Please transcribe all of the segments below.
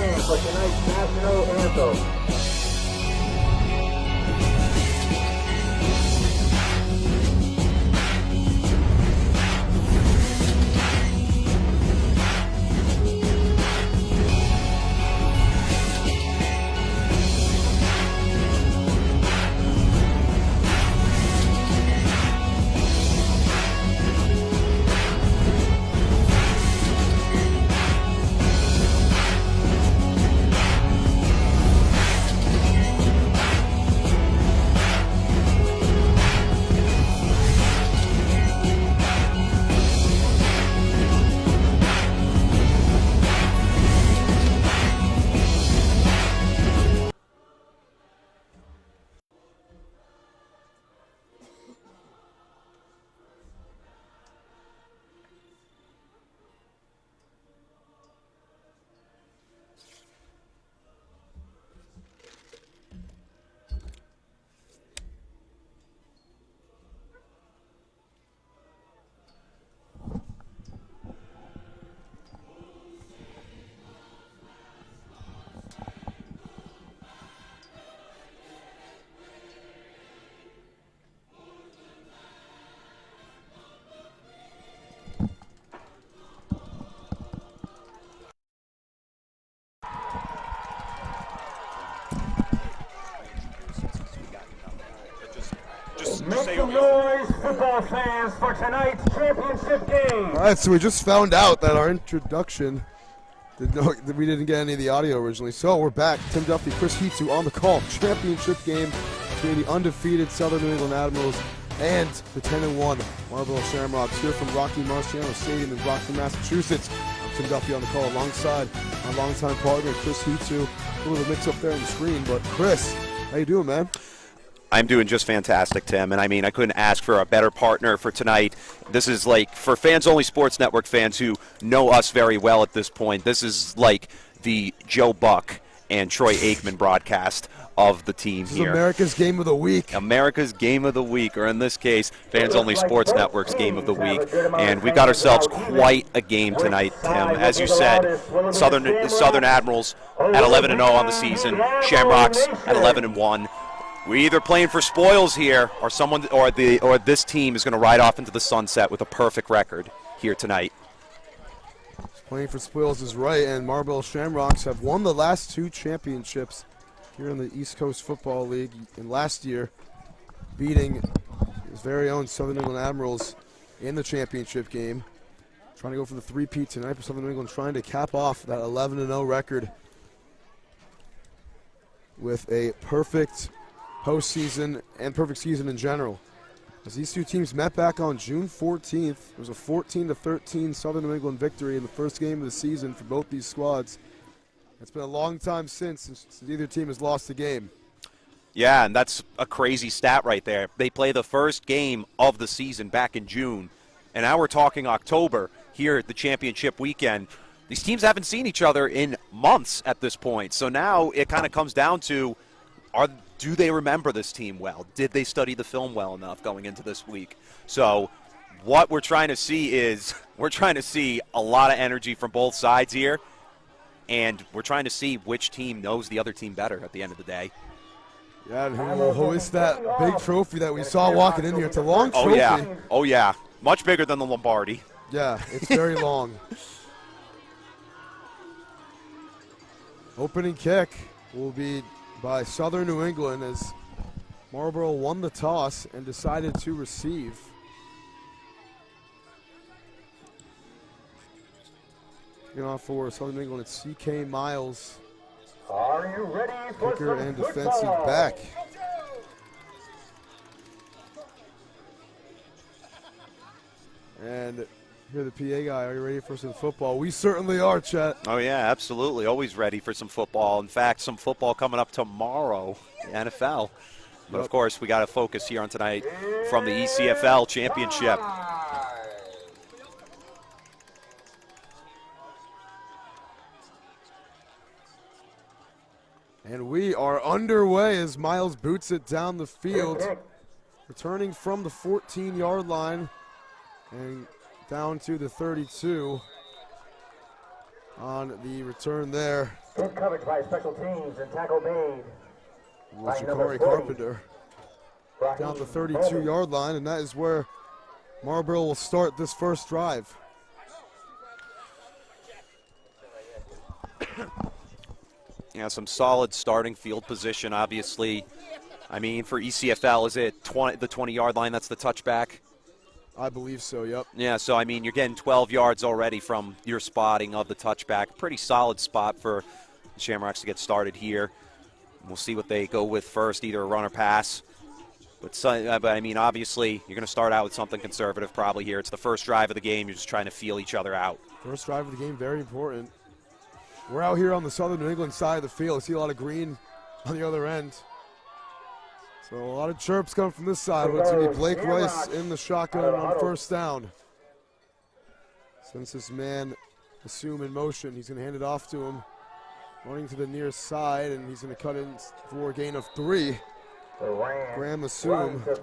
game for tonight's national anthem. Make some noise, football fans, for tonight's championship game. All right, so we just found out that our introduction we didn't get any of the audio originally. So we're back. Tim Duffy, Chris Hitsu on the call. Championship game between the undefeated Southern New England Admirals and the 10-1 Marlboro Shamrocks here from Rocky Marciano Stadium in Brockton, Massachusetts. I'm Tim Duffy on the call alongside my longtime partner, Chris Hitsu. A little bit of mix up there on the screen, but Chris, how you doing, man? I'm doing just fantastic, Tim, and I mean, I couldn't ask for a better partner for tonight. This is like, for Fans Only Sports Network fans who know us very well at this point, this is like the Joe Buck and Troy Aikman broadcast of the team this here. Is America's Game of the Week. America's Game of the Week, or in this case, Fans Only Sports Network's Game of the Week. And we've got ourselves quite a game tonight, Tim. As you said, Southern Admirals at 11-0 on the season, Shamrocks at 11-1. We're either playing for spoils here, or this team is going to ride off into the sunset with a perfect record here tonight. Playing for spoils is right, and Marlboro Shamrocks have won the last two championships here in the East Coast Football League. And last year, beating his very own Southern New England Admirals in the championship game. Trying to go for the three-peat tonight for Southern New England, trying to cap off that 11-0 record with a perfect postseason and perfect season in general. As these two teams met back on June 14th, it was a 14-13 Southern New England victory in the first game of the season for both these squads. It's been a long time since either team has lost a game. Yeah, and that's a crazy stat right there. They play the first game of the season back in June, and now we're talking October here at the championship weekend. These teams haven't seen each other in months at this point, so now it kind of comes down to, do they remember this team well? Did they study the film well enough going into this week? So what we're trying to see is a lot of energy from both sides here, and we're trying to see which team knows the other team better at the end of the day. Yeah, and who will hoist that big trophy that we saw walking in here? It's a long trophy. Oh, yeah. Oh, yeah. Much bigger than the Lombardi. Yeah, it's very long. Opening kick will be by Southern New England as Marlboro won the toss and decided to receive. Kicking off for Southern New England, it's C.K. Miles. Are you ready for kicker some and football? defensive back. And here the PA guy, are you ready for some football? We certainly are, Chet. Oh, yeah, absolutely. Always ready for some football. In fact, some football coming up tomorrow, the NFL. But, of course, we got to focus here on tonight from the ECFL Championship. And we are underway as Miles boots it down the field. Returning from the 14-yard line and down to the 32. on the return there. Good coverage by special teams and tackle made. Was Ja'Cory Carpenter down the 32-yard line, and that is where Marlboro will start this first drive. Yeah, some solid starting field position, obviously. I mean, for ECFL, is it the 20-yard line? That's the touchback? I believe so, yep. Yeah, so, I mean, you're getting 12 yards already from your spotting of the touchback. Pretty solid spot for the Shamrocks to get started here. We'll see what they go with first, either a run or pass. But I mean, obviously, you're going to start out with something conservative probably here. It's the first drive of the game. You're just trying to feel each other out. First drive of the game, very important. We're out here on the southern New England side of the field. I see a lot of green on the other end. So a lot of chirps coming from this side, but it's going to be Blake Rice in the shotgun on first down. Since this man assume in motion, he's going to hand it off to him. Running to the near side, and he's going to cut in for a gain of 3. Graham assume with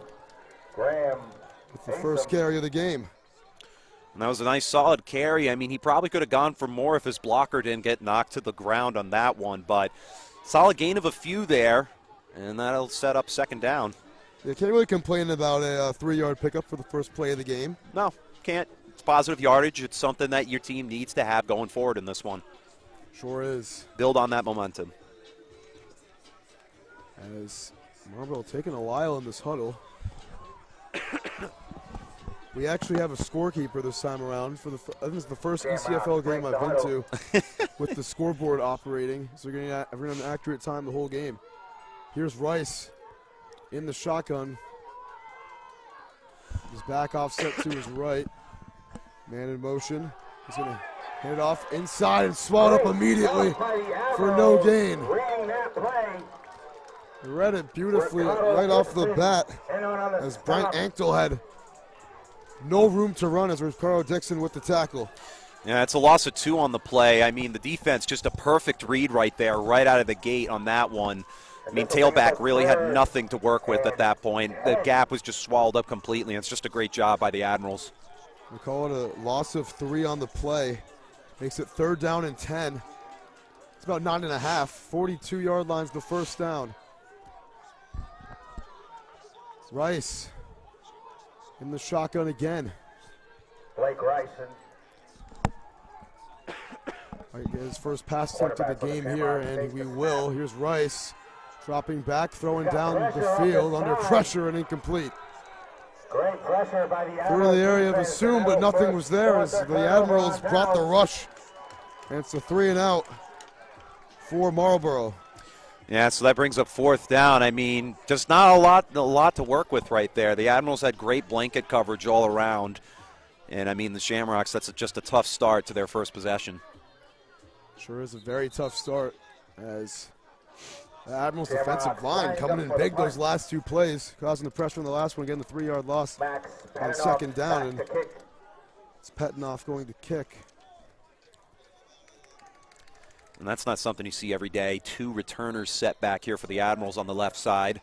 the first carry of the game. And that was a nice solid carry. I mean, he probably could have gone for more if his blocker didn't get knocked to the ground on that one, but solid gain of a few there, and that'll set up second down. You can't really complain about a 3-yard pickup for the first play of the game. No, can't. It's positive yardage. It's something that your team needs to have going forward in this one. Sure is. Build on that momentum. As Marlboro taking a while in this huddle. We actually have a scorekeeper this time around. I think it's the first ECFL game I've been to with the scoreboard operating. So we're going to have an accurate time the whole game. Here's Rice in the shotgun. His back offset to his right. Man in motion. He's going to hand it off inside and swallowed up immediately for no gain. He read it beautifully right off the bat as Brent Anktel had no room to run as Ricardo Dixon with the tackle. Yeah, it's a loss of 2 on the play. I mean, the defense, just a perfect read right there, right out of the gate on that one. I mean, tailback really had nothing to work with at that point. The gap was just swallowed up completely, and it's just a great job by the Admirals. We call it a loss of 3 on the play. Makes it 3rd down and 10. It's about 9.5. 42-yard line's the first down. Rice in the shotgun again. Blake Rice. Might get his first pass attempt of the game here, and we will. Here's Rice dropping back, throwing down the field under pressure and incomplete. Great pressure by the Through the area of assume, but nothing was there as the Admirals brought the rush. And it's a 3 and out for Marlboro. Yeah, so that brings up 4th down. I mean, just not a lot to work with right there. The Admirals had great blanket coverage all around. And, I mean, the Shamrocks, that's just a tough start to their first possession. Sure is a very tough start as the Admirals' defensive line coming in big those last 2 plays, causing the pressure on the last one, getting the 3-yard loss on 2nd down. And it's Petinoff going to kick. And that's not something you see every day. 2 returners set back here for the Admirals on the left side.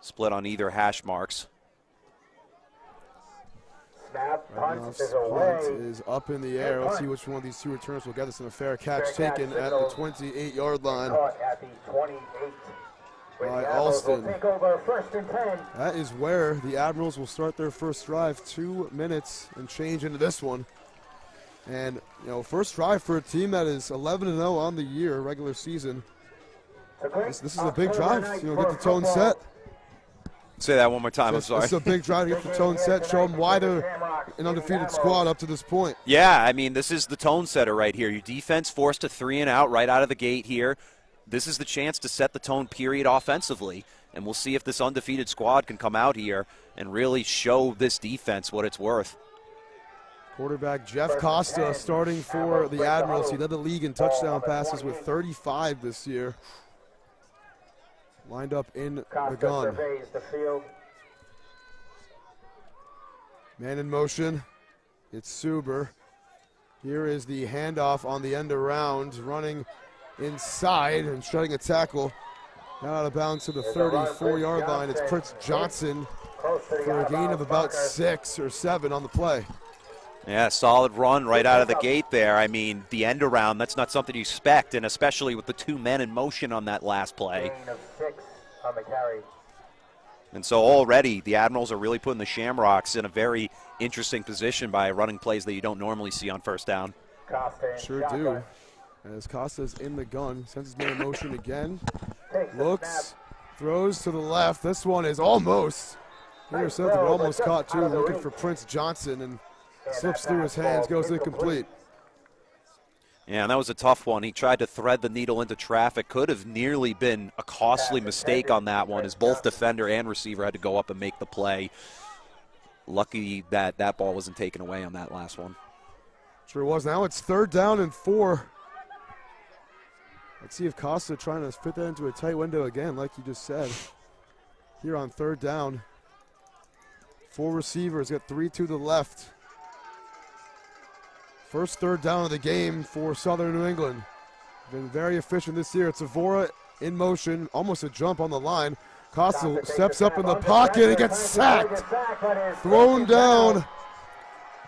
Split on either hash marks. Petinoff's punt is up in the air. Let's see which one of these 2 returners will get us in a fair catch taken at the 28-yard line by Alston. That is where the Admirals will start their first drive. 2 minutes and change into this one. And, you know, first drive for a team that is 11-0 on the year, regular season. This is a big drive. You know, get the tone set. Say that one more time, I'm sorry. It's a big drive to get the tone set, show them why they're an undefeated squad up to this point. Yeah, I mean, this is the tone setter right here. Your defense forced a 3 and out right out of the gate here. This is the chance to set the tone period offensively, and we'll see if this undefeated squad can come out here and really show this defense what it's worth. Quarterback Jeff Costa starting for the Admirals. He led the league in touchdown passes with 35 this year. Lined up in the gun. Man in motion. It's Suber. Here is the handoff on the end around, running inside and shutting a tackle. Now out of bounds to the 34-yard line. It's Prince Johnson for a gain of about 6 or 7 on the play. Yeah, solid run right out of the gate there. I mean, the end around, that's not something you expect, and especially with the 2 men in motion on that last play. Gain of 6 on the carry. And so already the Admirals are really putting the Shamrocks in a very interesting position by running plays that you don't normally see on first down. Costa Sure shotgun. do. As Costa's in the gun, sends his man in motion again. Takes the Looks, snap. throws to the left. This one is almost intercepted, but almost caught too. Looking for Prince Johnson and slips through his hands, goes incomplete. Yeah, and that was a tough one. He tried to thread the needle into traffic. Could have nearly been a costly mistake on that one, as both defender and receiver had to go up and make the play. Lucky that that ball wasn't taken away on that last one. Sure was. Now it's 3rd down and 4. Let's see if Costa trying to fit that into a tight window again, like you just said. Here on 3rd down. 4 receivers, got 3 to the left. First 3rd down of the game for Southern New England. Been very efficient this year. It's Evora in motion, almost a jump on the line. Costa steps up in the pocket and gets sacked. Thrown down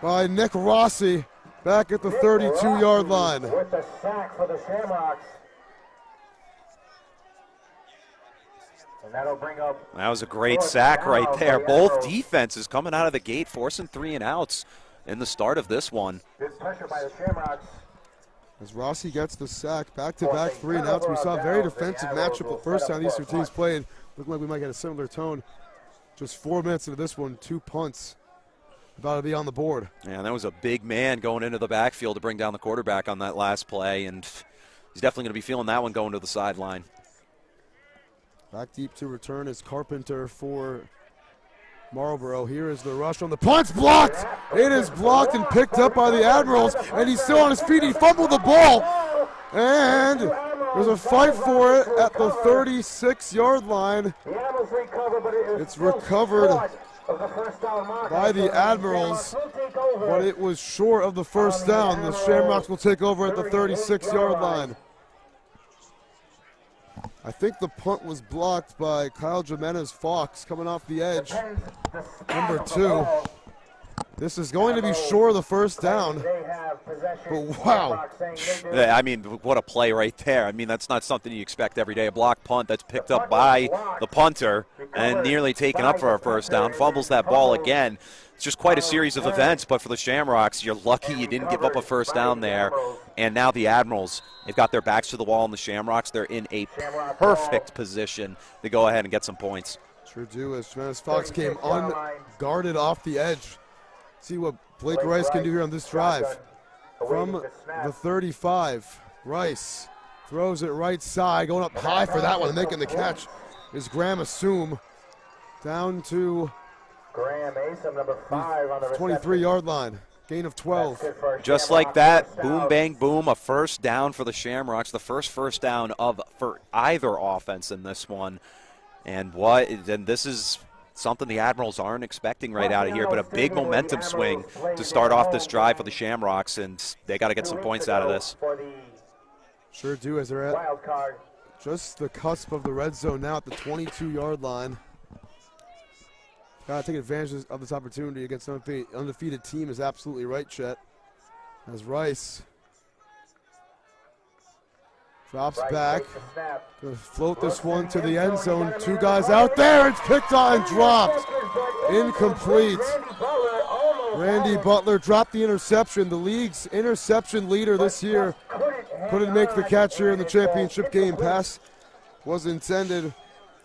by Nick Rossi back at the 32-yard line. With the sack for the Shamrocks. And that'll bring up. That was a great sack right there. Both defenses coming out of the gate, forcing 3 and outs in the start of this one. Good pressure by the Shamrocks. As Rossi gets the sack, back-to-back 3 and outs. We saw a very defensive matchup the first time these 2 teams played. Looking like we might get a similar tone. Just 4 minutes into this one, 2 punts about to be on the board. Yeah, that was a big man going into the backfield to bring down the quarterback on that last play, and he's definitely going to be feeling that one going to the sideline. Back deep to return is Carpenter for Marlboro. Here is the rush on the punt's blocked. It is blocked and picked up by the Admirals, and he's still on his feet. He fumbled the ball, and there's a fight for it at the 36-yard line. It's recovered by the Admirals, but it was short of the first down. The Shamrocks will take over at the 36-yard line. I think the punt was blocked by Kyle Jimenez-Fox coming off the edge. Number 2. This is going to be short of the first down. But wow. I mean, what a play right there. I mean, that's not something you expect every day. A block punt that's picked up by the punter and nearly taken up for a first down. Fumbles that ball again. It's just quite a series of events, but for the Shamrocks, you're lucky you didn't give up a first down there. And now the Admirals, they've got their backs to the wall, and the Shamrocks, they're in a perfect position to go ahead and get some points. Sure do, as Jimenez-Fox came unguarded off the edge. See what Blake Rice can do here on this drive. From the 35, Rice throws it right side, going up high for that one, making the catch is Graham Assume down to Graham Asom, number 5 on the 23-yard line. Gain of 12. Just like that, boom, bang, boom, a first down for the Shamrocks. The first down for either offense in this one. And this is something the Admirals aren't expecting right out of here, but a big momentum swing to start off this drive for the Shamrocks, and they got to get some points out of this. Sure do, as they're at just the cusp of the red zone now at the 22-yard line. Got to take advantage of this opportunity against an undefeated team is absolutely right, Chet. As Rice drops back, gonna float this one to the end zone. 2 guys out there, it's picked on and dropped. Incomplete. Randy Butler dropped the interception. The league's interception leader this year couldn't make the catch here in the championship game. Pass was intended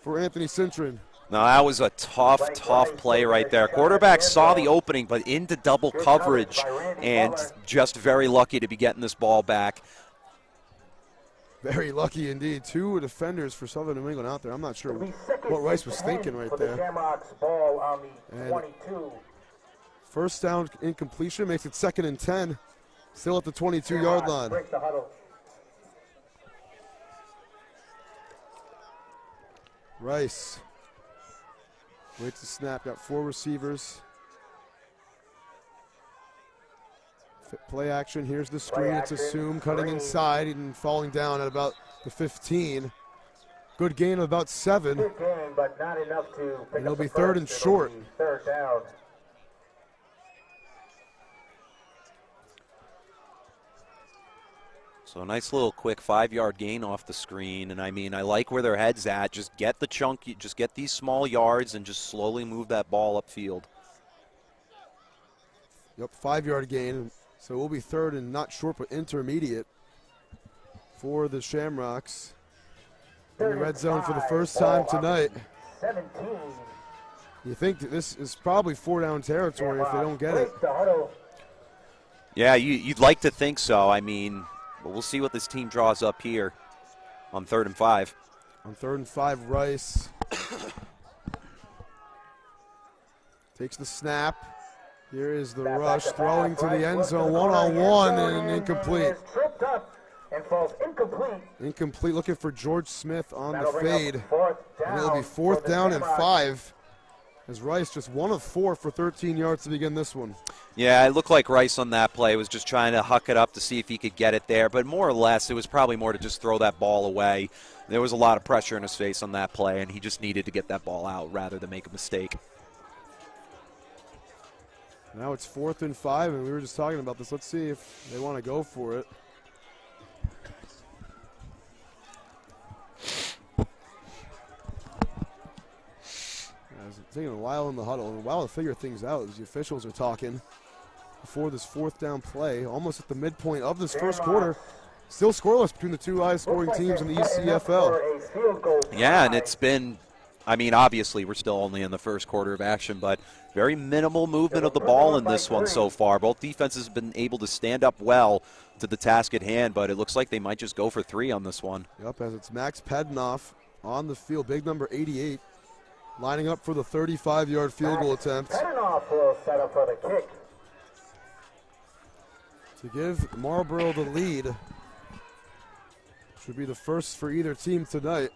for Anthony Cintron. No, that was a tough play right there. Quarterback saw the opening, but into double coverage, and just very lucky to be getting this ball back. Very lucky indeed. 2 defenders for Southern New England out there. I'm not sure what Rice was thinking right there. And first down incompletion makes it 2nd and 10. Still at the 22-yard line. Rice waits to snap. Got 4 receivers. Play action. Here's the screen. It's Assume cutting inside and falling down at about the 15. Good gain of about 7. Good gain, but not enough to pick and it'll up be the 3rd and short. 3rd down. So a nice little quick 5-yard gain off the screen, and I mean, I like where their head's at. Just get the chunky, just get these small yards and just slowly move that ball upfield. Yep, 5-yard gain. So we'll be third and not short, but intermediate for the Shamrocks. In the red zone for the first time tonight. 17. You think that this is probably 4-down territory if they don't get it. Yeah, you'd like to think so. I mean, but we'll see what this team draws up here on 3rd and 5. On 3rd and 5, Rice takes the snap. Here is the rush, throwing to the end zone, one-on-one, and incomplete. And falls incomplete. Incomplete, looking for George Smith on the fade. And it'll be 4th down and 5. As Rice just 1 of 4 for 13 yards to begin this one. Yeah, it looked like Rice on that play was just trying to huck it up to see if he could get it there. But more or less, it was probably more to just throw that ball away. There was a lot of pressure in his face on that play, and he just needed to get that ball out rather than make a mistake. Now it's 4th and 5, and we were just talking about this. Let's see if they want to go for it. It's taking a while in the huddle, and a while to figure things out as the officials are talking before this 4th down play, almost at the midpoint of this first quarter. Still scoreless between the two highest-scoring teams in the ECFL. Yeah, and it's been, I mean, obviously we're still only in the first quarter of action, but very minimal movement of the ball in this one so far. Both defenses have been able to stand up well to the task at hand, but it looks like they might just go for 3 on this one. Yep, as it's Max Pednoff on the field, big number 88. Lining up for the 35-yard field goal attempt. Pednoff will set up for the kick. To give Marlboro the lead. Should be the first for either team tonight.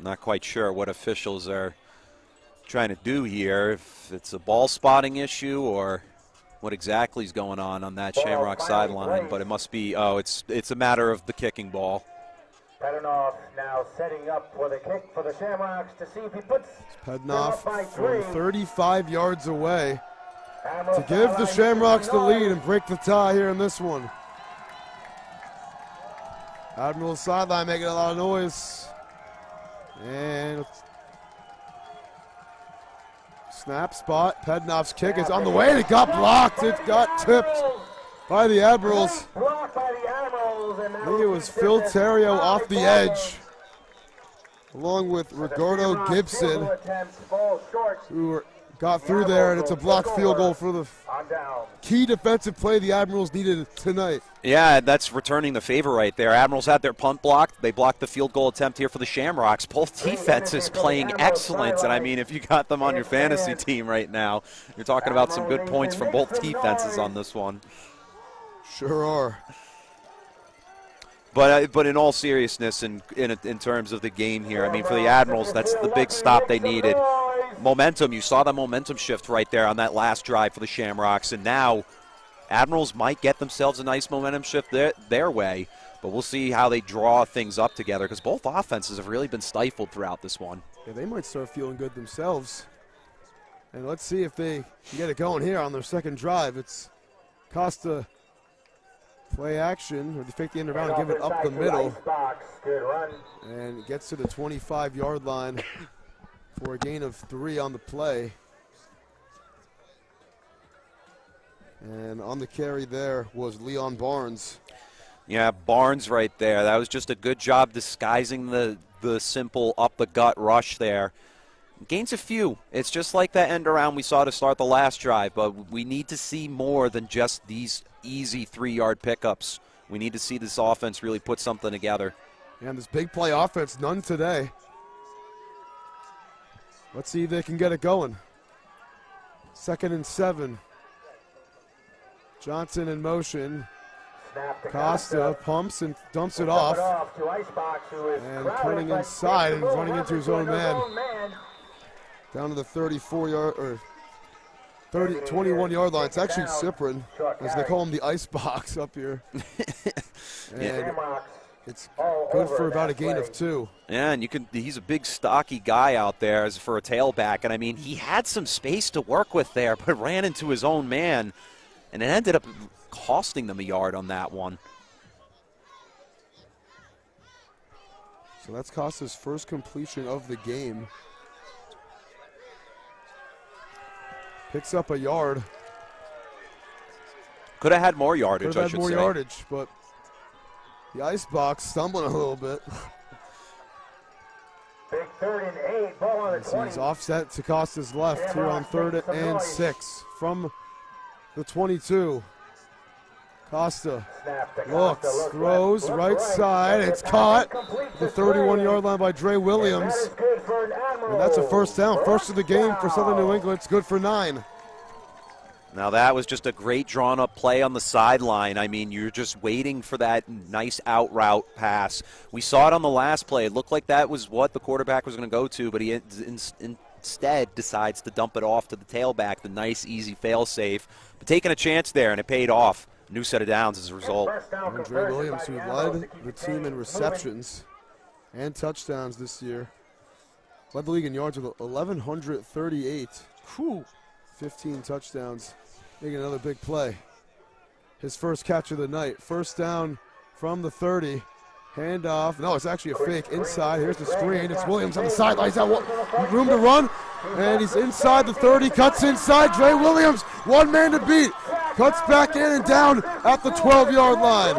Not quite sure what officials are trying to do here, if it's a ball spotting issue or what exactly is going on that Shamrock sideline, but it must be, it's a matter of the kicking ball. Pednoff now setting up for the kick for the Shamrocks to see if he puts Pednoff from 35 yards away to give the Shamrocks the lead and break the tie here in this one. Admirals sideline making a lot of noise. And snap spot. Pednoff's kick is on the way, and it got blocked. It got tipped by the Admirals. I think it was Phil Terrio off the edge, along with Rigoberto Gibson, who got through there, and it's a blocked field goal for the key defensive play the Admirals needed tonight. Yeah, that's returning the favor right there. Admirals had their punt blocked. They blocked the field goal attempt here for the Shamrocks. Both defenses playing excellent, and I mean, if you got them on your fantasy team right now, you're talking about some good points from both defenses on this one. Sure are. But in all seriousness, in terms of the game here, I mean, for the Admirals, that's the big stop they needed. Momentum, you saw the momentum shift right there on that last drive for the Shamrocks, and now Admirals might get themselves a nice momentum shift their way, but we'll see how they draw things up together because both offenses have really been stifled throughout this one. Yeah, they might start feeling good themselves. And let's see if they can get it going here on their second drive. It's Costa play action, or they fake the end around and give it up the middle. And it gets to the 25-yard line for a gain of 3 on the play. And on the carry there was Leon Barnes. Yeah, Barnes right there. That was just a good job disguising the simple up-the-gut rush there. Gains a few. It's just like that end around we saw to start the last drive, but we need to see more than just these easy 3-yard pickups. We need to see this offense really put something together. And this big play offense, none today. Let's see if they can get it going. 2nd and 7. Johnson in motion. Costa pumps and dumps it off. And turning inside and running into his own man. Down to the 34-yard or 21-yard line. It's actually Cyprian, as they call him, the ice box up here. And it's good for about a gain of 2. Yeah, and he's a big, stocky guy out there as for a tailback. And, I mean, he had some space to work with there, but ran into his own man. And it ended up costing them a yard on that one. So that's Costa's first completion of the game. Picks up a yard. Could have had more yardage, Could have I had should more say. yardage, but the ice box stumbling a little bit. Big 3rd and 8, ball on the 20. He's offset to Costa's left here on 3rd and 6 from the 22. Costa looks, throws, right side. It's caught. The 31-yard line by Dre Williams. And that's a first down. First of the game for Southern New England. It's good for 9. Now that was just a great drawn-up play on the sideline. I mean, you're just waiting for that nice out route pass. We saw it on the last play. It looked like that was what the quarterback was going to go to, but he instead decides to dump it off to the tailback, the nice, easy fail-safe. But taking a chance there, and it paid off. New set of downs as a result. And Dre Williams, who led the team in receptions and touchdowns this year, led the league in yards with 1,138. Whew. 15 touchdowns. Making another big play. His first catch of the night. First down from the 30. Handoff. No, it's actually a fake. Inside. Here's the screen. It's Williams on the sideline. He's got room to run. And he's inside the 30. Cuts inside. Dre Williams. One man to beat. Cuts back in and down at the 12-yard line.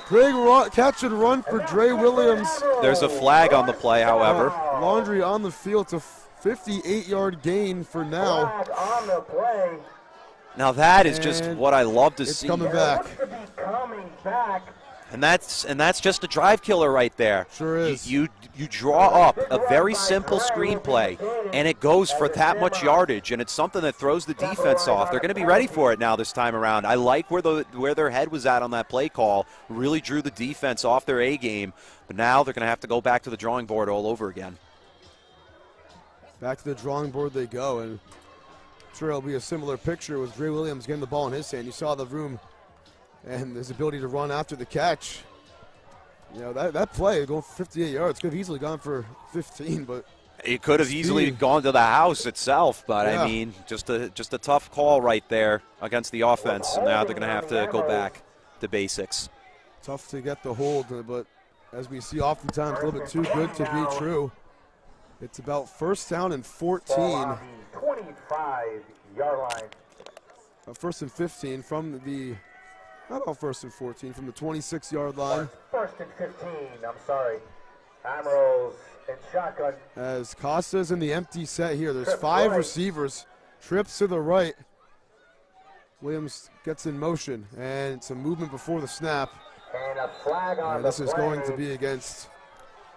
Big run, catch and run for Dre Williams. There's a flag on the play, however. Laundry on the field. It's a 58-yard gain for now. Now that is just what I love to see. It's coming back. And that's just a drive killer right there. Sure is. You draw up a very simple screenplay, and it goes for that much yardage, and it's something that throws the defense off. They're going to be ready for it now this time around. I like where their head was at on that play call. Really drew the defense off their A game, but now they're going to have to go back to the drawing board all over again. Back to the drawing board they go, and I'm sure it'll be a similar picture with Dre Williams getting the ball in his hand. You saw the room and his ability to run after the catch. You know, that play going for 58 yards could have easily gone for 15, but it could have easily gone to the house itself, but yeah. I mean, just a tough call right there against the offense. And now they're going to have to go back to basics. Tough to get the hold, but as we see oftentimes, a little bit too good to be true. It's about first down and 14. 25-yard line. First and 15 from the, not about first and 14, from the 26-yard line. First and 15, I'm sorry. Admirals in shotgun. As Costa's in the empty set here. There's 5 receivers. Trips to the right. Williams gets in motion, and it's a movement before the snap. And a flag on and this is going to be against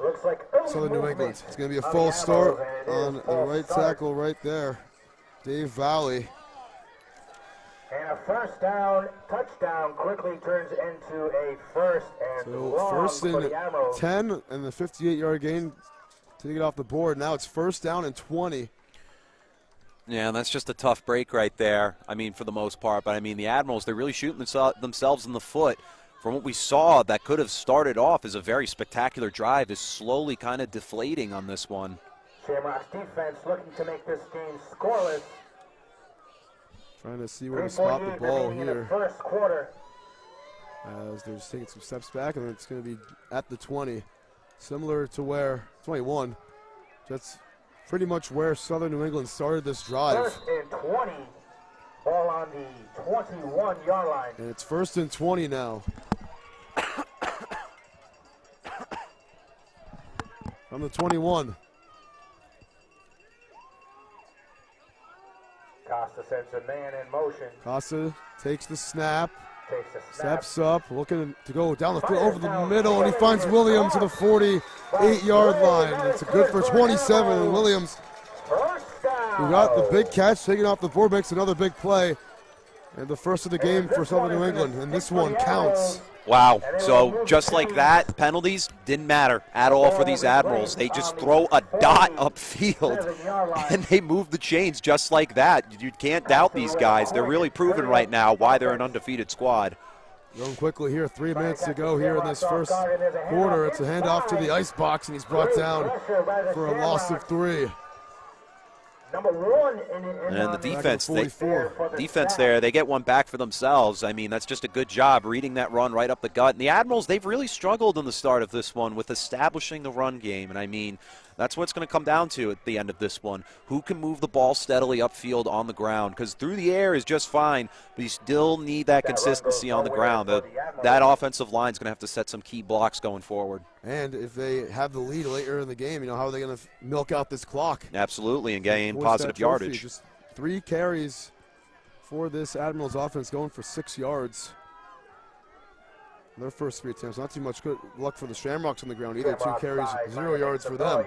looks like Southern New England. It's going to be a false start on the right tackle right there. Dave Valley. And a first down, touchdown quickly turns into a first and long first for and the Admirals. 10 and the 58-yard gain to get off the board. Now it's first down and 20. Yeah, and that's just a tough break right there, I mean, for the most part. But, I mean, the Admirals, they're really shooting themselves in the foot. From what we saw, that could have started off as a very spectacular drive is slowly kind of deflating on this one. Shamrocks defense looking to make this game scoreless. Trying to see where to spot the ball here. In the first quarter. As they're just taking some steps back, and it's going to be at the 20. Similar to where, 21. That's pretty much where Southern New England started this drive. First and 20. Ball on the 21-yard line. And it's first and 20 now. From the 21. Costa sends a man in motion. Costa takes the snap. Takes a snap. Steps up, looking to go down the field over the middle, and he finds Williams to the 48-yard line. It's a good for 27, and Williams, who got the big catch, taking off the board, makes another big play. And the first of the game for Southern New England, and this one counts. Wow. So just like that, penalties didn't matter at all for these Admirals. They just throw a dot upfield, and they move the chains just like that. You can't doubt these guys. They're really proving right now why they're an undefeated squad. Going quickly here, 3 minutes to go here in this first quarter. It's a handoff to the ice box, and he's brought down for a loss of 3. And the defense there, they get one back for themselves. I mean, that's just a good job reading that run right up the gut. And the Admirals, they've really struggled in the start of this one with establishing the run game. And I mean, that's what it's going to come down to at the end of this one. Who can move the ball steadily upfield on the ground? Because through the air is just fine, but you still need that consistency on the ground. That offensive line is going to have to set some key blocks going forward. And if they have the lead later in the game, how are they going to milk out this clock? Absolutely, and gain positive yardage. Just 3 carries for this Admirals offense, going for 6 yards. Their first 3 attempts, not too much good luck for the Shamrocks on the ground either. 2 carries, 0 yards for them.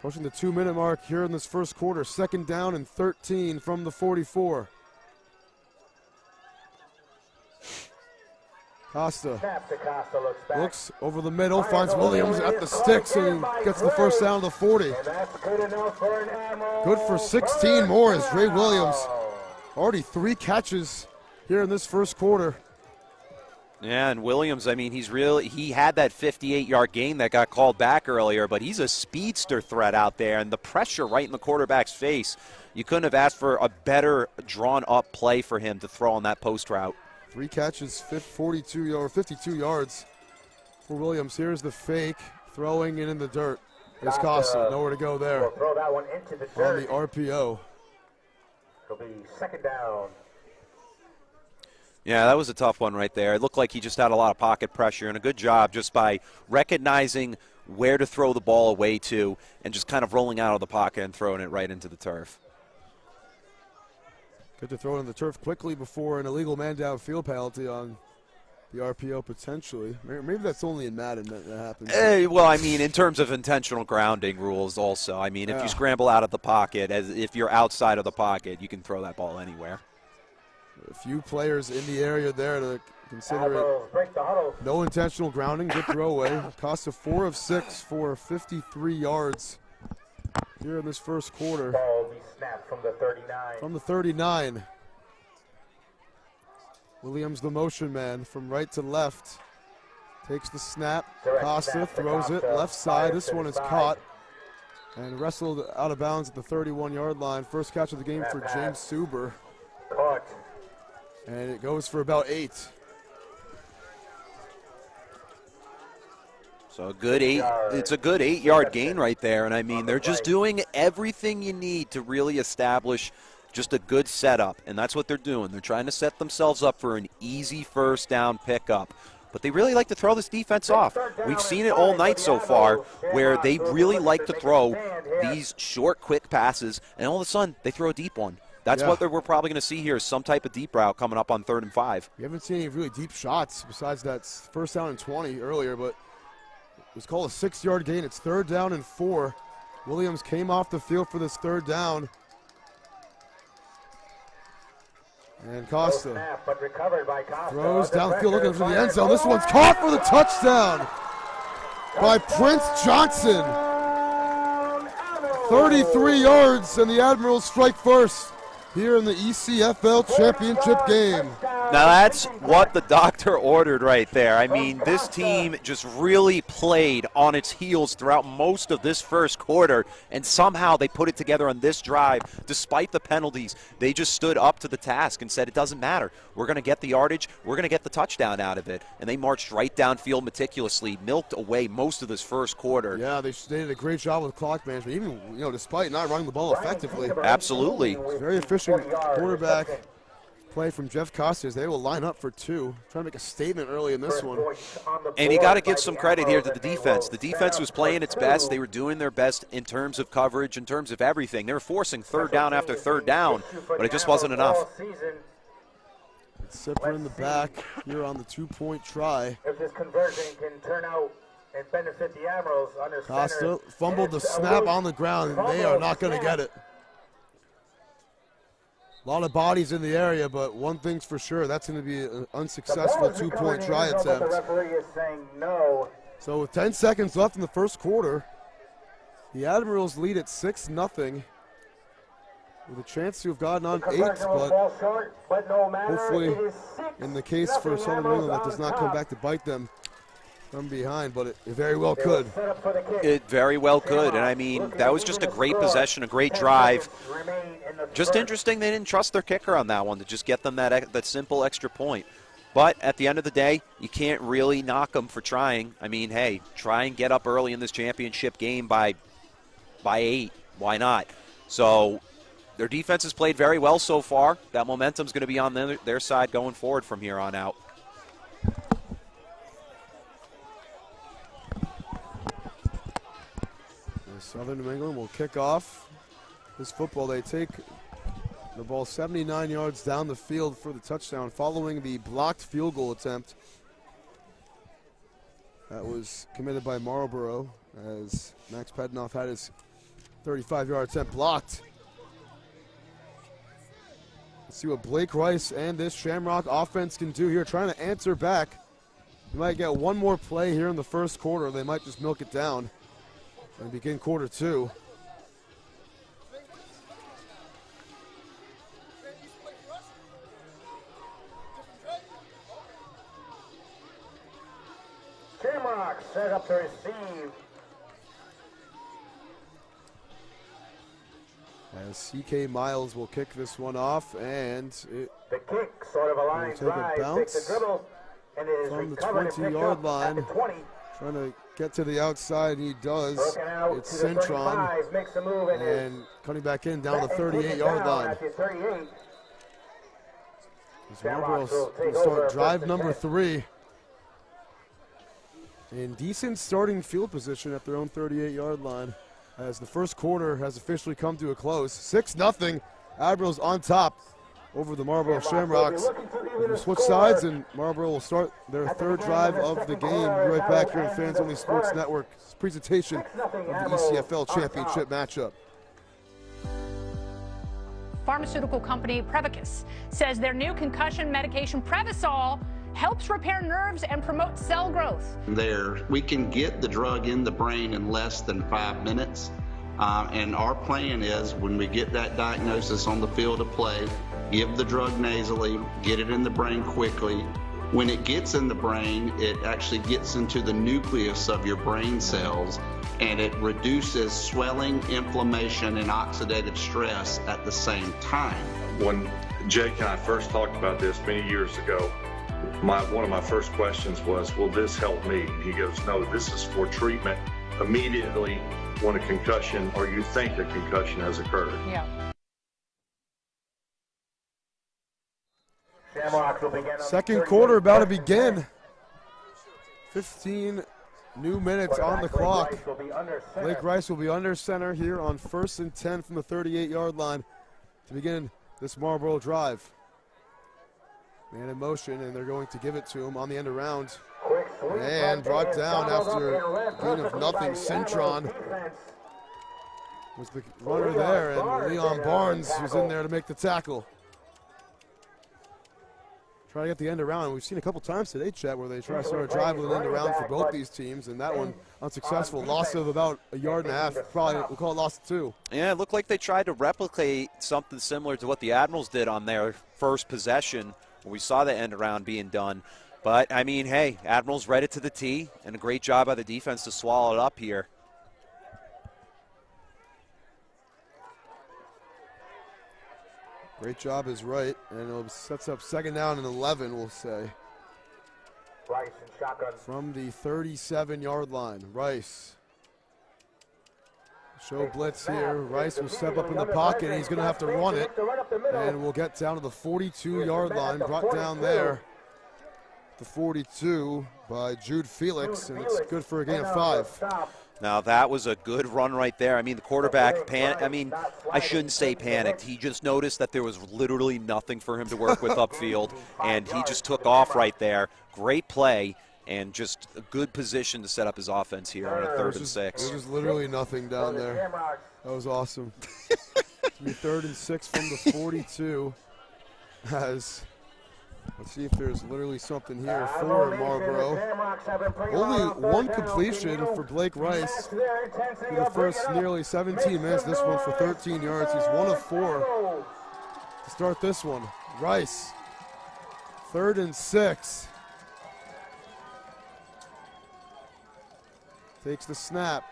Pushing the 2-minute mark here in this first quarter. 2nd down and 13 from the 44. Costa looks over the middle, finds Williams at the sticks, and gets the first down to the 40. Good for 16 more as Ray Williams. Already 3 catches here in this first quarter. Yeah, and Williams, I mean, he had that 58-yard gain that got called back earlier, but he's a speedster threat out there, and the pressure right in the quarterback's face, you couldn't have asked for a better drawn-up play for him to throw on that post route. 3 catches, 52 yards for Williams. Here's the fake, throwing it in the dirt. There's Costa, nowhere to go there. Throw that one into the dirt. On the RPO. It'll be 2nd down. Yeah, that was a tough one right there. It looked like he just had a lot of pocket pressure, and a good job just by recognizing where to throw the ball away to and just kind of rolling out of the pocket and throwing it right into the turf. Good to throw it in the turf quickly before an illegal man downfield penalty on the RPO potentially. Maybe that's only in Madden that happens. Well, I mean, in terms of intentional grounding rules also. I mean, if you scramble out of the pocket, as if you're outside of the pocket, you can throw that ball anywhere. A few players in the area there to consider it. No intentional grounding, good throwaway. Costa 4 of 6 for 53 yards here in this first quarter. Ball will be snapped from the 39. From the 39. Williams, the motion man, from right to left. Takes the snap. Costa throws it left side. This one is caught and wrestled out of bounds at the 31-yard line. First catch of the game for James Suber. Caught. And it goes for about 8. So it's a good 8-yard gain right there. And I mean, they're just doing everything you need to really establish just a good setup. And that's what they're doing. They're trying to set themselves up for an easy first down pickup. But they really like to throw this defense off. We've seen it all night so far where they really like to throw these short, quick passes. And all of a sudden, they throw a deep one. That's what we're probably going to see here, is some type of deep route coming up on 3rd and 5. We haven't seen any really deep shots besides that first down and 20 earlier, but it was called a 6-yard gain. It's 3rd down and 4. Williams came off the field for this 3rd down. And Costa throws downfield looking for the end zone. This one's caught for the touchdown by Prince Johnson. 33 yards, and the Admirals strike first here in the ECFL Championship game. Now that's what the doctor ordered right there. I mean, this team just really played on its heels throughout most of this first quarter, and somehow they put it together on this drive. Despite the penalties, they just stood up to the task and said, it doesn't matter. We're going to get the yardage. We're going to get the touchdown out of it. And they marched right downfield meticulously, milked away most of this first quarter. Yeah, they did a great job with clock management, even despite not running the ball effectively. Absolutely. Very efficient quarterback play from Jeff Costa as they will line up for 2. Trying to make a statement early in this one. And you got to give some credit here to the defense. The defense was playing its best. They were doing their best in terms of coverage, in terms of everything. They were forcing 3rd down after 3rd down, but it just wasn't enough. It's Sipper in the back here on the 2-point try. If this conversion can turn out and benefit the Admirals under Costa fumbled the snap on the ground, and they are not going to get it. A lot of bodies in the area, but one thing's for sure, that's going to be an unsuccessful two-point try attempt. The referee is saying no. So with 10 seconds left in the first quarter, the Admirals lead at 6-0 with a chance to have gotten on 8, but no matter, hopefully in the case for Southern New England that does not come back to bite them from behind, but it very well could. It very well could, and I mean, that was just a great possession, a great drive. Just interesting they didn't trust their kicker on that one to just get them that simple extra point. But at the end of the day, you can't really knock them for trying. I mean, hey, try and get up early in this championship game by 8. Why not? So their defense has played very well so far. That momentum's going to be on their side going forward from here on out. Southern New England will kick off this football. They take the ball 79 yards down the field for the touchdown following the blocked field goal attempt that was committed by Marlboro as Max Pednoff had his 35-yard attempt blocked. Let's see what Blake Rice and this Shamrock offense can do here, trying to answer back. They might get one more play here in the first quarter. They might just milk it down and begin quarter 2. Shamrock set up to receive. As C.K. Miles will kick this one off, and the kick sort of a line drive, takes a dribble, and it is from the recovered 20-yard line. at the 20. Trying to get to the outside, he does. It's Cintron, makes a move and cutting back in down the 38-yard line. As Marlboro's going to start drive number 3. In decent starting field position at their own 38-yard line, as the first quarter has officially come to a close. 6-0, Admirals on top over the Marlboro Shamrocks. We'll switch sides, and Marlboro will start their third drive of the game. We're right back here on Fans Only Sports Network presentation of the ECFL Championship matchup. Pharmaceutical company Prevacus says their new concussion medication Prevacol helps repair nerves and promote cell growth. We can get the drug in the brain in less than 5 minutes. And our plan is when we get that diagnosis on the field of play, give the drug nasally, get it in the brain quickly. When it gets in the brain, it actually gets into the nucleus of your brain cells, and it reduces swelling, inflammation, and oxidative stress at the same time. When Jake and I first talked about this many years ago, one of my first questions was, will this help me? He goes, no, this is for treatment immediately when a concussion or you think a concussion has occurred. Yeah. Second quarter about to begin. 15 new minutes on the clock. Blake Rice will be under center here on 1st and 10 from the 38-yard line to begin this Marlboro drive. Man in motion, and they're going to give it to him on the end around. And brought down after a gain of nothing. Cintron was the runner there, and Leon Barnes was in there to make the tackle. Try to get the end around. We've seen a couple times today, Chet, where they try to start a drive with an end around for both these teams, and that one unsuccessful. Loss of about a yard and a half. Probably we'll call it loss of 2. Yeah, it looked like they tried to replicate something similar to what the Admirals did on their first possession. We saw the end around being done. But, I mean, hey, Admirals read it to the tee, and a great job by the defense to swallow it up here. Great job is right, and it sets up 2nd down and 11, we'll say. Rice and shotgun. From the 37-yard line, Rice. Show blitz here. Rice will step up in the pocket, and he's going to have to run it. And we'll get down to the 42-yard line, brought down there. The 42 by Jude Felix, and it's good for a gain of 5. Now, that was a good run right there. I mean, the quarterback, I shouldn't say panicked. He just noticed that there was literally nothing for him to work with upfield, and he just took off right there. Great play, and just a good position to set up his offense here on a 3rd and 6. There was literally nothing down there. That was awesome. It's gonna be 3rd and 6 from the 42. Let's see if there's literally something here for Marlboro. Only one completion for Blake Rice in the first nearly 17 minutes. This one for 13 yards. He's 1 of 4 to start this one. Rice, 3rd and 6. Takes the snap.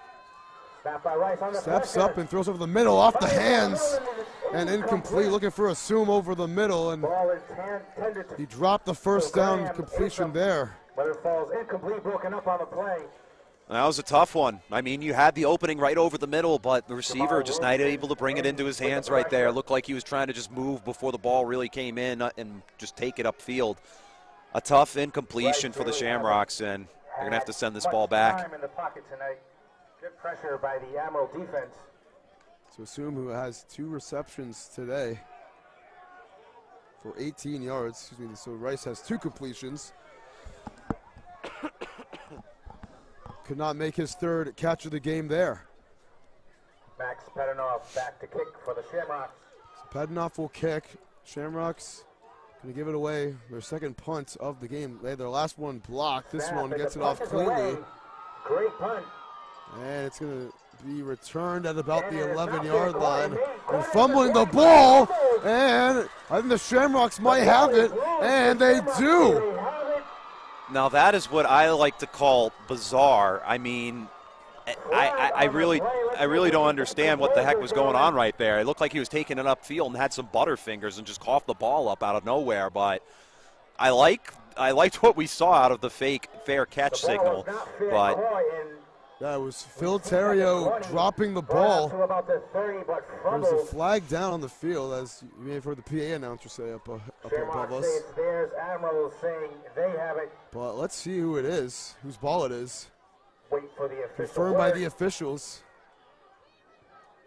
Steps up and throws over the middle, off the hands, and incomplete. Looking for a zoom over the middle, and he dropped the first down completion there. But it falls incomplete, broken up on the play. That was a tough one. I mean, you had the opening right over the middle, but the receiver just not able to bring it into his hands right there. It looked like he was trying to just move before the ball really came in and just take it upfield. A tough incompletion for the Shamrocks, and they're going to have to send this ball back. Good pressure by the Admiral defense. So Assume, who has 2 receptions today for 18 yards. Excuse me. So Rice has 2 completions. Could not make his 3rd catch of the game there. Max Pedanoff back to kick for the Shamrocks. So Pedanoff will kick. Shamrocks going to give it away. Their 2nd punt of the game. They had their last one blocked. This one gets it off cleanly. Great punt. And it's going to be returned at about the 11-yard line. And fumbling the ball. And I think the Shamrocks might have it. And they do. Now that is what I like to call bizarre. I mean, I really don't understand what the heck was going on right there. It looked like he was taking it upfield and had some butterfingers and just coughed the ball up out of nowhere. But I liked what we saw out of the fake fair catch signal. But that was Phil Terrio dropping the ball. There was a flag down on the field, as you may have heard the PA announcer say up above us. There's Admirals saying they have it. But let's see who it is, whose ball it is. Wait for the official confirmed by the officials.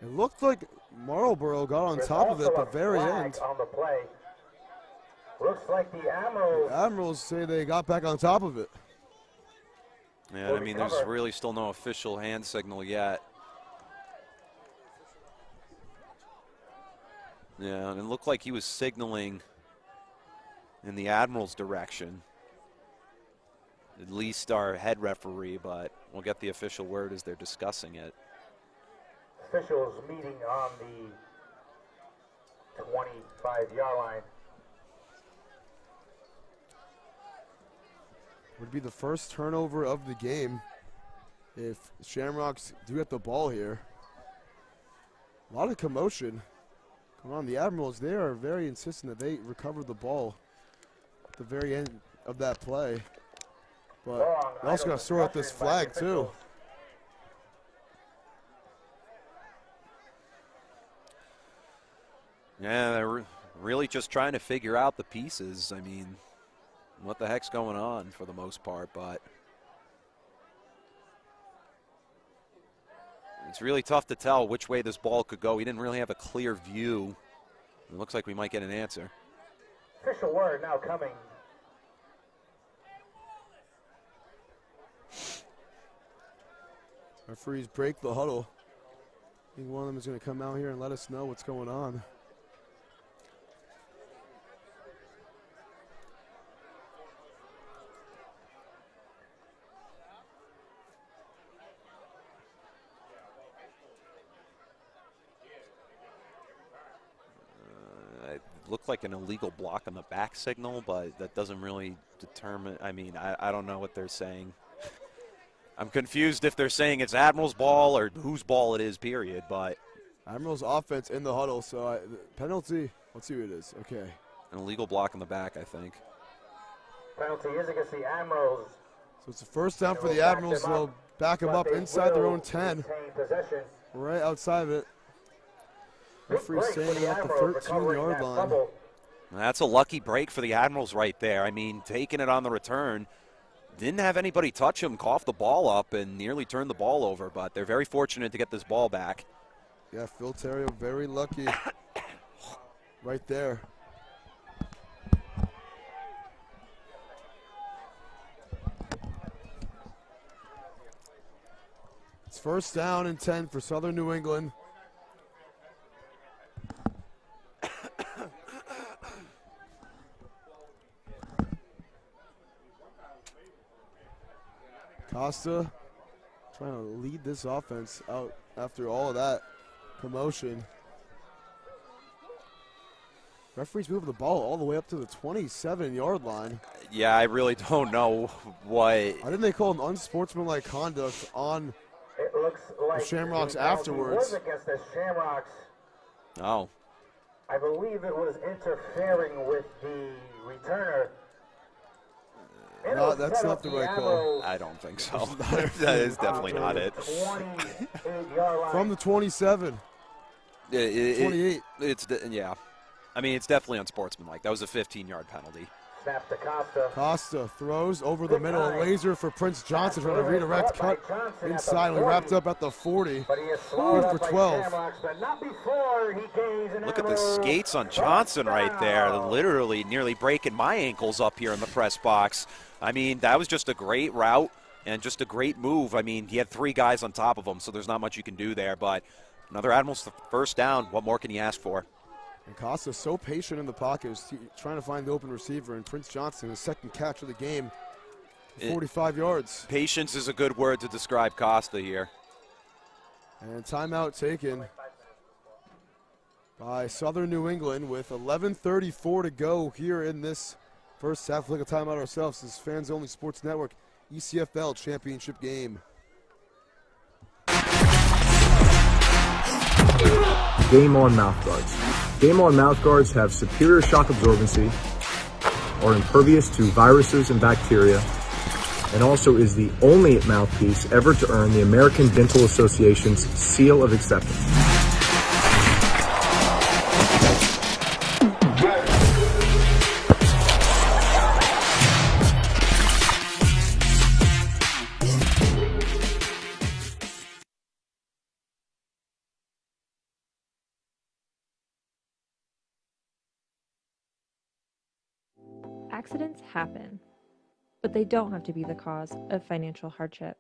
It looked like Marlboro got on top of it at the very end. On the play. Looks like the Admirals say they got back on top of it. Yeah, I mean, there's really still no official hand signal yet. Yeah, and it looked like he was signaling in the Admirals' direction. At least our head referee, but we'll get the official word as they're discussing it. Officials meeting on the 25-yard line. Would be the first turnover of the game if Shamrocks do get the ball here. A lot of commotion. Come on, the Admirals, they are very insistent that they recover the ball at the very end of that play. But they're also going to throw out this flag, too. Yeah, they're really just trying to figure out the pieces. I mean, what the heck's going on for the most part, but it's really tough to tell which way this ball could go. We didn't really have a clear view. It looks like we might get an answer. Official word now coming. Referees break the huddle. I think one of them is going to come out here and let us know what's going on. It looked like an illegal block on the back signal, but that doesn't really determine. I mean, I don't know what they're saying. I'm confused if they're saying it's Admiral's ball or whose ball it is, period. But Admiral's offense in the huddle, so penalty. Let's see who it is. Okay. An illegal block in the back, I think. Penalty is against the Admirals. So it's a first down for the Admirals. They'll back them up inside their own 10. Right outside of it. Referee saying at the 13-yard line. That's a lucky break for the Admirals right there. I mean, taking it on the return. Didn't have anybody touch him, cough the ball up, and nearly turned the ball over, but they're very fortunate to get this ball back. Yeah, Phil Terrio very lucky right there. It's first down and 10 for Southern New England. Costa trying to lead this offense out after all of that commotion. Referees moving the ball all the way up to the 27-yard line. Yeah, I really don't know why. Why didn't they call an unsportsmanlike conduct on It looks like the Shamrocks the penalty afterwards? was against the Shamrocks. Oh, I believe it was interfering with the returner. No, that's not the right call. I don't think so. That is definitely not it. 28-yard line. From the 27. 28. Yeah. I mean, it's definitely unsportsmanlike. That was a 15-yard penalty. Snap to Costa. Costa throws over the middle. Laser for Prince Johnson trying to redirect, cut inside, and wrapped up at the 40. But he is slowed Good up for by 12. Shamrocks, but not before he gains an Look at the Admirals skates on Johnson right there. touchdown. Literally nearly breaking my ankles up here in the press box. I mean, that was just a great route and just a great move. I mean, he had 3 guys on top of him, so there's not much you can do there. But another Admirals first down. What more can you ask for? And Costa's so patient in the pocket, is trying to find the open receiver. And Prince Johnson, his second catch of the game, 45 yards. Patience is a good word to describe Costa here. And timeout taken by Southern New England with 11:34 to go here in this first half. We'll take a timeout ourselves. This is Fans Only Sports Network ECFL Championship game. Game On mouthguards. Game On mouthguards have superior shock absorbency, are impervious to viruses and bacteria, and also is the only mouthpiece ever to earn the American Dental Association's seal of acceptance. Accidents happen, but they don't have to be the cause of financial hardship.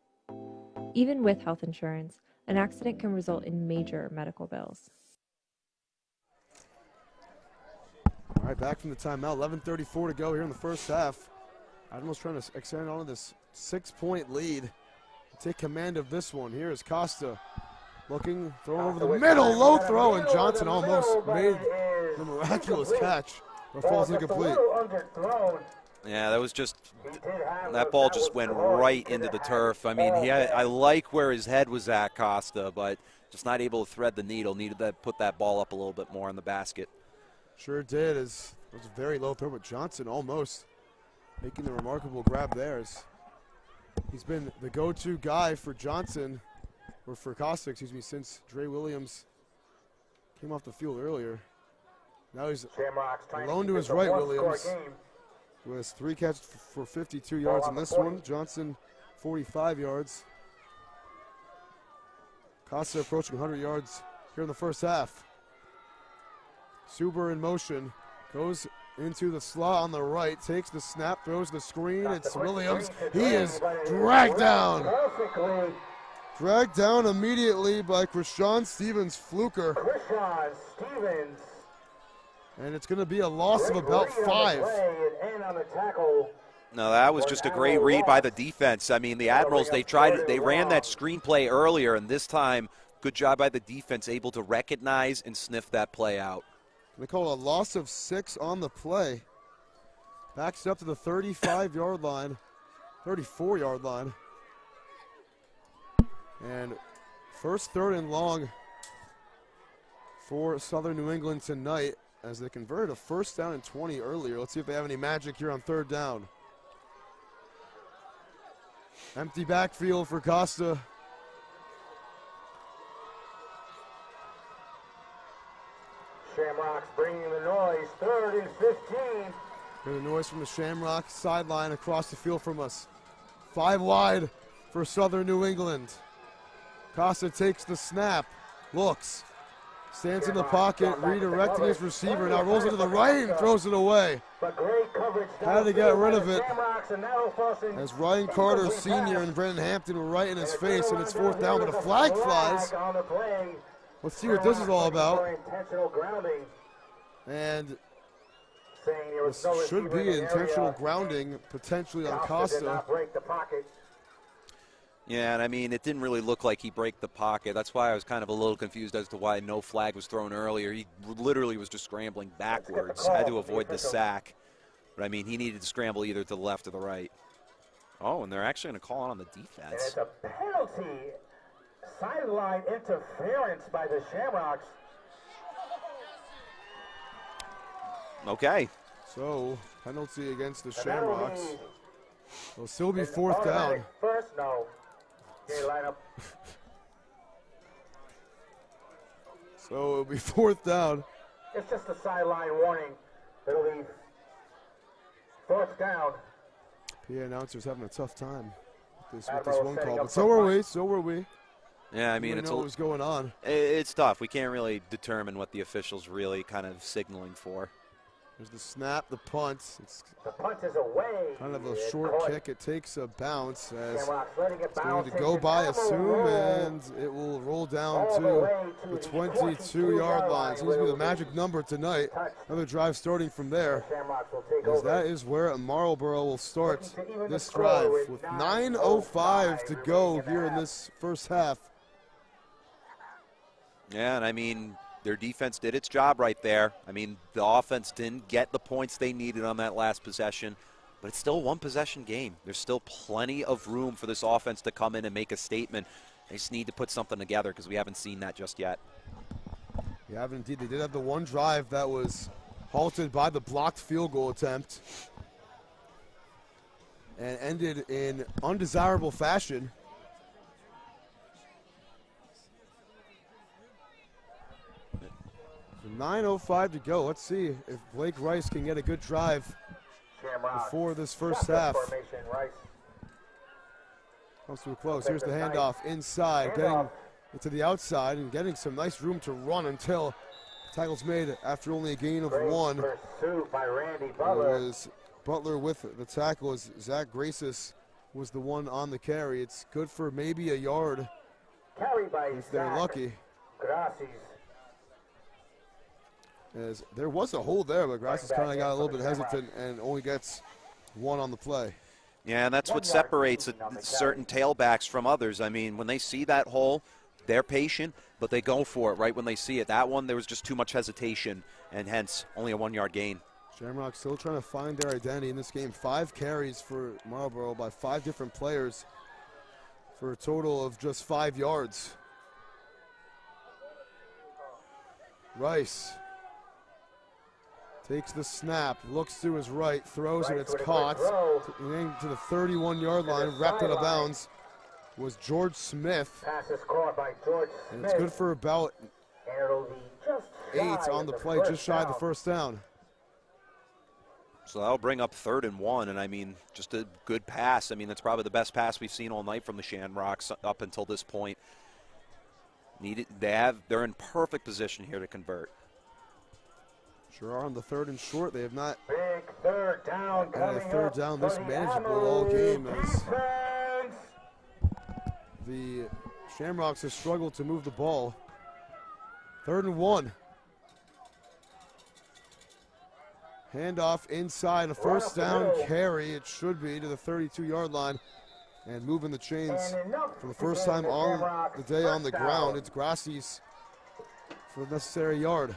Even with health insurance, an accident can result in major medical bills. All right, back from the timeout. 11:34 to go here in the first half. Admirals trying to extend on to this 6-point lead. Take command of this one. Here is Costa looking, throwing over the middle, low throw, and Johnson almost made the miraculous catch. But falls incomplete. Yeah, that was just, that ball just went right into the turf. I mean, I like where his head was at, Costa, but just not able to thread the needle. Needed to put that ball up a little bit more in the basket. Sure did. It was a very low throw, but Johnson almost making the remarkable grab there. He's been the go-to guy for Johnson, or for Costa, excuse me, since Dre Williams came off the field earlier. Now he's alone to his right, Williams, who has 3 catches for 52 yards in this one. Johnson, 45 yards. Costa approaching 100 yards here in the first half. Suber in motion, goes into the slot on the right, takes the snap, throws the screen. It's Williams. He is dragged down. Dragged down immediately by Krishan Stevens-Fluker. Krishan Stevens. And it's going to be a loss of about 5. No, that was just a great read by the defense. I mean, the Admirals, they ran that screenplay earlier, and this time, good job by the defense, able to recognize and sniff that play out. They call a loss of 6 on the play. Backs up to the 35-yard line, 34-yard line. And first, 3rd and long for Southern New England tonight, as they converted a first down and 20 earlier. Let's see if they have any magic here on 3rd down. Empty backfield for Costa. Shamrocks bringing the noise, 3rd and 15. Hear the noise from the Shamrock sideline across the field from us. 5 wide for Southern New England. Costa takes the snap, looks, stands in the pocket, redirecting his receiver, now rolls it to the right and throws it away. Had to get rid of it, as Ryan Carter Sr. and Brennan Hampton were right in his face, and it's 4th down, but a flag flies. Let's see what this is all about. And this should be intentional grounding, potentially on Costa. Yeah, and I mean, it didn't really look like he broke the pocket. That's why I was kind of a little confused as to why no flag was thrown earlier. He literally was just scrambling backwards, had to avoid the sack. But I mean, he needed to scramble either to the left or the right. Oh, and they're actually going to call on the And defense. it's a penalty. Sideline interference by the Shamrocks. Okay. So, penalty against the And that'll Shamrocks. be- It'll still be fourth down. automatic First, no. Okay, line up. So it'll be fourth down. It's just a sideline warning. It'll be fourth down. PA announcers having a tough time with this Admirals one setting call, up but for so are punt. we. So were we. Yeah, I mean, We it's know what was going on. it's tough. We can't really determine what the officials really kind of signaling for. There's the snap, the punt. It's The punt is away. kind of a It's short caught. kick. It takes a bounce as Shamrocks letting it it's going bounce. to go by, assume, and it will roll down to the 22-yard line. Seems to be the magic number tonight. Another drive starting from there, Shamrocks will take as over. that is where Marlboro will start this drive with 9:05 to go here in this first half. Yeah, and I mean, their defense did its job right there. I mean, the offense didn't get the points they needed on that last possession, but it's still a one-possession game. There's still plenty of room for this offense to come in and make a statement. They just need to put something together because we haven't seen that just yet. Yeah, indeed. They did have the one drive that was halted by the blocked field goal attempt and ended in undesirable fashion. So 9:05 to go. Let's see if Blake Rice can get a good drive Shamrocks. before this first Shotgun half. formation, Rice. Comes too close. Here's the handoff inside, getting it to the outside and getting some nice room to run until tackle's made after only a gain of Great one. pursuit by Randy It Butler. was Butler with the tackle as Zach Gracis was the one on the carry. It's good for maybe a yard Carried by if they're Zach lucky. Gracies. As there was a hold there, but Gracis kind of got a little bit hesitant and only gets one on the play. Yeah, and that's what separates certain tailbacks from others. I mean, when they see that hole, they're patient, but they go for it right when they see it. That one, there was just too much hesitation, and hence only a 1-yard gain. Shamrock still trying to find their identity in this game. 5 carries for Marlboro by 5 different players for a total of just 5 yards. Rice takes the snap, looks to his right, throws, and it's caught. Getting to the 31-yard line, wrapped out of bounds was George Smith. Pass is caught by George And Smith. it's good for about And it'll be just 8 shy on of the the play, first just shy of the down. first down. So that'll bring up 3rd and 1, and I mean, just a good pass. I mean, that's probably the best pass we've seen all night from the Shamrocks up until this point. They're in perfect position here to convert. Sure are on the 3rd and short. They have not Big third down had coming a third up down for this the manageable all game Admirals as defense. the Shamrocks have struggled to move the ball. 3rd and 1. Handoff inside, a first down carry. It should be to the 32-yard line. And moving the chains And enough for the to first gain time the on Shamrocks the day on the first ground. down. It's Gracies for the necessary yard.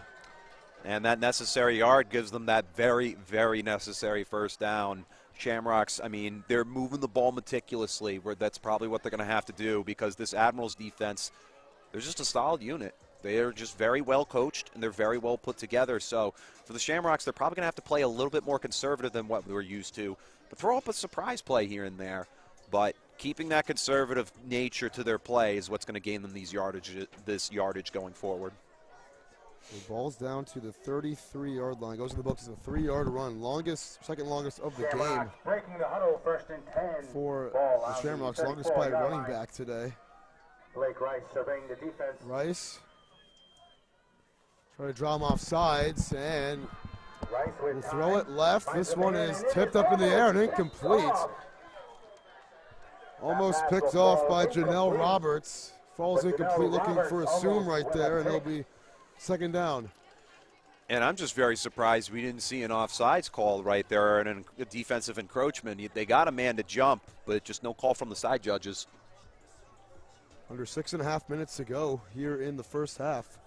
And that necessary yard gives them that very, very necessary first down. Shamrocks, I mean, they're moving the ball meticulously. That's probably what they're going to have to do because this Admirals defense, they're just a solid unit. They are just very well coached, and they're very well put together. So for the Shamrocks, they're probably going to have to play a little bit more conservative than what we're used to, but throw up a surprise play here and there. But keeping that conservative nature to their play is what's going to gain them this yardage going forward. The ball's down to the 33-yard line. Goes in the books as a 3-yard run. Second longest of the game Shamrocks breaking the huddle, 1st and 10. for Ball the on Shamrocks. the Longest by a 34-yard running line. back today. Blake Rice surveying the defense. Rice try to draw him off sides and Rice with will throw time. it left. Finds This the one man, is and it tipped up in the air and almost incomplete. picked off. Almost That pass picked will off fall by Janelle incomplete. Roberts. Falls But incomplete, Janelle looking for a Roberts zoom almost right with a there, and it'll pick. be second down. And I'm just very surprised we didn't see an offsides call right there and a defensive encroachment. They got a man to jump, but just no call from the side judges. Under 6.5 minutes to go here in the first half.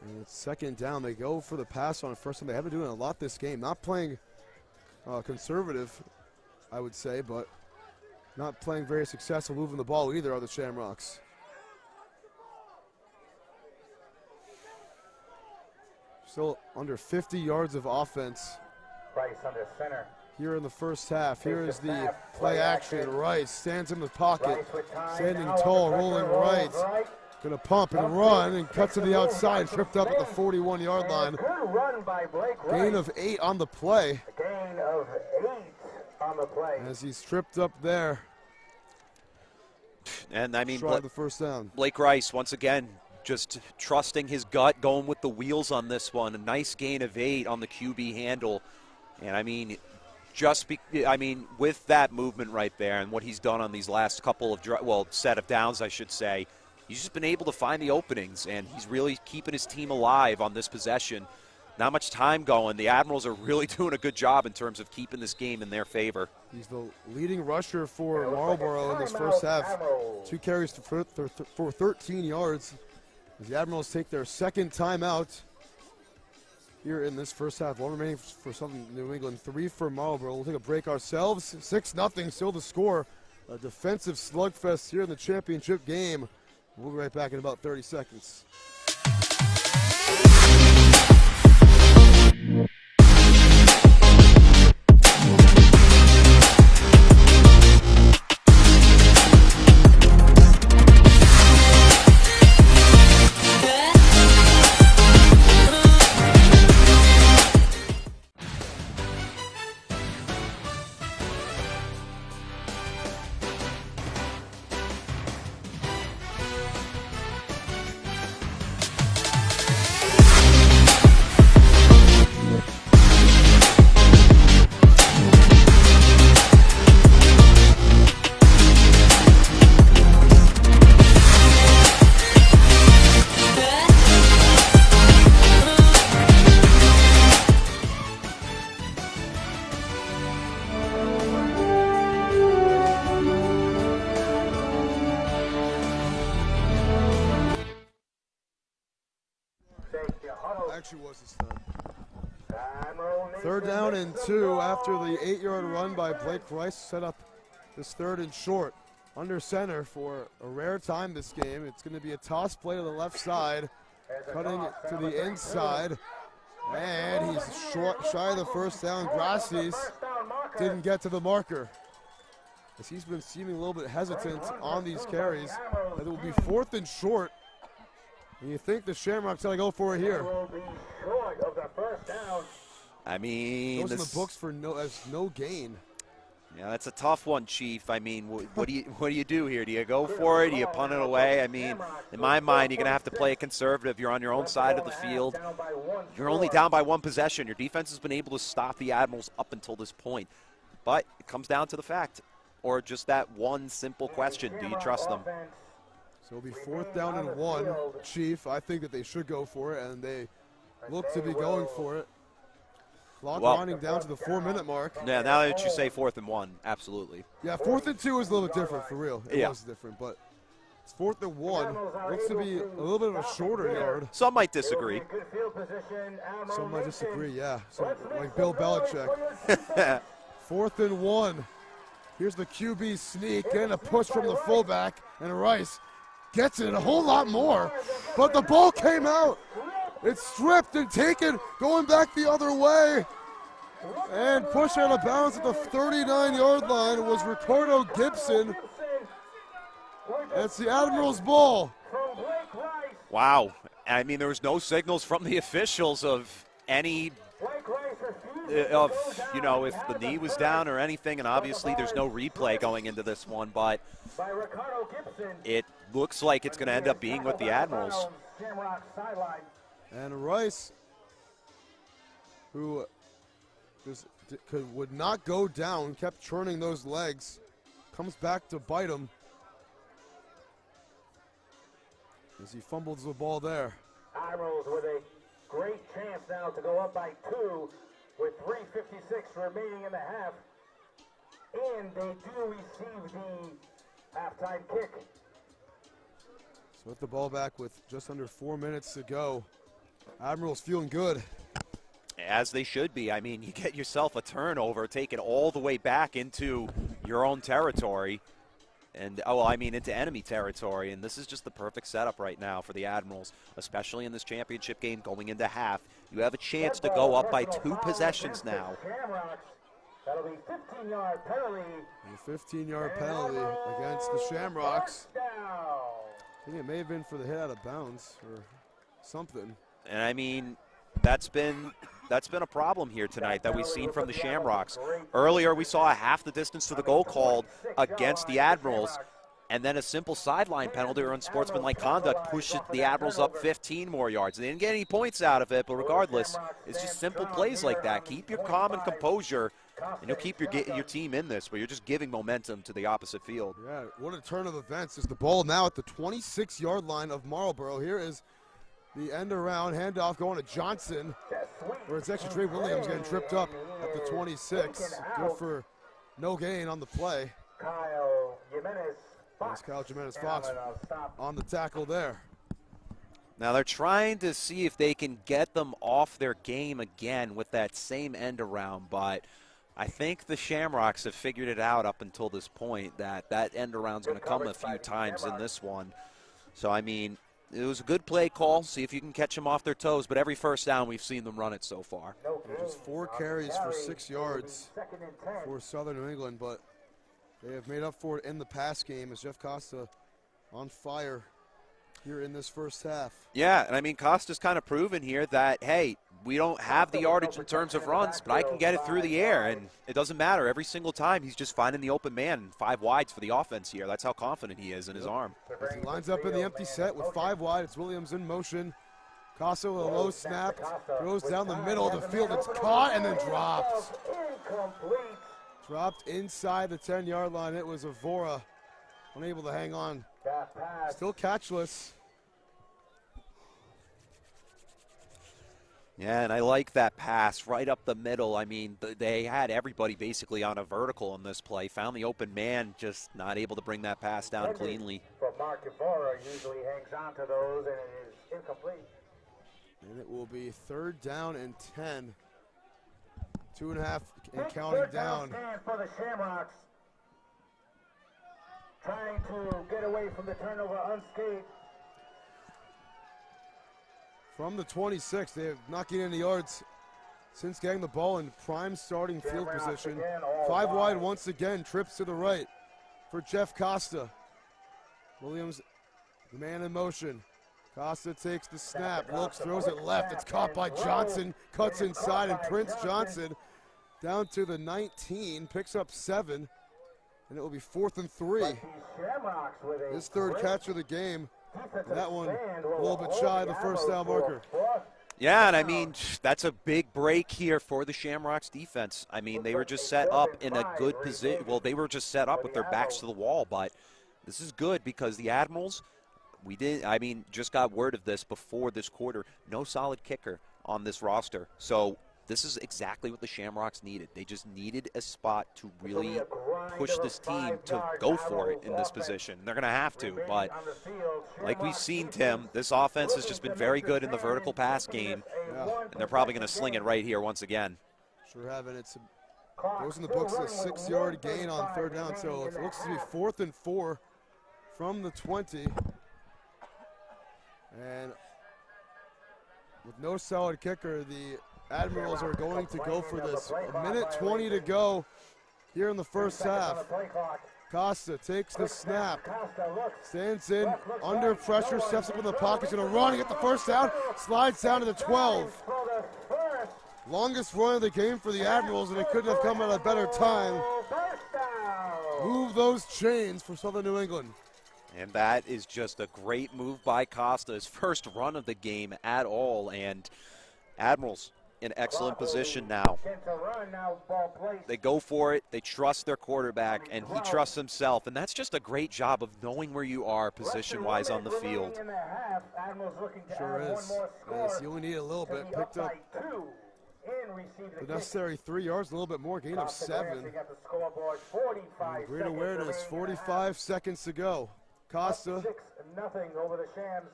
And it's second down. They go for the pass on first, and they have been doing a lot this game. Not playing conservative, I would say, but not playing very successful moving the ball either are the Shamrocks. Still under 50 yards of offense. Rice under center. Here in the first half. Here is the play action. Rice stands in the pocket, standing tall, rolling right. Gonna pump and run and cuts to the outside, tripped up at the 41-yard line. Good run by Blake Rice. Gain of 8 on the play. A gain of 8 on the play. As he's tripped up there. And I mean, Tried the first down. Blake Rice, once again, just trusting his gut, going with the wheels on this one. A nice gain of 8 on the QB handle. And I mean, with that movement right there and what he's done on these last couple of, set of downs, I should say, he's just been able to find the openings, and he's really keeping his team alive on this possession. Not much time going. The Admirals are really doing a good job in terms of keeping this game in their favor. He's the leading rusher for Marlboro in this first half. 2 carries for 13 yards. As the Admirals take their second timeout here in this first half. 1 remaining for Southern New England, 3 for Marlboro. We'll take a break ourselves. 6-0 still the score. A defensive slugfest here in the championship game. We'll be right back in about 30 seconds. Actually was this time. 3rd down and 2 after the 8-yard run by Blake Rice. Set up this 3rd and short. Under center for a rare time this game. It's going to be a toss play to the left side. Cutting it to the inside. And he's shy of the first down. Grassis didn't get to the marker. As he's been seeming a little bit hesitant on these carries. It will be 4th and short. And you think the Shamrocks got to go for it here. I mean, goes in the books for no gain. Yeah, that's a tough one, Chief. I mean, what do you do here? Do you go for it? Do you punt it away? I mean, in my mind, you're going to have to play it conservative. You're on your own side of the field. You're only down by 1 possession. Your defense has been able to stop the Admirals up until this point. But it comes down to the fact, or just that one simple question: do you trust them? So it'll be 4th down and 1. Chief, I think that they should go for it, and they look to be going for it. Clock winding down to the 4-minute mark. Yeah, now that you say 4th and 1, absolutely. Yeah, 4th and 2 is a little bit different, for real. It was different, but it's 4th and 1. Looks to be a little bit of a shorter yard. Some might disagree. Some might disagree, yeah. So, like Bill Belichick. 4th and 1. Here's the QB sneak, and a push from the fullback, and Rice gets it a whole lot more, but the ball came out. It's stripped and taken, going back the other way. And pushed out of bounds at the 39-yard line was Ricardo Gibson. That's the Admirals' ball. Wow. I mean, there was no signals from the officials of any if the knee was down or anything, and obviously there's no replay going into this one, but it looks like it's going to end up being with the Admirals. And Rice, who would not go down, kept churning those legs, comes back to bite him as he fumbles the ball there. Admirals with a great chance now to go up by 2 with 3:56 remaining in the half. and they do receive the halftime kick. So with the ball back with just under 4 minutes to go, Admirals feeling good. As they should be. I mean, you get yourself a turnover, take it all the way back into your own territory, and into enemy territory, and this is just the perfect setup right now for the Admirals, especially in this championship game going into half. You have a chance to go up by 2 possessions now. That'll be 15-yard penalty. A 15-yard penalty against the Shamrocks. I think it may have been for the hit out of bounds or something. And I mean, that's been a problem here tonight that we've seen from the Shamrocks. Earlier, we saw a half the distance to the goal called against the Admirals, and then a simple sideline penalty or unsportsmanlike conduct pushed the Admirals up 15 more yards. They didn't get any points out of it, but regardless, it's just simple plays like that. Keep your calm and composure, and you'll keep your team in this, but you're just giving momentum to the opposite field. Yeah, what a turn of events. Is the ball now at the 26-yard line of Marlboro. Here is the end around handoff going to Johnson, where it's actually Trey Williams getting tripped up at the 26. Good for no gain on the play. That's Kyle Jimenez-Fox on the tackle there. Now they're trying to see if they can get them off their game again with that same end around, but I think the Shamrocks have figured it out up until this point that end around's going to come a few times in this one. So, I mean, it was a good play call. See if you can catch them off their toes, but every first down we've seen them run it so far. Just 4 carries for 6 yards for Southern New England, but they have made up for it in the pass game as Jeff Costa on fire here in this first half. Yeah, and I mean, Costa's kind of proven here that, hey, we don't have the yardage in terms of runs, but I can get it through the air, and it doesn't matter. Every single time he's just finding the open man, 5 wides for the offense here. That's how confident he is in his arm. As he lines up in the empty set with 5 wide, it's Williams in motion. Costa with a low snap, throws down the middle of the field. It's caught and then dropped. Dropped inside the 10-yard line. It was Evora, unable to hang on. Still catchless. Yeah, and I like that pass right up the middle. I mean, they had everybody basically on a vertical in this play. Found the open man, just not able to bring that pass down cleanly. But Mark Evora usually hangs on to those, and it is incomplete. And it will be 3rd down and 10. 2.5 and counting down. Stand for the Shamrocks. Trying to get away from the turnover unscathed. From the 26, they have not gained any yards since getting the ball in prime starting field position. 5 wide once again, trips to the right for Jeff Costa. Williams, the man in motion. Costa takes the snap, looks, throws it left. It's caught by Johnson, cuts inside, and Prince Johnson down to the 19, picks up 7, and it will be 4th and 3. His 3rd catch of the game. That one a little bit shy of the first down marker. Yeah, and I mean, that's a big break here for the Shamrocks defense. I mean, they were just set up in a good position. Well, they were just set up with their backs to the wall, but this is good because the Admirals, just got word of this before this quarter. No solid kicker on this roster. So this is exactly what the Shamrocks needed. They just needed a spot to really push this team to go for it in this position. They're going to have to, but like we've seen, Tim, this offense has just been very good in the vertical pass game, and they're probably going to sling it right here once again. Sure have, and it goes in the books a 6-yard gain on 3rd down, so it looks to be 4th and 4 from the 20. And with no solid kicker, the Admirals are going to go for this. 1:20 to go here in the first half. Costa takes the snap, stands in, under pressure, steps up in the pocket, going to run, get the first down, slides down to the 12. Longest run of the game for the Admirals, and it couldn't have come at a better time. Move those chains for Southern New England. And that is just a great move by Costa, his first run of the game at all, and Admirals in excellent position now. They go for it, they trust their quarterback, and he trusts himself, and that's just a great job of knowing where you are position-wise on the field. Sure is. You only need a little bit. Picked up in, received the The necessary 3 yards, a little bit more, gain of 7. Got the scoreboard, 45 Great seconds awareness, remaining in the 45 seconds to go. Costa half. 6-0 over the Shams.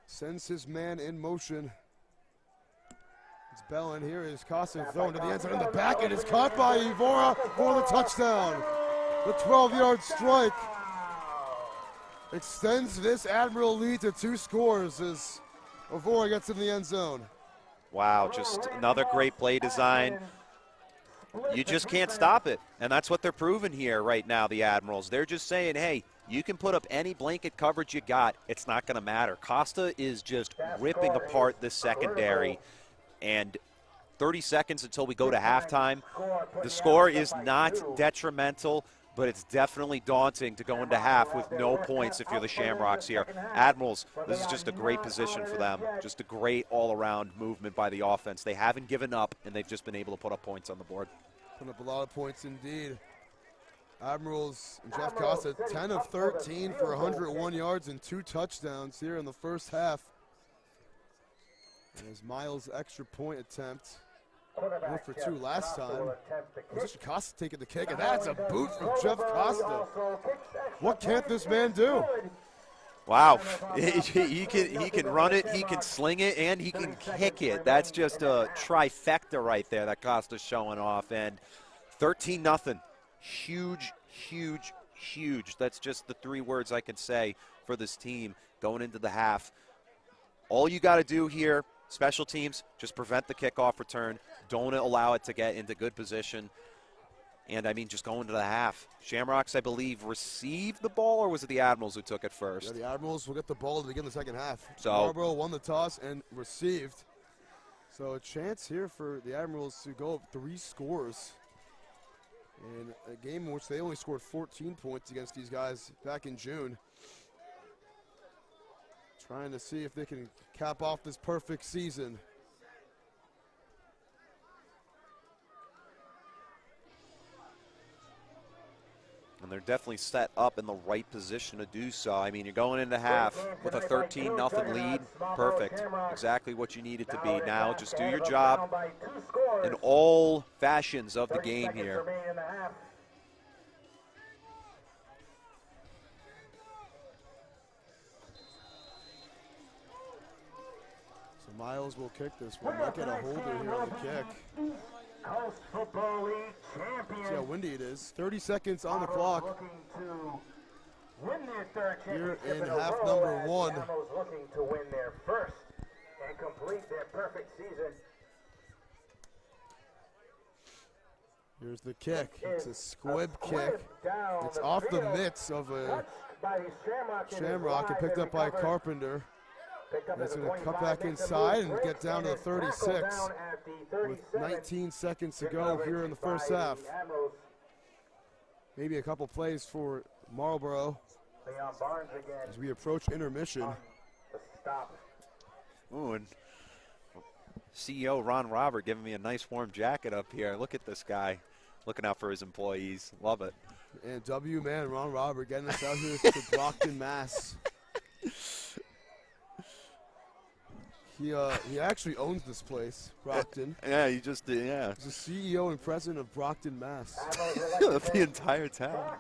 sends his man in motion. It's Bellin. Here is Costa thrown to the end zone in the back. It is caught by Evora for the touchdown. The 12-yard strike extends this Admiral lead to 2 scores as Evora gets in the end zone. Wow, just another great play design. You just can't stop it, and that's what they're proving here right now, the Admirals. They're just saying, hey, you can put up any blanket coverage you got. It's not going to matter. Costa is just ripping apart this secondary, and 30 seconds until we go to halftime. The score is not detrimental, but it's definitely daunting to go into half with no points if you're the Shamrocks here. Admirals, this is just a great position for them. Just a great all-around movement by the offense. They haven't given up, and they've just been able to put up points on the board. Put up a lot of points indeed. Admirals and Jeff Costa, 10 of 13 for 101 yards and 2 touchdowns here in the first half. As Miles' extra point attempt. 1 for 2 last time. Position Costa taking the kick, and that's a boot from Jeff Costa. What can't this man do? Wow, he can run it, he can sling it, and he can kick it. That's just a trifecta right there that Costa's showing off. And 13-0, huge, huge, huge. That's just the 3 words I can say for this team going into the half. All you got to do here, special teams, just prevent the kickoff return. Don't allow it to get into good position. And, I mean, just going to the half. Shamrocks, I believe, received the ball, or was it the Admirals who took it first? Yeah, the Admirals will get the ball to begin the second half. So Marlboro won the toss and received. So a chance here for the Admirals to go up 3 scores in a game in which they only scored 14 points against these guys back in June. Trying to see if they can cap off this perfect season. And they're definitely set up in the right position to do so. I mean, you're going into half with a 13-0 lead. Perfect. Exactly what you need it to be. Now just do your job in all fashions of the game here. So Miles will kick this one. Might get a holder here on the kick. Coast Football League champion. See how windy it is. 30 seconds on the clock. Looking to win their 3rd Here championship in a half row, number as 1. the Admirals looking to win their 1st and complete their perfect season. Here's the kick. It's a squib kick. It's off the mitts of a Shamrock and picked up by Carpenter. And it's going to cut back inside and get down to the 36 with 19 seconds to go here in the first half. Maybe a couple plays for Marlboro as we approach intermission. Ooh, and CEO Ron Robert giving me a nice warm jacket up here. Look at this guy looking out for his employees. Love it. And W-man Ron Robert getting us out here to Brockton, Mass. He actually owns this place, Brockton. Yeah, he just did, yeah. He's the CEO and president of Brockton, Mass. Of the entire town.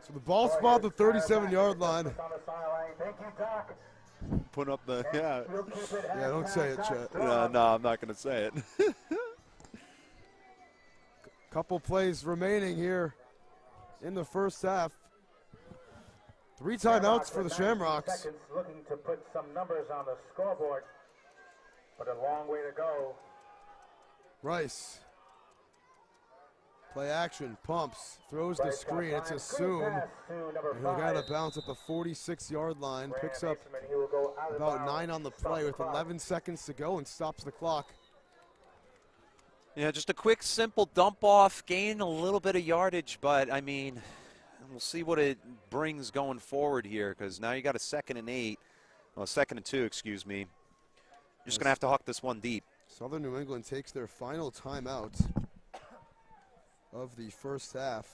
So the ball spot the 37-yard line. Put up the, yeah. Yeah, don't say it, Chet. No, I'm not going to say it. Couple plays remaining here in the first half. 3 timeouts for the Shamrocks. Seconds looking to put some numbers on the scoreboard, but a long way to go. Rice. Play action, pumps, throws the screen. It's assumed. And he'll get a bounce at the 46-yard line. Picks up about 9 on the play with 11 seconds to go and stops the clock. Yeah, just a quick, simple dump off, gain a little bit of yardage, but I mean, we'll see what it brings going forward here, because now you got a 2nd and 8. Well, 2nd and 2, excuse me. You're just going to have to huck this one deep. Southern New England takes their final timeout of the first half.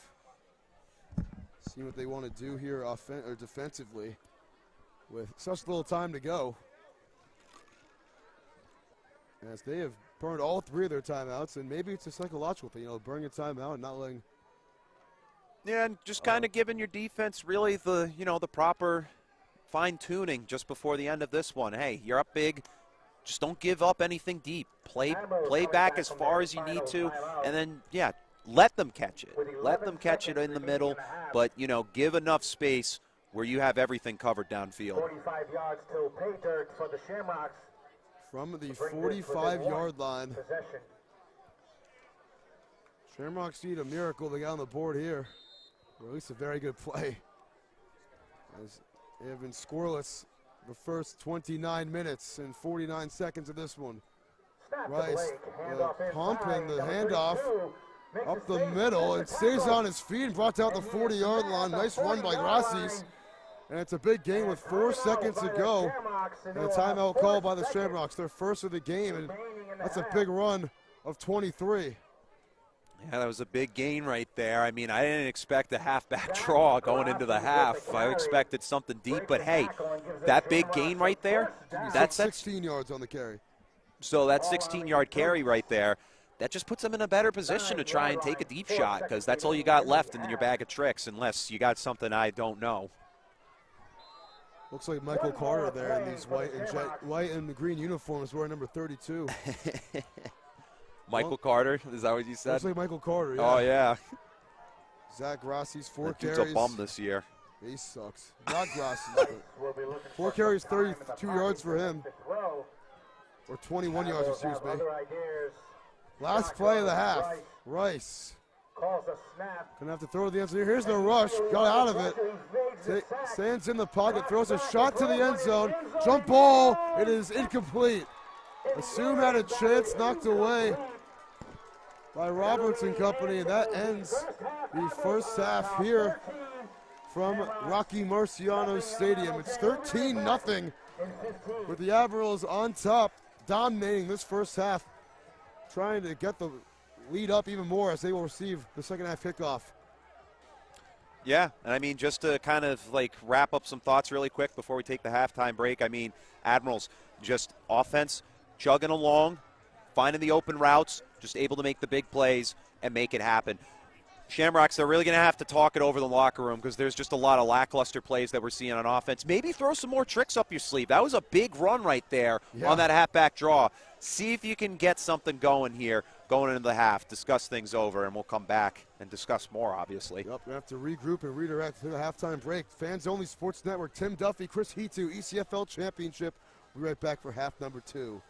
See what they want to do here defensively with such little time to go, as they have burned all 3 of their timeouts, and maybe it's a psychological thing, burning a timeout and not letting. Yeah, and just kind of giving your defense really the proper fine-tuning just before the end of this one. Hey, you're up big. Just don't give up anything deep. Play back as far as you need to, and then, let them catch it. Let them catch it in the middle, but, give enough space where you have everything covered downfield. 45 yards to pay dirt for the Shamrocks. From the 45-yard line. Possession. Shamrocks need a miracle to get on the board here, or at least a very good play, as they have been scoreless the first 29 minutes and 49 seconds of this one. Rice pumping the handoff up the middle and stays on his feet and brought down the 40-yard line. Nice run by Grassis. And it's a big gain with 4 seconds to go. And a timeout called by the Shamrocks, their first of the game. And that's a big run of 23. Yeah, that was a big gain right there. I mean, I didn't expect a halfback draw going into the half. I expected something deep, but hey, that big gain right there, that's 16 yards on the carry. So that 16-yard carry right there, that just puts them in a better position to try and take a deep shot, because that's all you got left in your bag of tricks, unless you got something I don't know. Looks like Michael Carter there in these white and green uniforms, wearing number 32. Michael Carter, is that what you said? Looks like Michael Carter, yeah. Oh, yeah. Zach Grassi's 4 that carries. Dude's a bum this year. He sucks. Not Grassi, but 4 carries, 32 yards for him. Or 21 yards, excuse me. Last play of the half. Rice. Gonna have to throw the end zone. Here's the rush. Got out of it. Stands in the pocket. Throws a shot to the end zone. Jump ball. It is incomplete. Assume had a chance. Knocked away by Roberts and company. And that ends the first half here from Rocky Marciano Stadium. It's 13-0 with the Admirals on top, dominating this first half, trying to get the lead up even more as they will receive the second half kickoff. Yeah, and I mean, just to kind of wrap up some thoughts really quick before we take the halftime break, I mean, Admirals, just offense, chugging along, finding the open routes, just able to make the big plays and make it happen. Shamrocks, they're really going to have to talk it over the locker room, because there's just a lot of lackluster plays that we're seeing on offense. Maybe throw some more tricks up your sleeve. That was a big run right there on that halfback draw. See if you can get something going here, going into the half. Discuss things over, and we'll come back and discuss more, obviously. Yep, we have to regroup and redirect to the halftime break. Fans Only Sports Network, Tim Duffy, Chris Heatu, ECFL Championship. We'll be right back for half number 2.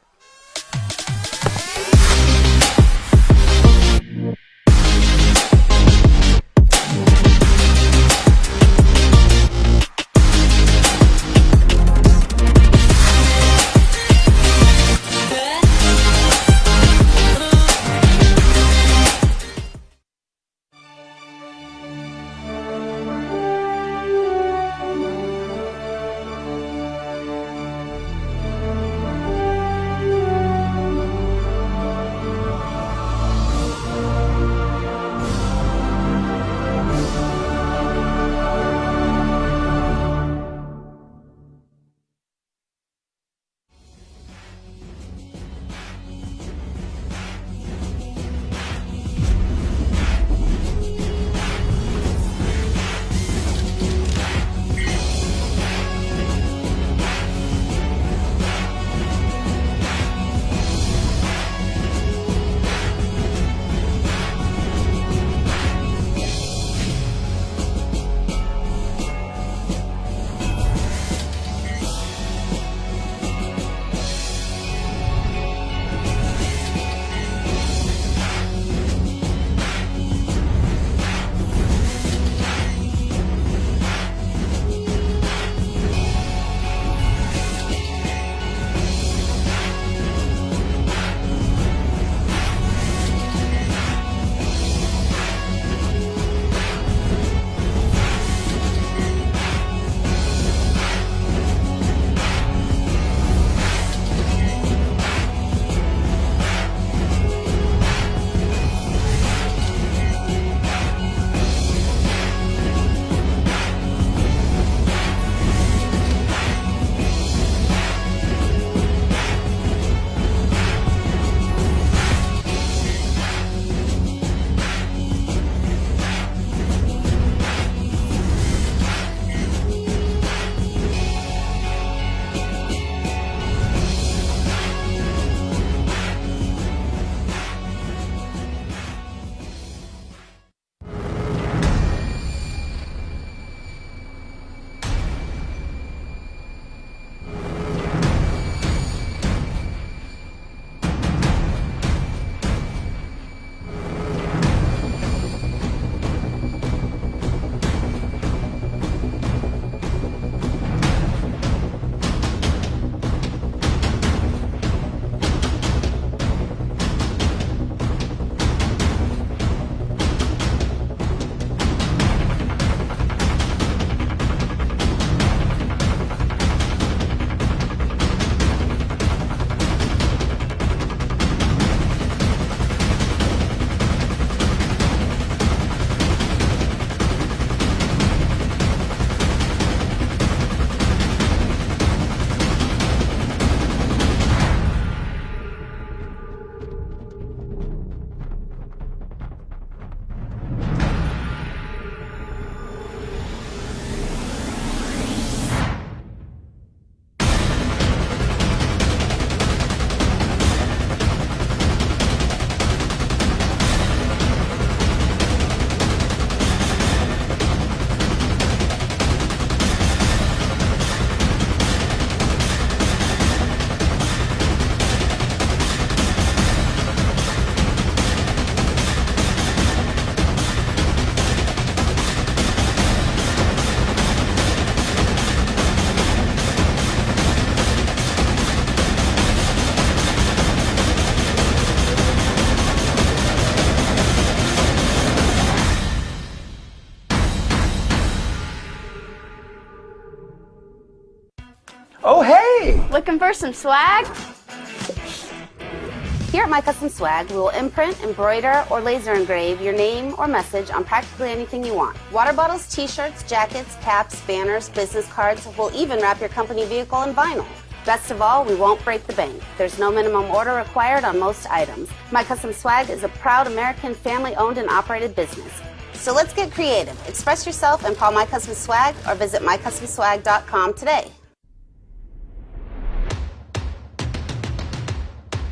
Looking for some swag? Here at My Custom Swag, we will imprint, embroider, or laser engrave your name or message on practically anything you want. Water bottles, t-shirts, jackets, caps, banners, business cards. We'll even wrap your company vehicle in vinyl. Best of all, we won't break the bank. There's no minimum order required on most items. My Custom Swag is a proud American family-owned and operated business. So let's get creative. Express yourself and call My Custom Swag or visit mycustomswag.com today.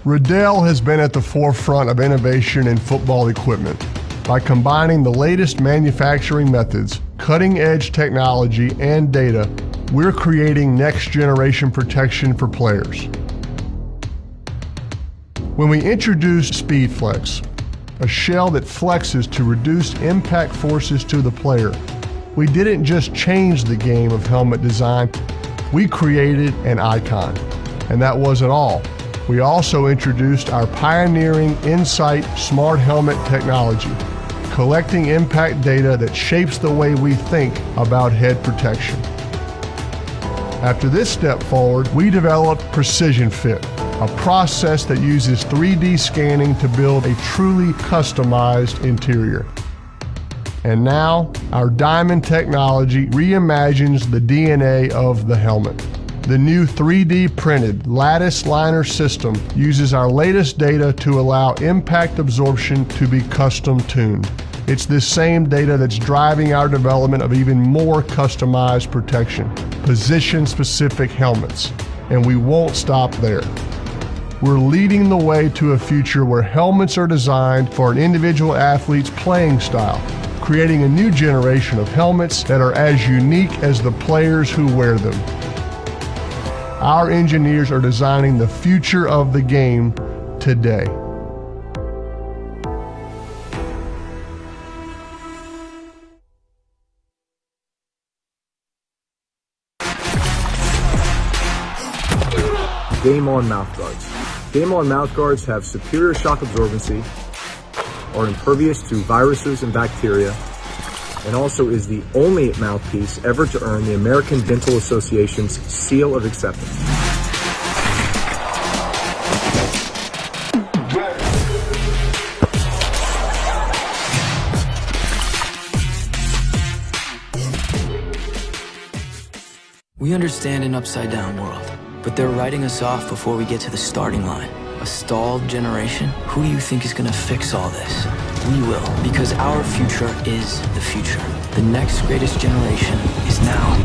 Riddell has been at the forefront of innovation in football equipment. By combining the latest manufacturing methods, cutting-edge technology, and data, we're creating next-generation protection for players. When we introduced SpeedFlex, a shell that flexes to reduce impact forces to the player, we didn't just change the game of helmet design, we created an icon. And that wasn't all. We also introduced our pioneering Insight Smart Helmet technology, collecting impact data that shapes the way we think about head protection. After this step forward, we developed Precision Fit, a process that uses 3D scanning to build a truly customized interior. And now, our Diamond technology reimagines the DNA of the helmet. The new 3D printed lattice liner system uses our latest data to allow impact absorption to be custom tuned. It's this same data that's driving our development of even more customized protection, position-specific helmets, and we won't stop there. We're leading the way to a future where helmets are designed for an individual athlete's playing style, creating a new generation of helmets that are as unique as the players who wear them. Our engineers are designing the future of the game today. Game On mouthguards. Game On mouthguards have superior shock absorbency, are impervious to viruses and bacteria, and also is the only mouthpiece ever to earn the American Dental Association's seal of acceptance. We understand an upside-down world, but they're writing us off before we get to the starting line. A stalled generation? Who do you think is gonna fix all this? We will, because our future is the future. The next greatest generation is now.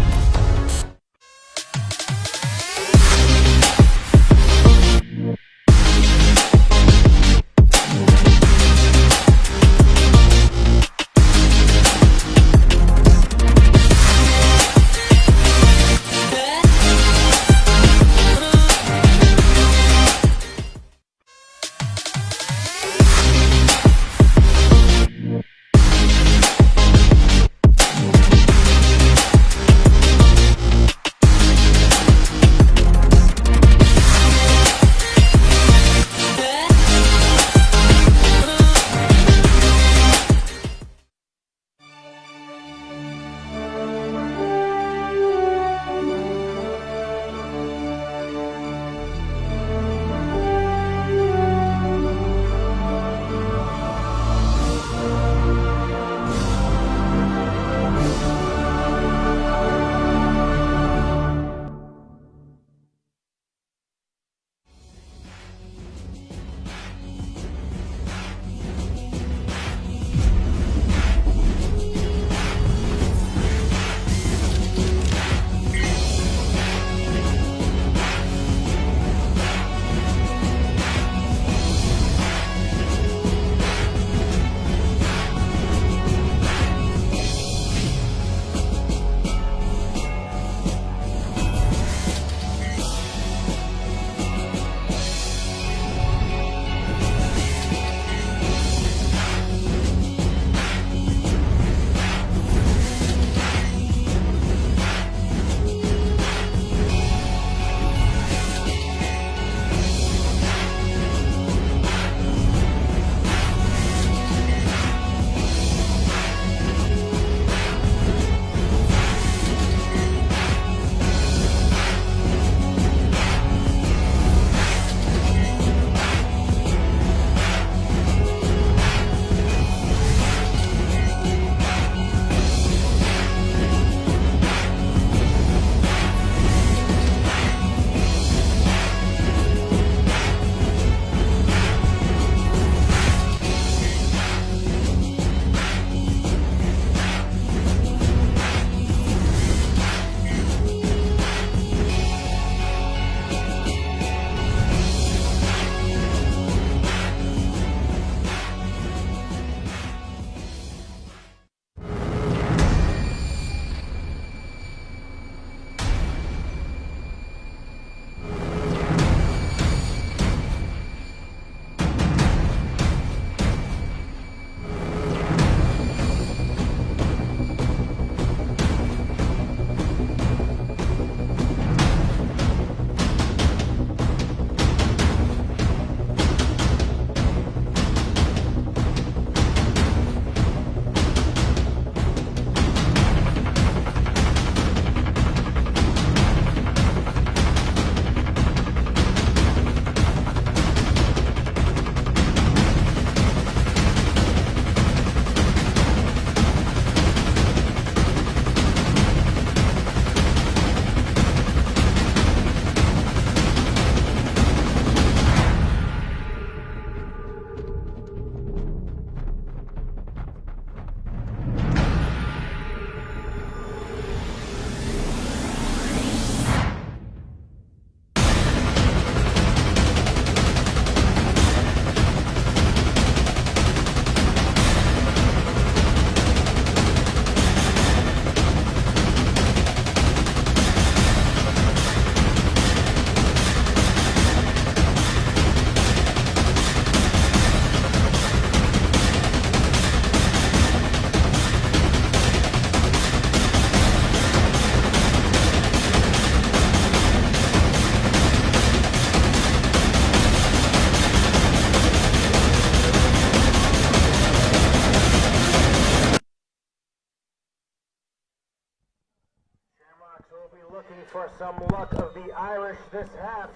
for some luck of the Irish this half.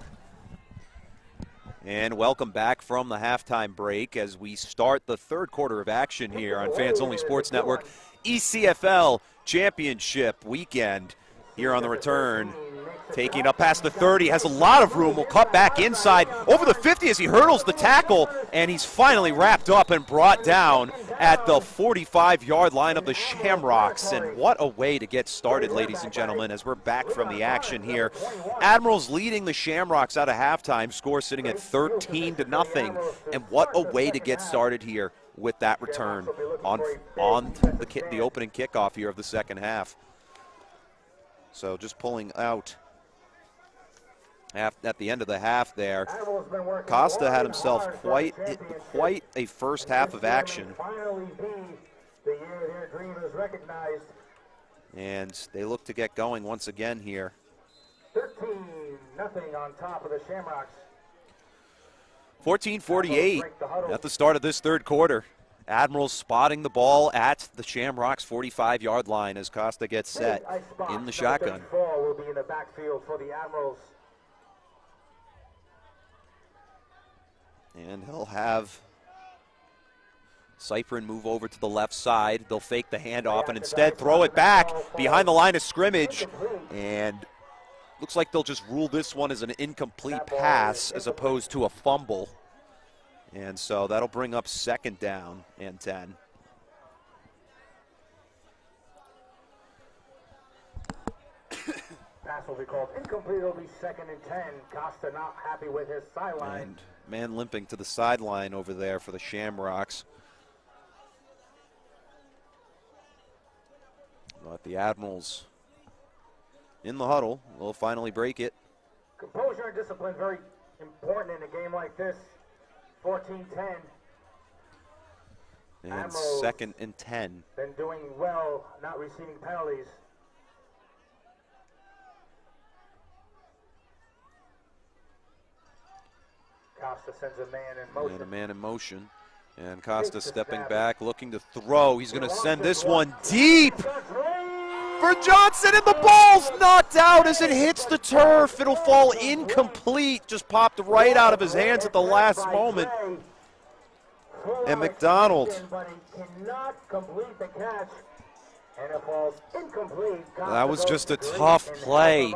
And welcome back from the halftime break as we start the third quarter of action here on Fans Only Sports Network. ECFL Championship weekend here on the return. Taking up past the 30, has a lot of room, will cut back inside over the 50 as he hurdles the tackle, and he's finally wrapped up and brought down at the 45-yard line of the Shamrocks. And what a way to get started, ladies and gentlemen, as we're back from the action here. Admirals leading the Shamrocks out of halftime, score sitting at 13-0, and what a way to get started here with that return on the opening kickoff here of the second half. So just pulling out at the end of the half there, Costa had himself quite a first half of action. And they look to get going once again here. 13-0 on top of the Shamrocks. 14:48 at the start of this third quarter. Admirals spotting the ball at the Shamrocks 45-yard line as Costa gets set in the shotgun. Will be in the backfield for the Admirals. And he'll have Cyprin move over to the left side. They'll fake the handoff and instead throw it back behind the line of scrimmage. And looks like they'll just rule this one as an incomplete pass as opposed to a fumble. And so that'll bring up second down and 10. Pass will be called incomplete. It'll be second and 10. Costa not happy with his sideline. And man limping to the sideline over there for the Shamrocks. But the Admirals in the huddle will finally break it. Composure and discipline very important in a game like this. 14-10. And Admirals second and 10. been doing well, not receiving penalties. Costa sends a man in motion. And a man in motion. And Costa stepping back, looking to throw. He's going to send this one deep for Johnson, and the ball's knocked out as it hits the turf. It'll fall incomplete. Just popped right out of his hands at the last moment. And McDonald. That was just a tough play.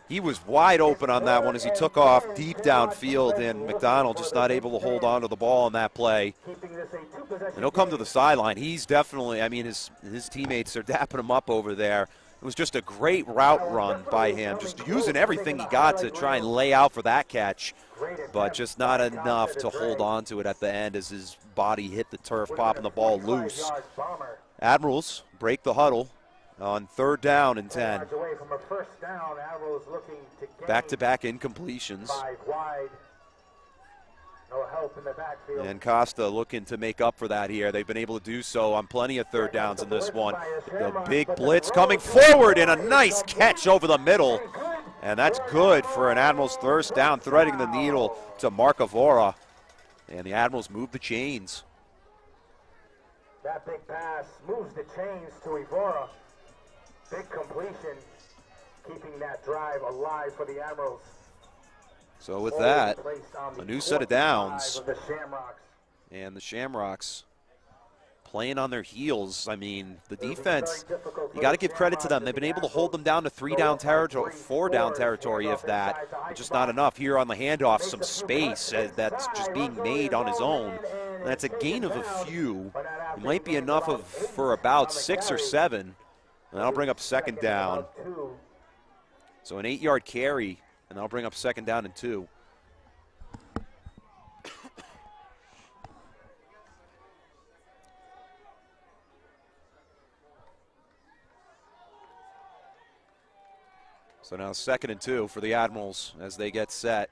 He was wide open on that one as he took off deep downfield, and McDonald just not able to hold on to the ball on that play. And he'll come to the sideline. He's definitely, I mean, his teammates are dapping him up over there. It was just a great route run by him, just using everything he got to try and lay out for that catch, but just not enough to hold on to it at the end as his body hit the turf, popping the ball loose. Admirals break the huddle on third down and 10. Back-to-back incompletions. And Costa looking to make up for that here. They've been able to do so on plenty of third downs in this one. The big blitz coming forward and a nice catch over the middle. And that's good for an Admirals first down, threading the needle to Mark Evora. And the Admirals move the chains. That big pass moves the chains to Evora. Big completion, keeping that drive alive for the Admirals. So with that, a new set of downs. And the Shamrocks playing on their heels. I mean, the defense, you got to give credit to them. They've been able to hold them down to 3-down territory, 4-down territory, if that. But just not enough. Here on the handoff, some space that's just being made on his own. And that's a gain of a few. It might be enough for about 6 or 7. And that'll bring up second down. So an 8-yard carry, and that'll bring up second down and 2. So now second and 2 for the Admirals as they get set.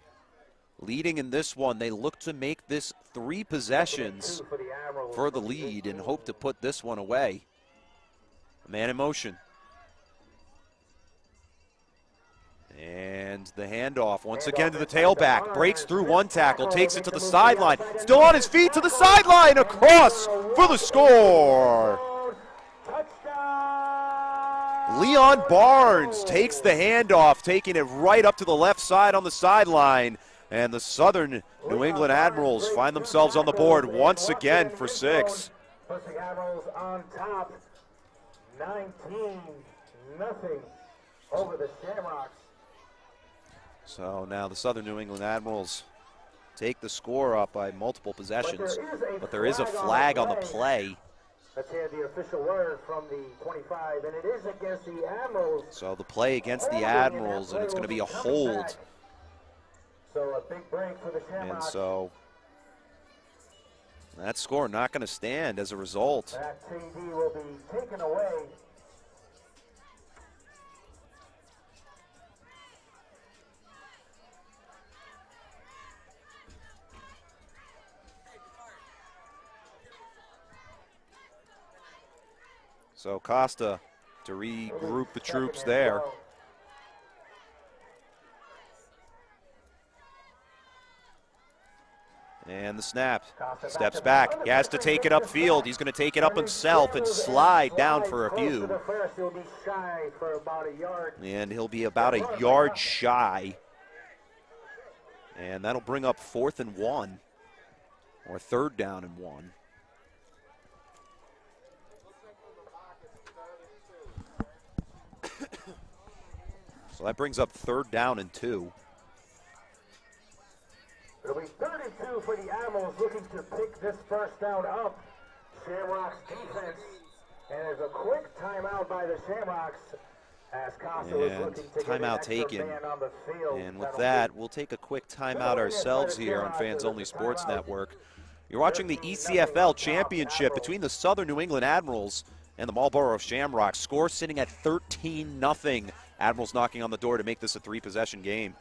Leading in this one, they look to make this 3 possessions for the lead and hope to put this one away. A man in motion. And the handoff once again to the tailback. Breaks through one tackle, takes it to the sideline. Still on his feet to the sideline, across for the score. Leon Barnes takes the handoff, taking it right up to the left side on the sideline. And the Southern New England Admirals find themselves on the board once again for 6. Puts the Admirals on top, 19-0 over the Shamrocks. So now the Southern New England Admirals take the score up by multiple possessions, but there is a flag on the play. Let's hear the official word from the 25, and it is against the Admirals. So the play against the Admirals, and it's going to be a hold. So a big break for the Shamrocks. And so that score not going to stand as a result. That TD will be taken away. So Costa to regroup the troops there. And the snap, steps back. He has to take it upfield. He's going to take it up himself and slide down for a few. And he'll be about a yard shy. And that'll bring up 4th and 1, or 3rd down and 1. So that brings up 3rd down and 2. It'll be 32 for the Admirals, looking to pick this first down up. Shamrocks defense, and there's a quick timeout by the Shamrocks as Costa was looking to get an extra man on the field. And with that, we'll take a quick timeout ourselves here on Fans Only Sports Network. You're watching the ECFL Championship between the Southern New England Admirals and the Marlboro Shamrocks. Score sitting at 13-0. Admirals knocking on the door to make this a 3-possession game.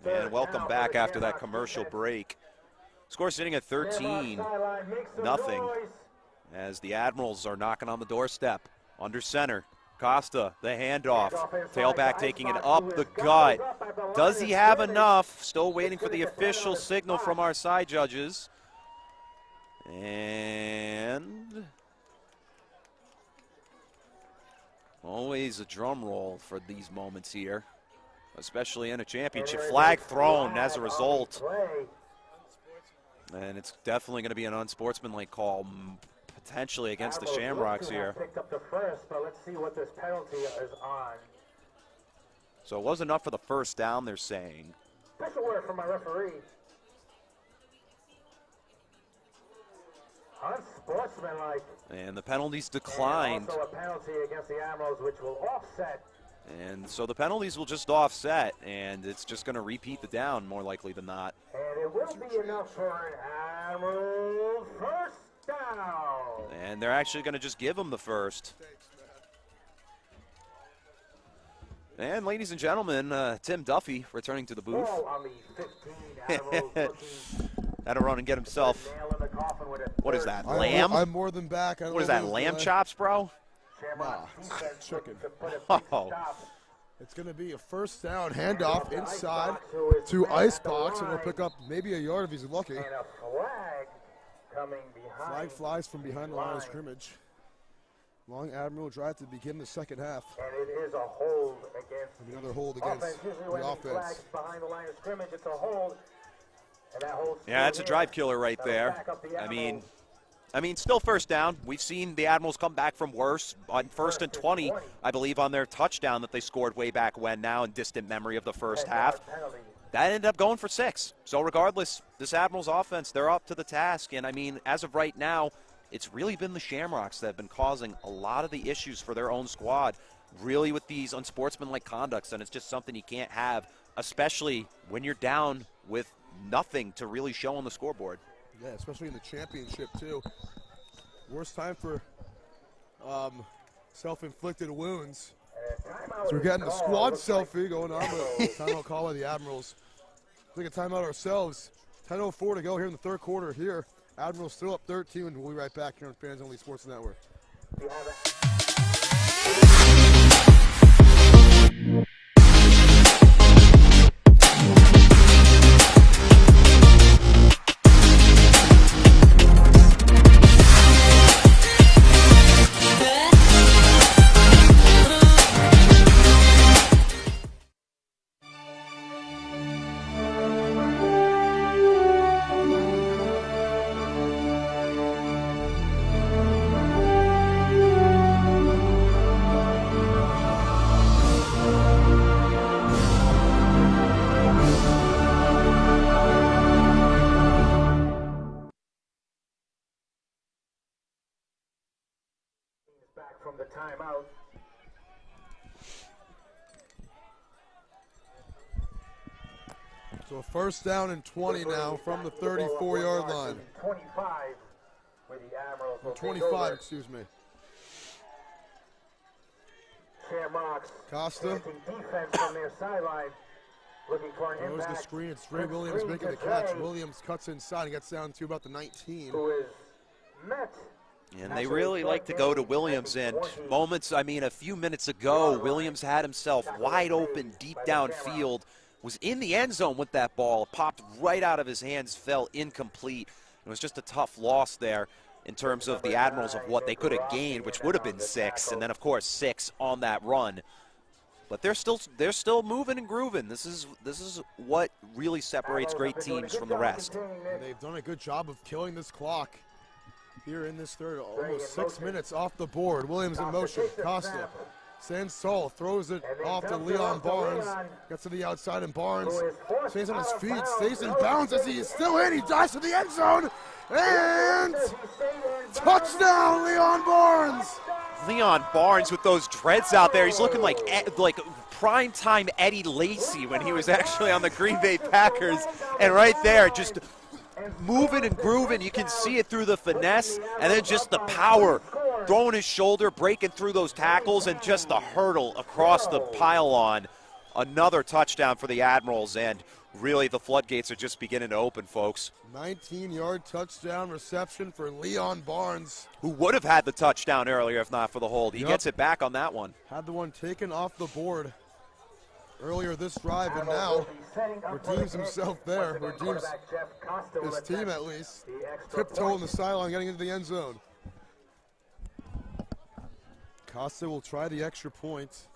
And welcome back after that commercial break. Score sitting at 13-0 as the Admirals are knocking on the doorstep. Under center, Costa, the handoff. Tailback taking it up the gut. Does he have enough? Still waiting for the official signal from our side judges. And always a drum roll for these moments here, especially in a championship. Flag thrown as a result. And it's definitely going to be an unsportsmanlike call, potentially against the Shamrocks here. Picked up the first, but let's see what this penalty is on. So it was enough for the first down, they're saying. Special word from my referee. Unsportsmanlike. And the penalties declined. And also a penalty against the Admirals, which will offset. And so the penalties will just offset, and it's just going to repeat the down more likely than not. And it will be enough for an Admiral first down. And they're actually going to just give him the first. And ladies and gentlemen, Tim Duffy returning to the booth. On the 15, Admirals had to run and get himself. What is that, lamb? I'm more than back. What is that, lamb chops, bro? Nah, chicken. Oh. It's going to be a first down handoff inside to Icebox, and we'll pick up maybe a yard if he's lucky. And a flag coming behind. Flag flies from behind the line of scrimmage. Long Admiral drive to begin the second half. And it is a hold against another hold against the offense. Behind the line of scrimmage, it's a hold. And that hold. Yeah, that's a drive killer right there. I mean, still first down. We've seen the Admirals come back from worse on 1st and 20, I believe, on their touchdown that they scored way back when, now in distant memory of the first half. That ended up going for 6. So regardless, this Admirals offense, they're up to the task. And, I mean, as of right now, it's really been the Shamrocks that have been causing a lot of the issues for their own squad, really with these unsportsmanlike conducts, and it's just something you can't have, especially when you're down with nothing to really show on the scoreboard. Yeah, especially in the championship, too. Worst time for self-inflicted wounds. So we're getting the squad selfie going on, but timeout call by the Admirals. Take a timeout ourselves. 10:04 to go here in the third quarter here. Admirals still up 13, and we'll be right back here on Fans Only Sports Network. Back from the timeout. So a first down and 20 now from the 34-yard line. 25 with the Admirals. 25, excuse me. Shamrocks. Costa. Defense from their sideline. Looking for an Throws impact. the screen. It's Ray Williams making the catch. Williams cuts inside and gets down to about the 19. Who is met. And they really like to go to Williams, and a few minutes ago, Williams had himself wide open deep downfield, was in the end zone with that ball, popped right out of his hands, fell incomplete. It was just a tough loss there in terms of the Admirals of what they could have gained, which would have been 6, and then of course 6 on that run. But they're still moving and grooving. This is what really separates great teams from the rest. And they've done a good job of killing this clock here in this third. Almost 6 minutes off the board. Williams in motion. Costa stands tall, throws it off to Leon Barnes. Gets to the outside, and Barnes stays on his feet, stays in bounds as he is still in. He dives to the end zone, and touchdown, Leon Barnes. Leon Barnes with those dreads out there. He's looking like prime-time Eddie Lacy when he was actually on the Green Bay Packers. And right there, just moving and grooving. You can see it through the finesse, and then just the power, throwing his shoulder, breaking through those tackles, and just the hurdle across the pylon. Another touchdown for the Admirals, and really the floodgates are just beginning to open, folks. 19-yard touchdown reception for Leon Barnes, who would have had the touchdown earlier if not for the hold. He gets it back on that one. Had the one taken off the board earlier this drive, and now redeems himself there, redeems his team at least. Tiptoe on the sideline, getting into the end zone. Costa will try the extra point.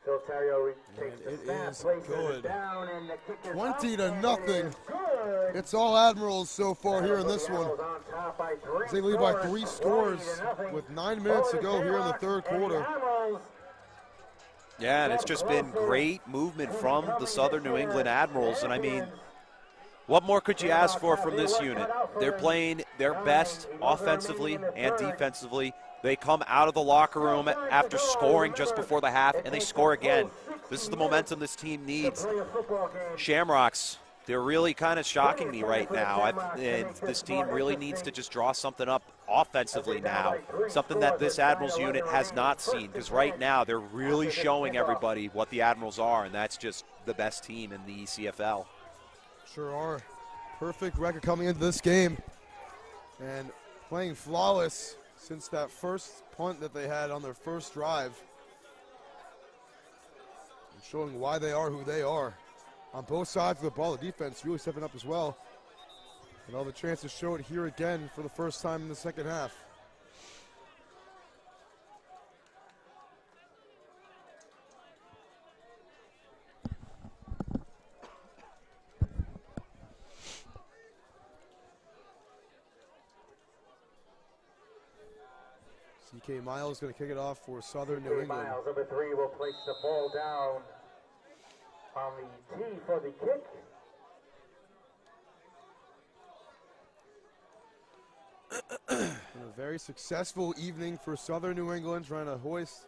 It is good. 20-0. It's all Admirals so far here in this one. They lead by 3 scores with 9 minutes to go here in the third quarter. Yeah, and it's just been great movement from the Southern New England Admirals. And I mean, what more could you ask for from this unit? They're playing their best offensively and defensively. They come out of the locker room after scoring just before the half, and they score again. This is the momentum this team needs. Shamrocks, they're really kind of shocking me right now. And this team really needs to just draw something up offensively now, something that this Admirals unit has not seen, because right now they're really showing everybody what the Admirals are, and that's just the best team in the ECFL. Sure are. Perfect record coming into this game, and playing flawless since that first punt that they had on their first drive. And showing why they are who they are. On both sides of the ball, the defense really stepping up as well. And all the chances show it here again for the first time in the second half. CK Miles going to kick it off for Southern New England. Miles, number 3, will place the ball down on the tee for the kick. A very successful evening for Southern New England, trying to hoist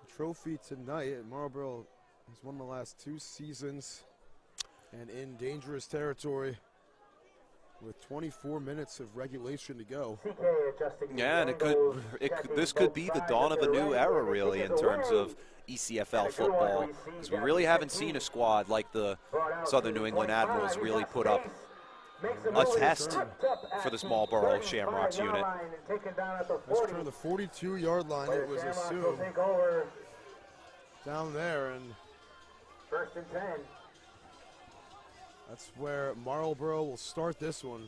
the trophy tonight. And Marlboro has won the last 2 seasons and in dangerous territory with 24 minutes of regulation to go. Yeah, and this could be the dawn of a new era, really, in terms of ECFL football, because we really haven't seen a squad like the Southern New England Admirals really put up a test for this Marlboro Shamrocks unit. Let's turn the 42-yard line. It was assumed down there, and 1st and 10. That's where Marlboro will start this one.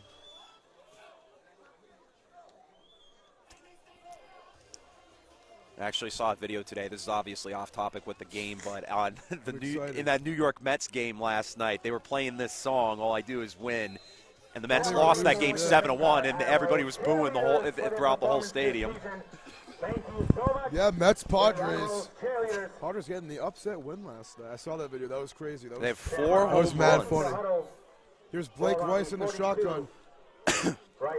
I actually saw a video today. This is obviously off topic with the game, but on in that New York Mets game last night, they were playing this song, "All I Do Is Win," and the Mets lost that game 7-1, and everybody was booing throughout the whole stadium. Yeah, Mets Padres. Padres getting the upset win last night. I saw that video. That was crazy. They have 4 home runs. That was mad funny. Here's Blake Rice in the shotgun,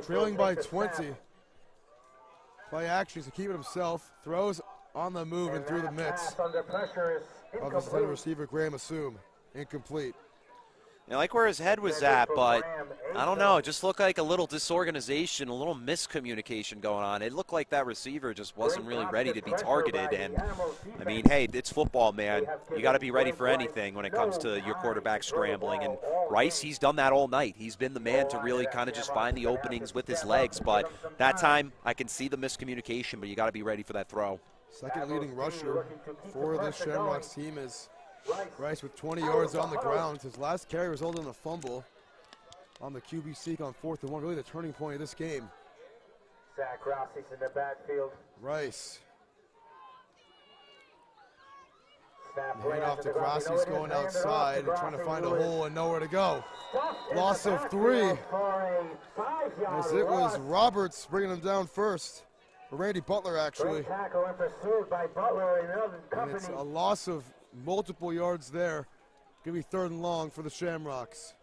trailing by 20. Play action to keep it himself. Throws on the move and through the mitts of his head receiver, Graham Assume. Incomplete. I like where his head was at, but I don't know. It just looked like a little disorganization, a little miscommunication going on. It looked like that receiver just wasn't really ready to be targeted. And, I mean, hey, it's football, man. You got to be ready for anything when it comes to your quarterback scrambling. And Rice, he's done that all night. He's been the man to really kind of just find the openings with his legs. But that time, I can see the miscommunication, but you got to be ready for that throw. Second leading rusher for this Shamrocks team is Rice with 20 yards on the ground. His last carry resulted in a fumble on the QB seek on 4th and 1. Really the turning point of this game. Zach Rossi's in the backfield. Rice. Hand off to Grassy's going outside and trying to find a hole and nowhere to go. Loss of 3. As it was Roberts bringing him down first. Or Randy Butler, actually. And it's a loss of multiple yards there. Going to be 3rd and long for the Shamrocks.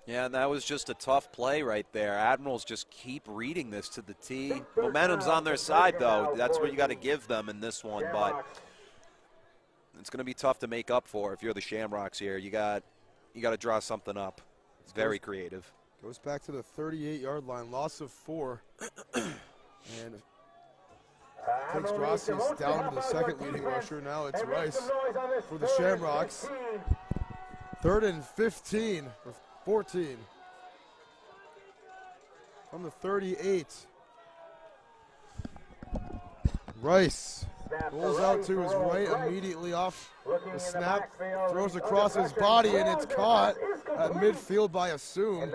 Yeah, and that was just a tough play right there. Admirals just keep reading this to the T. Momentum's on their side, though. That's what you got to give them in this one, but it's going to be tough to make up for if you're the Shamrocks here. You got to draw something up. It's very creative. Goes back to the 38-yard line. Loss of 4. And takes Rossi's down to the second leading rusher. Now it's Rice for the Shamrocks. 3rd and 15 or 14 from the 38. Rice rolls out to his right immediately off the snap, throws across his body, and it's caught at midfield by Assume.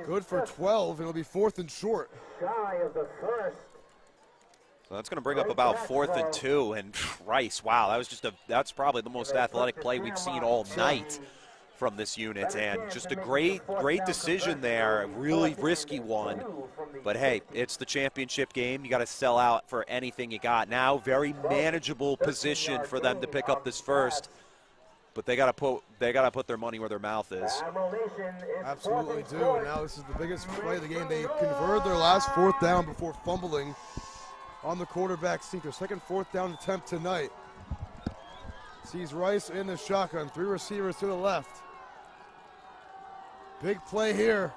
Good for 12. It'll be 4th and short. Shy of the first. So that's going to bring up about 4th and 2. And Rice, wow, that's probably the most athletic play we've seen all night from this unit. And just a great decision there. A really risky one. But hey, it's the championship game. You got to sell out for anything you got. Now, very manageable position for them to pick up this first. But they got to put their money where their mouth is. Absolutely do. And now this is the biggest play of the game. They converted their last 4th down before fumbling on the quarterback seat. Their second 4th down attempt tonight. Sees Rice in the shotgun. 3 receivers to the left. Big play here.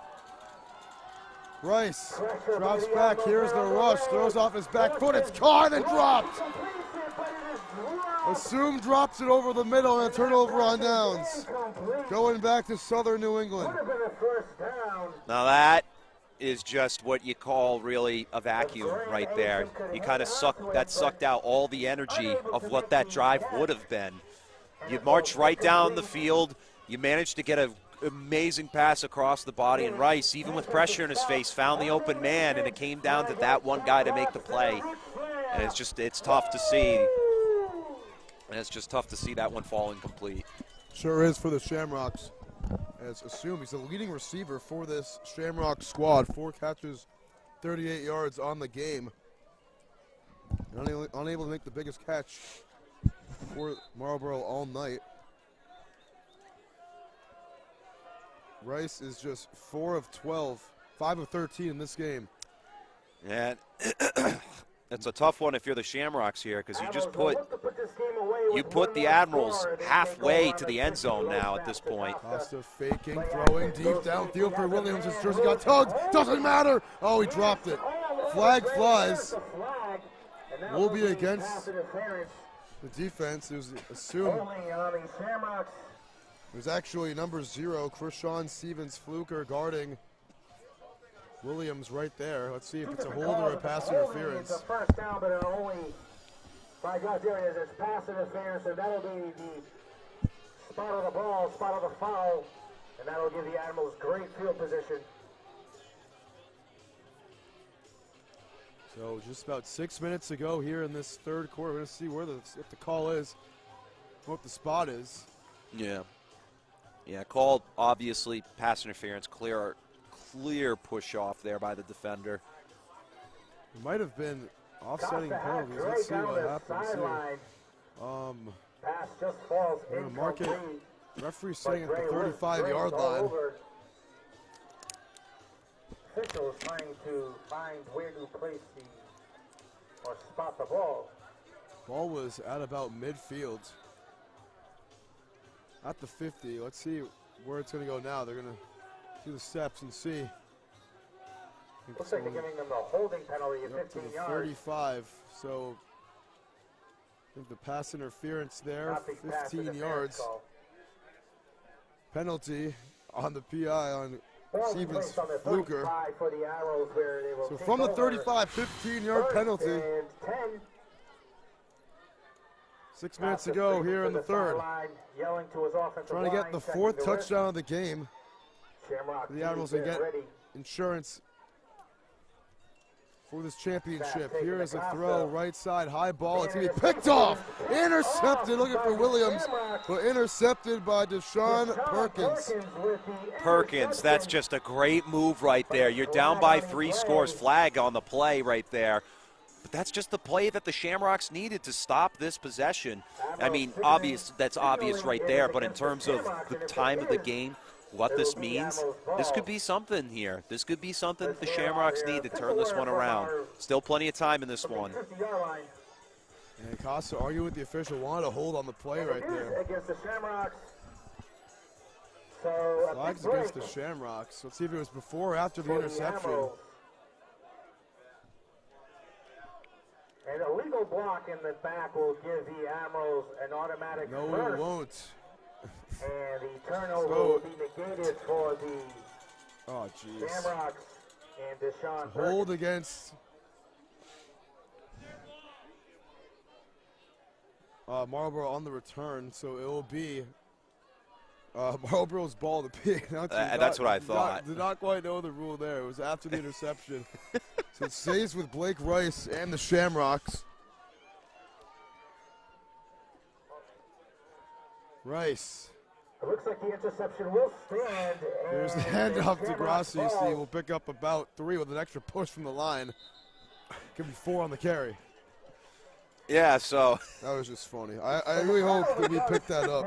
Rice drops back. Here's the rush. Throws off his back foot. It's caught and dropped. Assume drops it over the middle and a turnover on downs. Going back to Southern New England. Now that is just what you call really a vacuum right there. You kind of sucked out all the energy of what that drive would have been. You march right down the field. You managed to get an amazing pass across the body, and Rice, even with pressure in his face, found the open man, and it came down to that one guy to make the play. And it's tough to see. And it's just tough to see that one fall incomplete. Sure is for the Shamrocks. As Assume, he's the leading receiver for this Shamrock squad. 4 catches, 38 yards on the game. Unable to make the biggest catch for Marlboro all night. Rice is just 4 of 12 5 of 13 in this game. And it's a tough one if you're the Shamrocks here, because you just put the Admirals halfway to the end zone now at this point. Costa faking, throwing deep downfield for Williams. His jersey got tugged. Doesn't matter. Oh, he dropped it. Flag flies. Will be against the defense. It was assumed. It was actually number 0, Krishan Stevens-Fluker, guarding Williams right there. Let's see if it's a hold or a pass interference. It's a first down, but only by God's area, there's pass interference, and that'll be the spot of the ball, spot of the foul, and that'll give the Admirals great field position. So just about 6 minutes to go here in this third quarter. We're going to see where if the call is, what the spot is. Yeah. Yeah, called obviously pass interference, clear push off there by the defender. It might have been offsetting penalties. Let's see what happens here. Pass just falls we're going to mark it. Referee saying at the 35-yard line. Officials trying to find where to place or spot the ball. Ball was at about midfield. At the 50. Let's see where it's going to go now. They're going to do the steps and see. Looks like they're giving them a holding penalty of 15 yards. 35. So I think the pass interference there, 15 yards. Penalty on the PI on Stevens-Fluker. So from the 35, 15-yard penalty. 6 minutes to go here in the third. Trying to get the 4th touchdown of the game. The Admirals can get insurance for this championship. Here is a throw, right side, high ball. It's going to be picked off. Intercepted, looking for Williams, but intercepted by Deshaun Perkins. Perkins, that's just a great move right there. You're down by 3 scores. Flag on the play right there. But that's just the play that the Shamrocks needed to stop this possession. I mean, that's obvious right there, but in terms of the time of the game, what this means, this could be something here. This could be something that the Shamrocks need to turn this one around. Still plenty of time in this one. And Costa arguing with the official, wanted a hold on the play right there. Against the Shamrocks. Flags against the Shamrocks. Let's see if it was before or after the interception. An illegal block in the back will give the Admirals an automatic No, first. it won't. And the turnover will be negated for the Shamrocks and Deshaun Perkins. Hold against Marlboro on the return, so it will be Marlboro's ball to be. That's what I thought. Did not quite know the rule there. It was after the interception. So it stays with Blake Rice and the Shamrocks. Rice. It looks like the interception will stand. There's the handoff to Grassi. See, we'll pick up about 3 with an extra push from the line. Could be 4 on the carry. Yeah, so. That was just funny. I really hope that we pick that up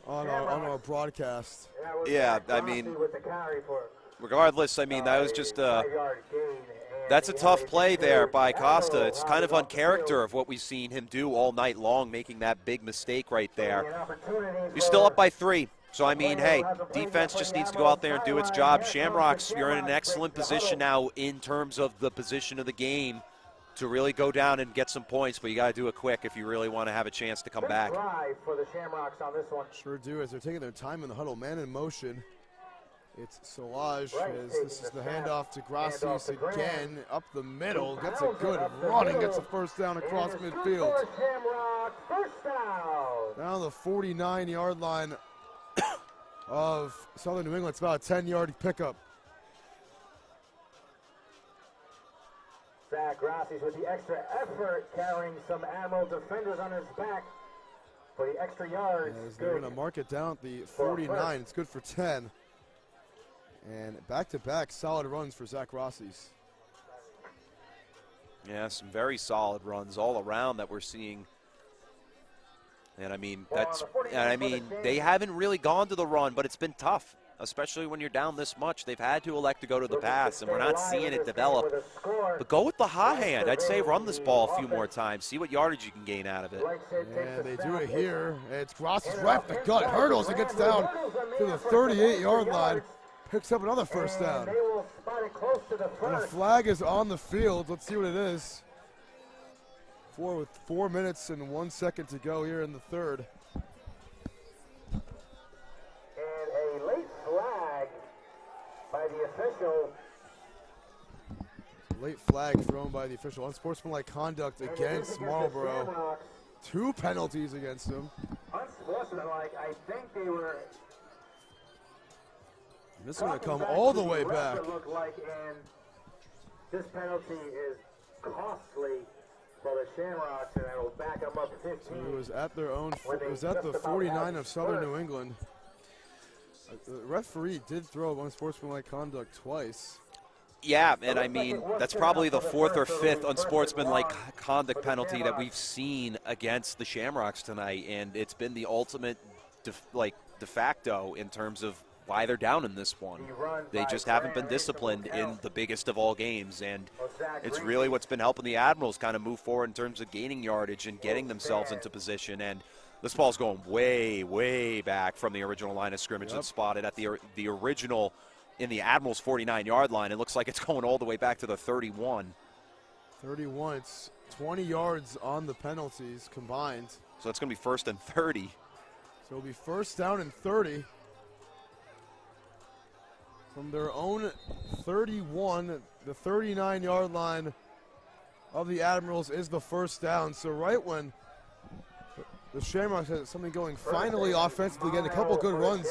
on our broadcast. Yeah, I mean, regardless, I mean, that was just that's a tough play there by Costa. It's kind of on character of what we've seen him do all night long, making that big mistake right there. You're still up by 3. So, I mean, hey, defense just needs to go out there and do its job. Shamrocks, you're in an excellent position now in terms of the position of the game to really go down and get some points, but you got to do it quick if you really want to have a chance to come back. For the Shamrocks on this one. Sure do, as they're taking their time in the huddle. Man in motion. It's Solage. This is the handoff to Grassis again. Up the middle. Gets a good run and gets a first down across midfield. Down the 49-yard line of Southern New England. It's about a 10-yard pickup. Zach Grassi with the extra effort, carrying some Admiral defenders on his back for the extra yards. They're going to mark it down at the 49. It's good for 10. And back-to-back solid runs for Zach Rossi's. Yeah, some very solid runs all around that we're seeing. And I mean, they haven't really gone to the run, but it's been tough. especially when you're down this much. They've had to elect to go to the pass, and we're not seeing it develop. But go with the hot hand. I'd say run this ball a few more times. See what yardage you can gain out of it. And they do it here. It's Gross's right up the gut. Hurdles and gets down to the 38-yard line. Picks up another first down. And a flag is on the field. Let's see what it is. With 4 minutes and 1 second to go here in the third. And a late flag by the official. Late flag thrown by the official. Unsportsmanlike conduct against Marlboro. 2 penalties against him. Unsportsmanlike, I think they were. This is going to come all the way back. And this penalty is costly for the Shamrocks, and it'll back them up 15. So it was at their own. It was at the 49 of Southern New England. The referee did throw unsportsmanlike conduct twice. Yeah, and I mean, that's probably the 4th or 5th unsportsmanlike conduct penalty that we've seen against the Shamrocks tonight, and it's been the ultimate de facto in terms of why they're down in this one. They just haven't been disciplined in the biggest of all games, and it's really what's been helping the Admirals kind of move forward in terms of gaining yardage and getting themselves into position. And this ball's going way, way back from the original line of scrimmage. It's spotted at the original in the Admirals' 49-yard line. It looks like it's going all the way back to the 31. 31. It's 20 yards on the penalties combined. So it's going to be 1st and 30. So it'll be 1st down and 30. From their own 31, the 39-yard line of the Admirals is the 1st down. So right when the Shamrocks had something going finally offensively, getting a couple good runs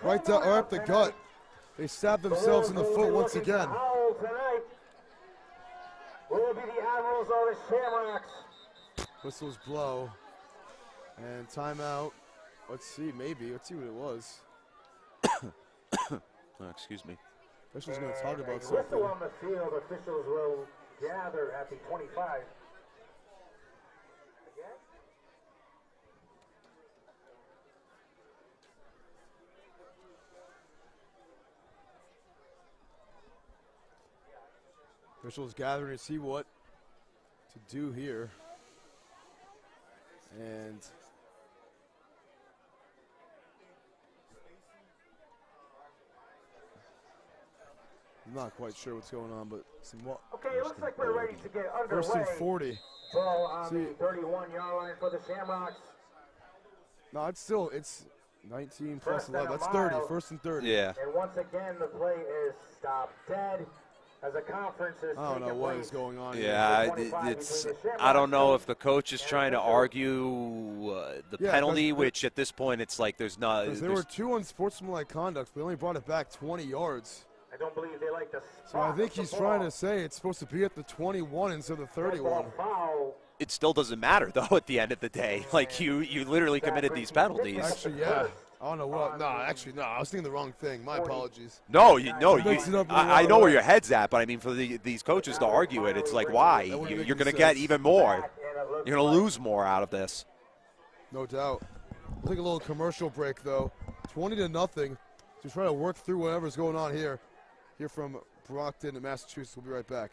right up the gut, they stabbed themselves in the foot once again. Will be the Admirals or the Shamrocks? Whistles blow. And timeout. Let's see, maybe. Let's see what it was. Oh, excuse me. Officials going to talk about whistle something. on the field. Officials will gather at the 25. Officials gathering to see what to do here. And I'm not quite sure what's going on, but okay, it looks like we're ready to get underway. 1st and 40. Ball on the 31-yard line for the Shamrocks. No, it's 19 plus 11. That's 30. 1st and 30. Yeah. And once again, the play is stopped dead as a conference is I don't know what is going on here. Yeah, I don't know if the coach is trying to argue the penalty, which at this point it's like there's not. There were 2 unsportsmanlike conducts, but they only brought it back 20 yards. I don't believe they like the So I think he's trying to say it's supposed to be at the 21 instead of the 31. It still doesn't matter, though, at the end of the day. Like, you literally committed these penalties. Actually, yeah. I don't know what. No, actually, no. I was thinking the wrong thing. My apologies. No, I know where your head's at, but I mean, for these coaches to argue it, it's like, why? You're going to get even more. You're going to lose more out of this. No doubt. We'll take a little commercial break, though. 20-0 to try to work through whatever's going on here. Here from Brockton, Massachusetts. We'll be right back.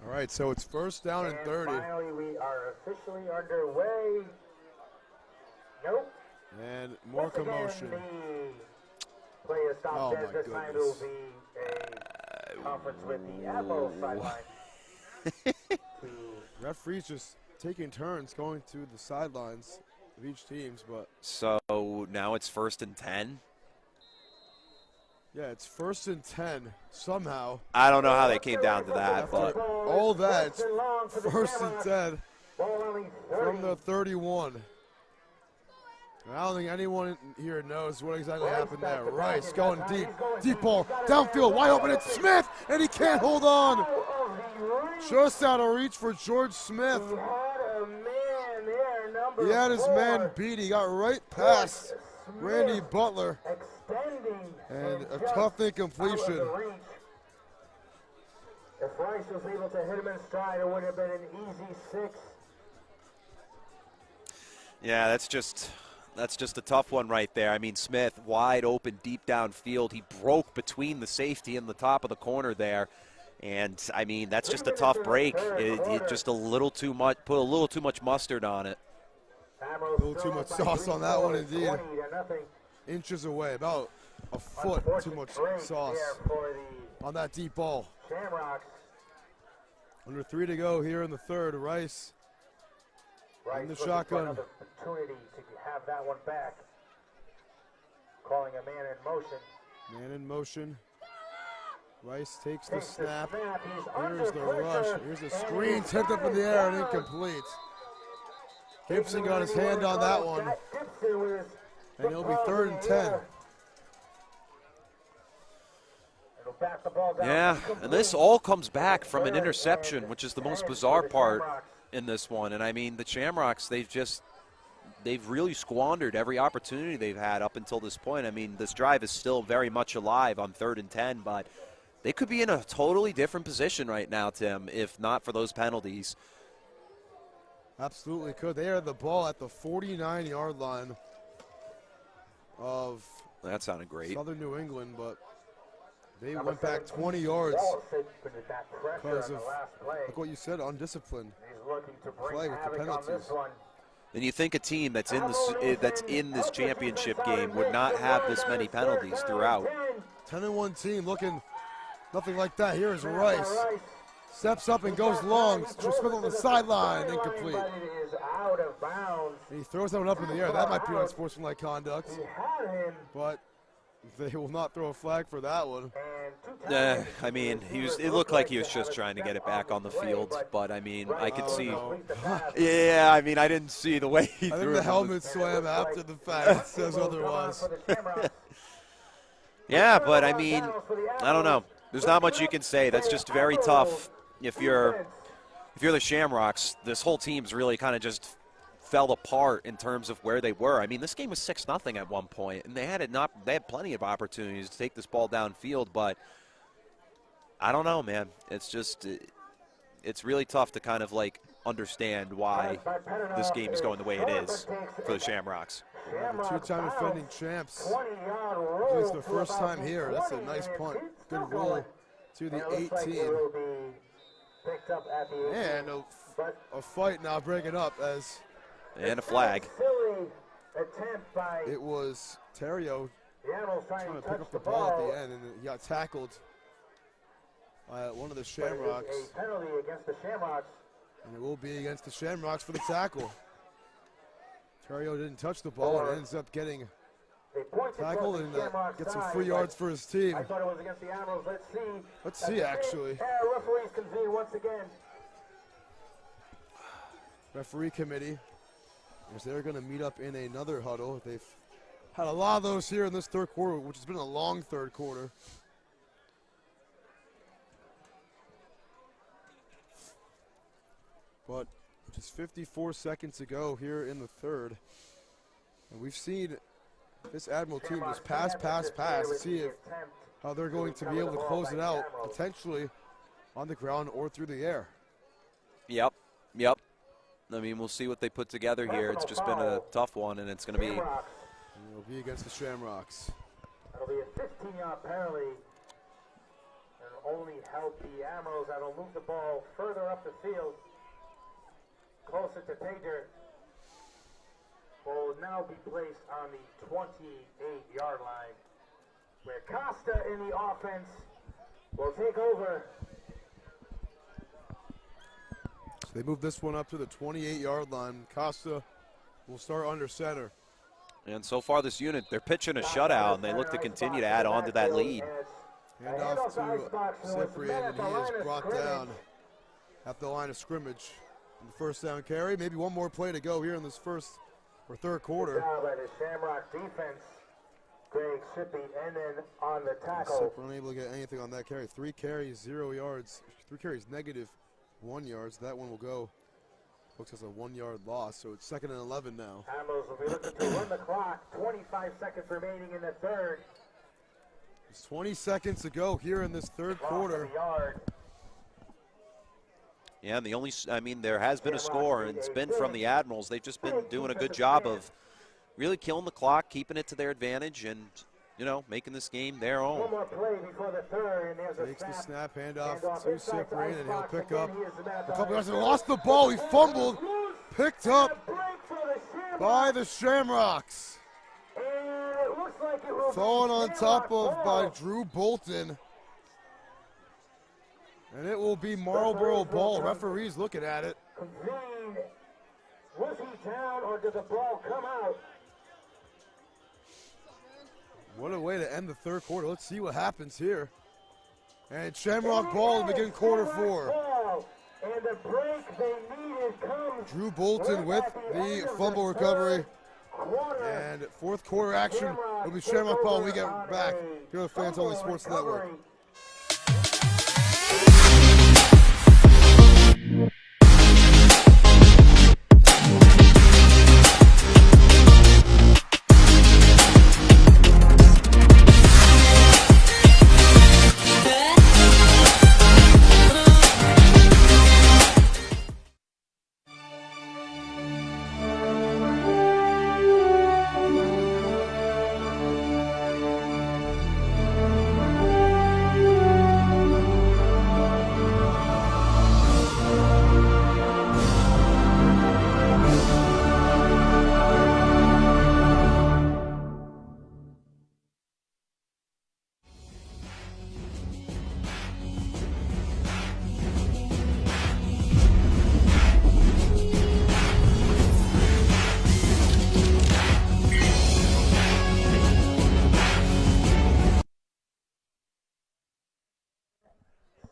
All right, so it's 1st down and 30. Finally, we are officially underway. Nope. And more commotion. The play is stopped dead. This time it will be a conference with the Admirals sideline. Referees just taking turns going to the sidelines of each teams, but so now it's 1st and 10. Yeah, it's 1st and 10 somehow. I don't know how they came down to that, but all that, it's 1st and 10 from the 31. I don't think anyone here knows what exactly happened there. Rice going deep ball, downfield, wide open, it's Smith, and he can't hold on. Just out of reach for George Smith. He had his man beat, he got right past Randy Butler. And a tough incompletion. If Rice was able to hit him in stride, it would have been an easy 6. Yeah, that's just a tough one right there. I mean, Smith wide open, deep downfield. He broke between the safety and the top of the corner there. And, I mean, that's just a tough break. It just a little too much, put a little too much mustard on it. A little too much sauce on that one, indeed. Inches away, about a foot too much sauce on that deep ball. Under 3 to go here in the third. Rice in the shotgun. Opportunity to have that one back. Calling a man in motion. Man in motion. Rice takes the snap. Here's the rush. Here's a screen tipped up in the air and incomplete. Gibson got his hand on that one. And it'll be 3rd and 10. Yeah, and this all comes back from an interception, which is the most bizarre part in this one. And I mean, the Shamrocks, they've really squandered every opportunity they've had up until this point. I mean, this drive is still very much alive on 3rd and 10, but they could be in a totally different position right now, Tim, if not for those penalties. Absolutely could. They are the ball at the 49-yard line of that sounded great. Southern New England, but they went back 20 yards because of, like what you said, undisciplined play with the penalties. And you think a team that's in this championship game would not have this many penalties throughout. 10-1 team looking nothing like that. Here is Rice. Steps up and goes long. Smith on the sideline, incomplete. And he throws that one up in the air. That might be unsportsmanlike conduct, but they will not throw a flag for that one. I mean, it looked like he was just trying to get it back on the field, but I mean, I could see. Yeah, I mean, I didn't see the way he threw it. I think the helmet swam after the fact. It says otherwise. Yeah, but I mean, I don't know. There's not much you can say. That's just very tough. If you're the Shamrocks, this whole team's really kind of just fell apart in terms of where they were. I mean, this game was 6-0 at one point, and they had plenty of opportunities to take this ball downfield, but I don't know, man. It's just it's really tough to kind of like understand why this game is going the way it is for the Shamrocks. Yeah, the 2-time defending champs. It's their first time here. That's a nice punt. Good roll to the 18. And a fight now breaking up as. And a flag. It was Terrio trying to pick up the ball at the end, and he got tackled by one of the Shamrocks. A penalty against the Shamrocks. And it will be against the Shamrocks for the tackle. Terrio didn't touch the ball and ends up getting tackled and gets some free yards for his team. I thought it was against the Admirals. Let's see. Let's see, actually. Referees convene once again. Referee committee, as they're going to meet up in another huddle. They've had a lot of those here in this third quarter, which has been a long third quarter. But just 54 seconds to go here in the third. And we've seen this Admiral team just pass to see how they're going to be able to close it out, potentially on the ground or through the air. Yep. I mean, we'll see what they put together here. It's just been a tough one, and it's going to be. It'll be against the Shamrocks. It'll be a 15-yard penalty. It'll only help the Admirals. That'll move the ball further up the field, closer to Pager. Will now be placed on the 28-yard line, where Costa in the offense will take over. So they move this one up to the 28-yard line. Costa will start under center. And so far this unit, they're pitching a shutout, and they look to continue to add on to that lead. Hand off to Cyprian, and he is brought down at the line of scrimmage. And the first down carry, maybe one more play to go here in this first or third Good quarter. job by the Shamrock defense. Greg Shippey, and then on the tackle. Sip unable to get anything on that carry. 3 carries, 0 yards. 3 carries, -1 yards. That one will go. Looks as a 1-yard loss, so it's 2nd and 11 now. Admirals will be looking to run the clock. 25 seconds remaining in the third. There's 20 seconds to go here in this third quarter. Yeah, and the only, I mean, there has been a score, and it's been from the Admirals. They've just been doing a good job of really killing the clock, keeping it to their advantage, and, you know, making this game their own. One more play before the third, and there's Takes a the snap. snap, handoff to Cyprian, and he'll pick up a couple yards. yards. Lost the ball, he fumbled, picked up by the Shamrocks. Thrown on top of by Drew Bolton. And it will be Marlboro ball. Referees looking at it. Was he down or did the ball come out? What a way to end the third quarter. Let's see what happens here. And Shamrock ball to begin quarter 4. And the break they needed comes. Drew Bolton with the fumble recovery. And fourth quarter action will be Shamrock ball when we get back here on Fans Only Sports Network.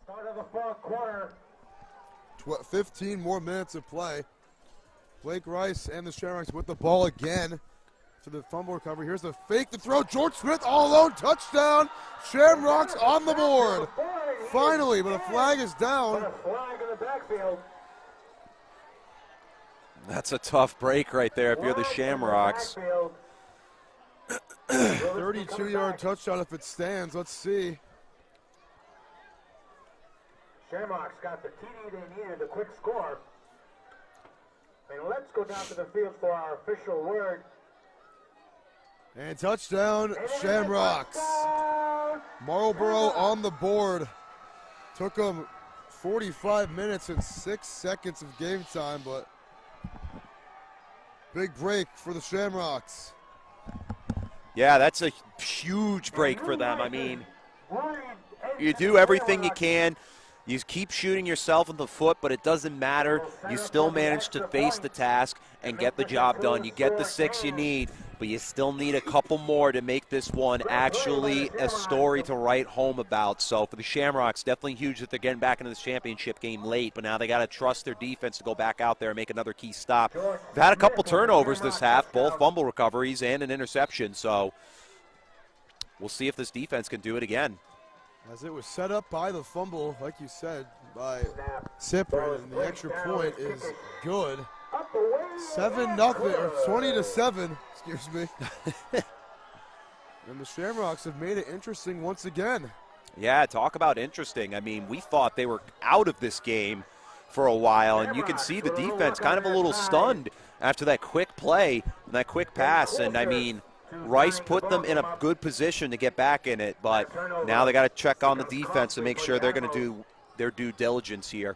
Start of the fourth quarter. 15 more minutes of play. Blake Rice and the Shamrocks with the ball again to the fumble recovery. Here's the fake to throw. George Smith all alone. Touchdown. Shamrocks on the board. Finally, but a flag is down. A flag in the backfield. That's a tough break right there if you're the Shamrocks. 32-yard touchdown if it stands. Let's see. Shamrocks got the TD they needed, a quick score. And let's go down to the field for our official word. And touchdown, Shamrocks. Marlboro on the board. Took them 45 minutes and 6 seconds of game time, but big break for the Shamrocks. Yeah, that's a huge break for them. I mean, you do everything you can. You keep shooting yourself in the foot, but it doesn't matter. You still manage to face the task and get the job done. You get the 6 you need, but you still need a couple more to make this one actually a story to write home about. So for the Shamrocks, definitely huge that they're getting back into this championship game late, but now they got to trust their defense to go back out there and make another key stop. They've had a couple turnovers this half, both fumble recoveries and an interception, so we'll see if this defense can do it again. As it was set up by the fumble, like you said, by Cyprian, and the extra point is good. 7-0, or 20-7, excuse me. And the Shamrocks have made it interesting once again. Yeah, talk about interesting. I mean, we thought they were out of this game for a while, and you can see the defense kind of a little stunned after that quick play and that quick pass. And, I mean, Rice put them in a good position to get back in it, but now they got to check on the defense and make sure they're going to do their due diligence here.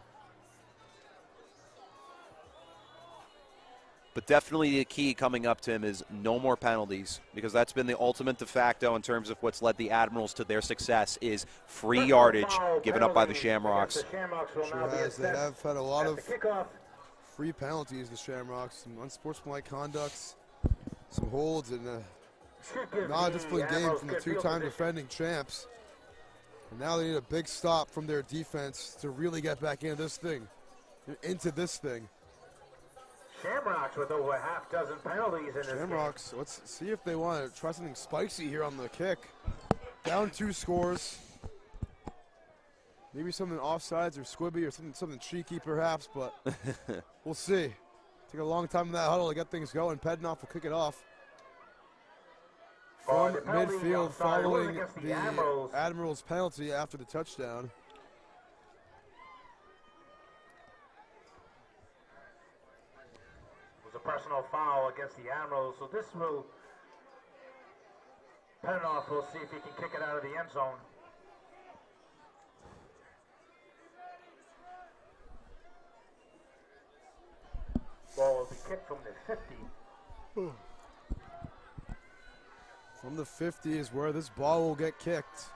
But definitely the key coming up, Tim, is no more penalties, because that's been the ultimate de facto in terms of what's led the Admirals to their success is free yardage given up by the Shamrocks. Sure has. They have had a lot of free penalties, the Shamrocks, some unsportsmanlike conducts, some holds, and not a disciplined game from the two-time defending champs. And now they need a big stop from their defense to really get back into this thing. Shamrocks with over half dozen penalties in this game. Shamrocks, let's see if they want to try something spicy here on the kick. Down 2 scores. Maybe something offsides or squibby or something cheeky perhaps, but we'll see. Take a long time in that huddle to get things going. Pednoff will kick it off. From midfield following the Admirals penalty after the touchdown. It was a personal foul against the Admirals, so this will, Pednoff will see if he can kick it out of the end zone. Ball will be kicked from the 50. From the 50 is where this ball will get kicked.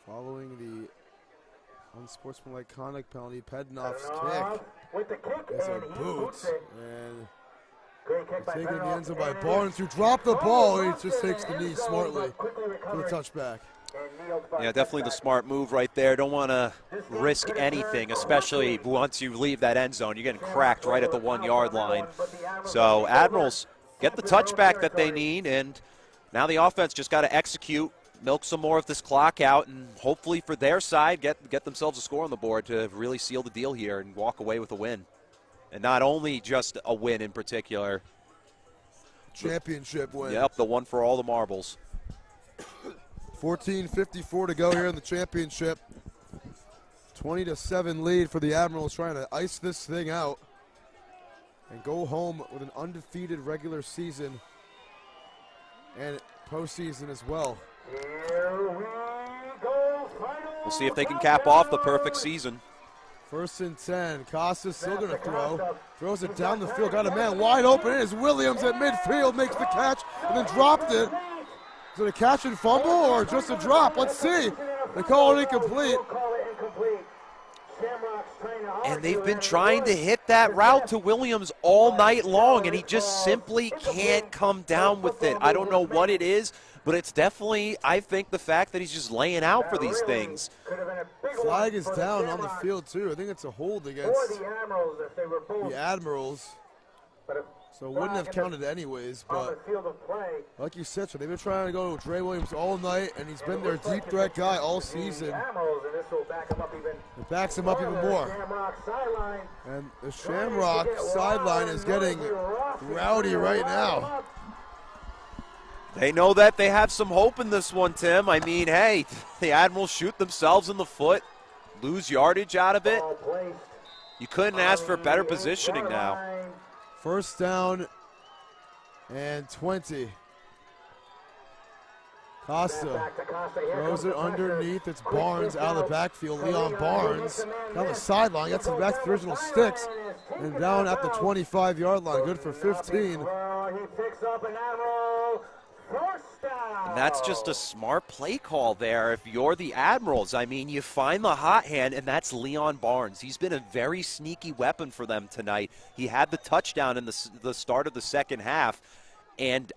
Following the unsportsmanlike conduct penalty, Pednoff's kick with the kick is a and he boot. boots it. And Great kick by taken in the Pednoff, end zone by and Barnes, who dropped the ball, and he just takes the knee smartly for the touchback. Yeah, definitely the smart move right there. Don't want to risk anything, especially once you leave that end zone. You're getting cracked right at the 1 yard line. So Admirals get the touchback that they need, and now the offense just got to execute, milk some more of this clock out, and hopefully for their side get themselves a score on the board to really seal the deal here and walk away with a win. And not only just a win in particular. Championship win. Yep, the one for all the marbles. 14:54 to go here in the championship. 20-7 lead for the Admirals, trying to ice this thing out and go home with an undefeated regular season and postseason as well. Here we go, We'll see if they can cap off the perfect season. 1st and 10. Costa's still going to throw. Throws it down the field. Got a man wide open. It is Williams at midfield. Makes the catch and then dropped it. Is it a catch and fumble or just a drop? Let's see. They call it incomplete. And they've been trying to hit that route to Williams all night long, and he just simply can't come down with it. I don't know what it is, but it's definitely, I think, the fact that he's just laying out for these things. Flag is down on the field, too. I think it's a hold against the Admirals. So it wouldn't have counted anyways, but like you said, so they've been trying to go to Dre Williams all night, and he's been their deep threat guy all season. It backs him up even more. And the Shamrock sideline is getting rowdy right now. They know that they have some hope in this one, Tim. I mean, hey, the Admirals shoot themselves in the foot, lose yardage out of it. You couldn't ask for better positioning now. 1st down and 20. Costa throws it underneath. It's Barnes out of the backfield. Leon Barnes down the sideline. Gets it back to the original sticks. And down at the 25-yard line. Good for 15. And that's just a smart play call there if you're the Admirals. I mean, you find the hot hand, and that's Leon Barnes. He's been a very sneaky weapon for them tonight. He had the touchdown in the start of the second half, and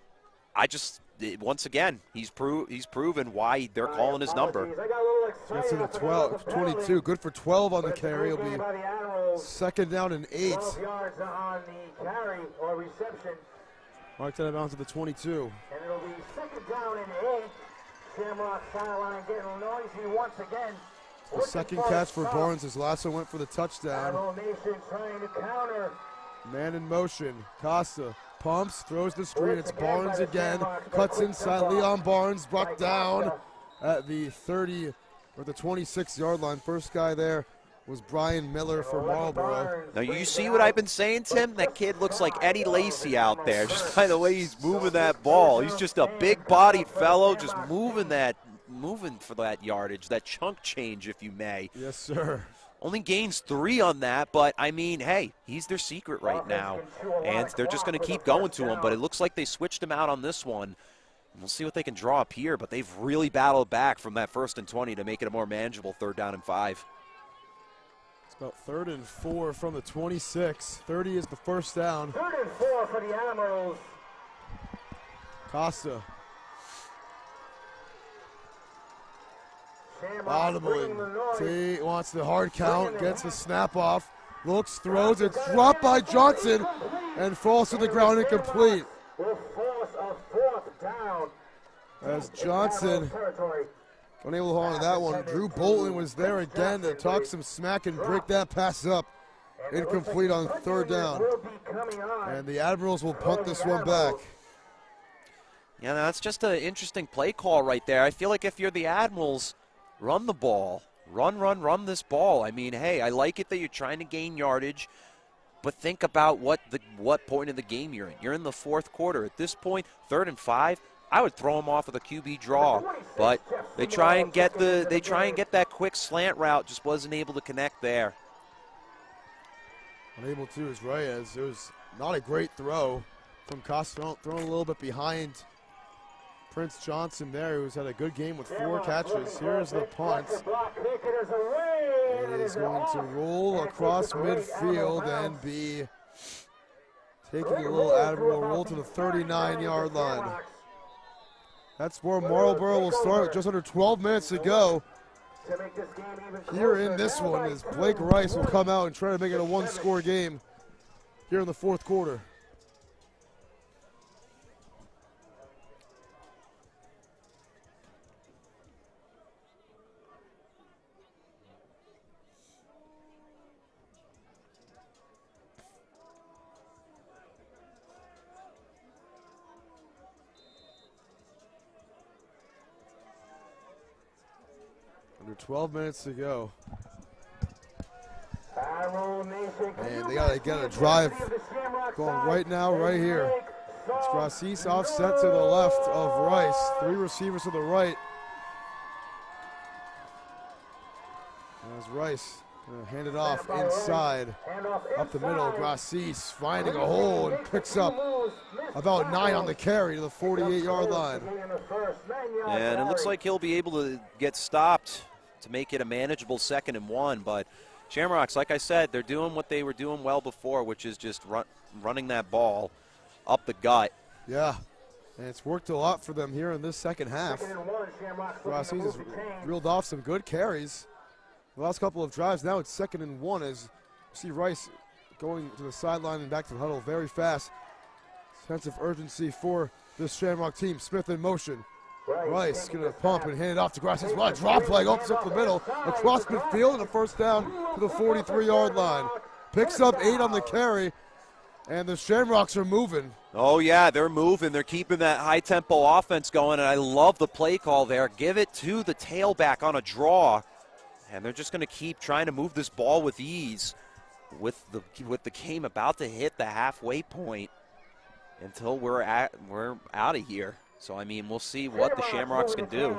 once again, he's proven why they're calling his number. Gets to the 22. Good for 12 on the carry. It'll be 2nd down and 8. 12 yards on the carry or reception. Marked out of bounds to the 22. And it'll be 2nd down and 8. Shamrock sideline getting noisy once again. The second catch for Barnes. His last one went for the touchdown. Nation trying to counter. Man in motion. Costa pumps, throws the screen. It's Barnes again. Cuts inside. Leon Barnes brought down at the 30 or the 26-yard line. First guy there was Brian Miller for Marlboro. Now, you see what I've been saying, Tim? That kid looks like Eddie Lacy out there, just by the way he's moving that ball. He's just a big-bodied fellow, just moving for that yardage, that chunk change, if you may. Yes, sir. Only gains 3 on that, but, I mean, hey, he's their secret right now. And they're just going to keep going to him, but it looks like they switched him out on this one. We'll see what they can draw up here, but they've really battled back from that 1st and 20 to make it a more manageable 3rd down and 5. About 3rd and 4 from the 26. 30 is the first down. 3rd and 4 for the Admirals. Costa Audibly. T wants the hard count, gets the snap off, looks, throws, it's dropped by Johnson, and falls to the ground incomplete. As Johnson unable to hold on to that one. Drew Bolton was there again to talk some smack and break that pass up. Incomplete on third down. And the Admirals will punt this one back. Yeah, that's just an interesting play call right there. I feel like if you're the Admirals, run the ball. Run this ball. I mean, hey, I like it that you're trying to gain yardage, but think about what point of the game you're in. You're in the fourth quarter. At this point, 3rd and 5, I would throw them off with a QB draw, but they try and get that quick slant route. Just wasn't able to connect there. Unable to is right, as it was not a great throw from Costa, thrown a little bit behind Prince Johnson there, who's had a good game with 4 catches. Here's the punt. It is going to roll across midfield and be taking a little Admiral roll to the 39-yard line. That's where Marlboro will start just under 12 minutes to go. Here in this one is Blake Rice will come out and try to make it a 1-score game here in the fourth quarter. Under 12 minutes to go. And they got to get a drive going right now, right here. It's Grassis offset to the left of Rice. 3 receivers to the right. As Rice hand it off inside, up the middle. Grassis finding a hole and picks up about 9 on the carry to the 48-yard line. And it looks like he'll be able to get stopped to make it a manageable 2nd and 1, but Shamrocks, like I said, they're doing what they were doing well before, which is just running that ball up the gut. Yeah, and it's worked a lot for them here in this second half. Grassis has reeled off some good carries the last couple of drives. Now it's 2nd and 1 as you see Rice going to the sideline and back to the huddle very fast. Sense of urgency for this Shamrock team. Smith in motion. Rice going to pump and hand it off to Grassis. Well, a drop flag opens up the middle, across midfield, and a first down to the 43-yard line. Picks up 8 on the carry, and the Shamrocks are moving. Oh, yeah, they're moving. They're keeping that high-tempo offense going, and I love the play call there. Give it to the tailback on a draw, and they're just going to keep trying to move this ball with ease with the game about to hit the halfway point until we're out of here. So, I mean, we'll see what the Shamrocks can do.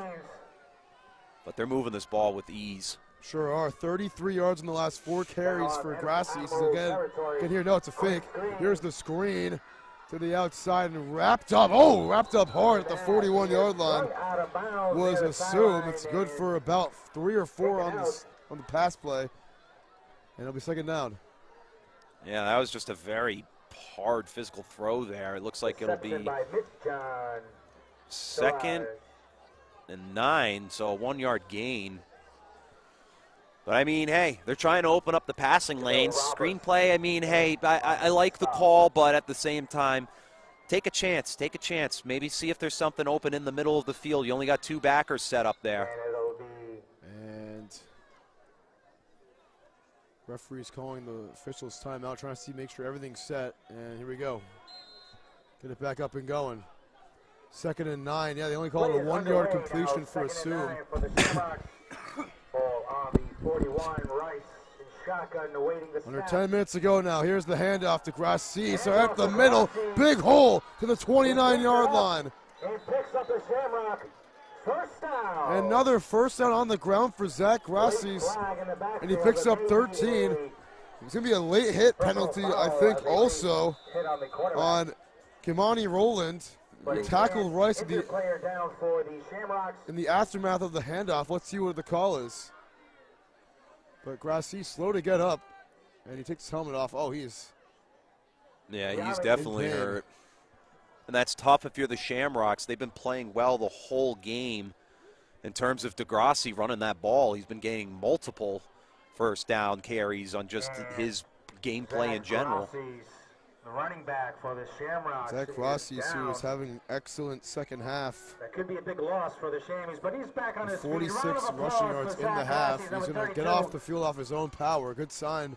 But they're moving this ball with ease. Sure are. 33 yards in the last 4 carries for Grassis. Again, here, no, it's a fake. Here's the screen to the outside and wrapped up hard at the 41-yard line. Was assumed. It's good for about 3 or 4 on the pass play. And it'll be 2nd down. Yeah, that was just a very hard physical throw there. It looks like it'll be 2nd and 9, so a 1-yard gain. But, I mean, hey, they're trying to open up the passing lanes. Screenplay, I mean, hey, I like the call, but at the same time, take a chance. Take a chance. Maybe see if there's something open in the middle of the field. You only got 2 backers set up there. And referee's calling the officials timeout, trying to make sure everything's set. And here we go. Get it back up and going. 2nd and 9. Yeah, they only called it a 1-yard completion for assume. Under 10 minutes to go now. Here's the handoff to Grassis. So at the middle, big hole to the 29-yard line. Another first down on the ground for Zach Grassis, and he picks up 13. It's going to be a late hit penalty, I think, also on Kimani Rowland. He tackled Rice in the aftermath of the handoff. Let's see what the call is. But Grassis slow to get up, and he takes his helmet off. Oh, he's definitely hurt. And that's tough if you're the Shamrocks. They've been playing well the whole game. in terms of Degrassi running that ball. He's been gaining multiple first down carries on just his gameplay in general. The running back for the Shamrocks. Zach Rossi, who is having an excellent second half. That could be a big loss for the Chamois, but he's back on his 46 feet. rushing yards in the half. He's going to get off the field off his own power. Good sign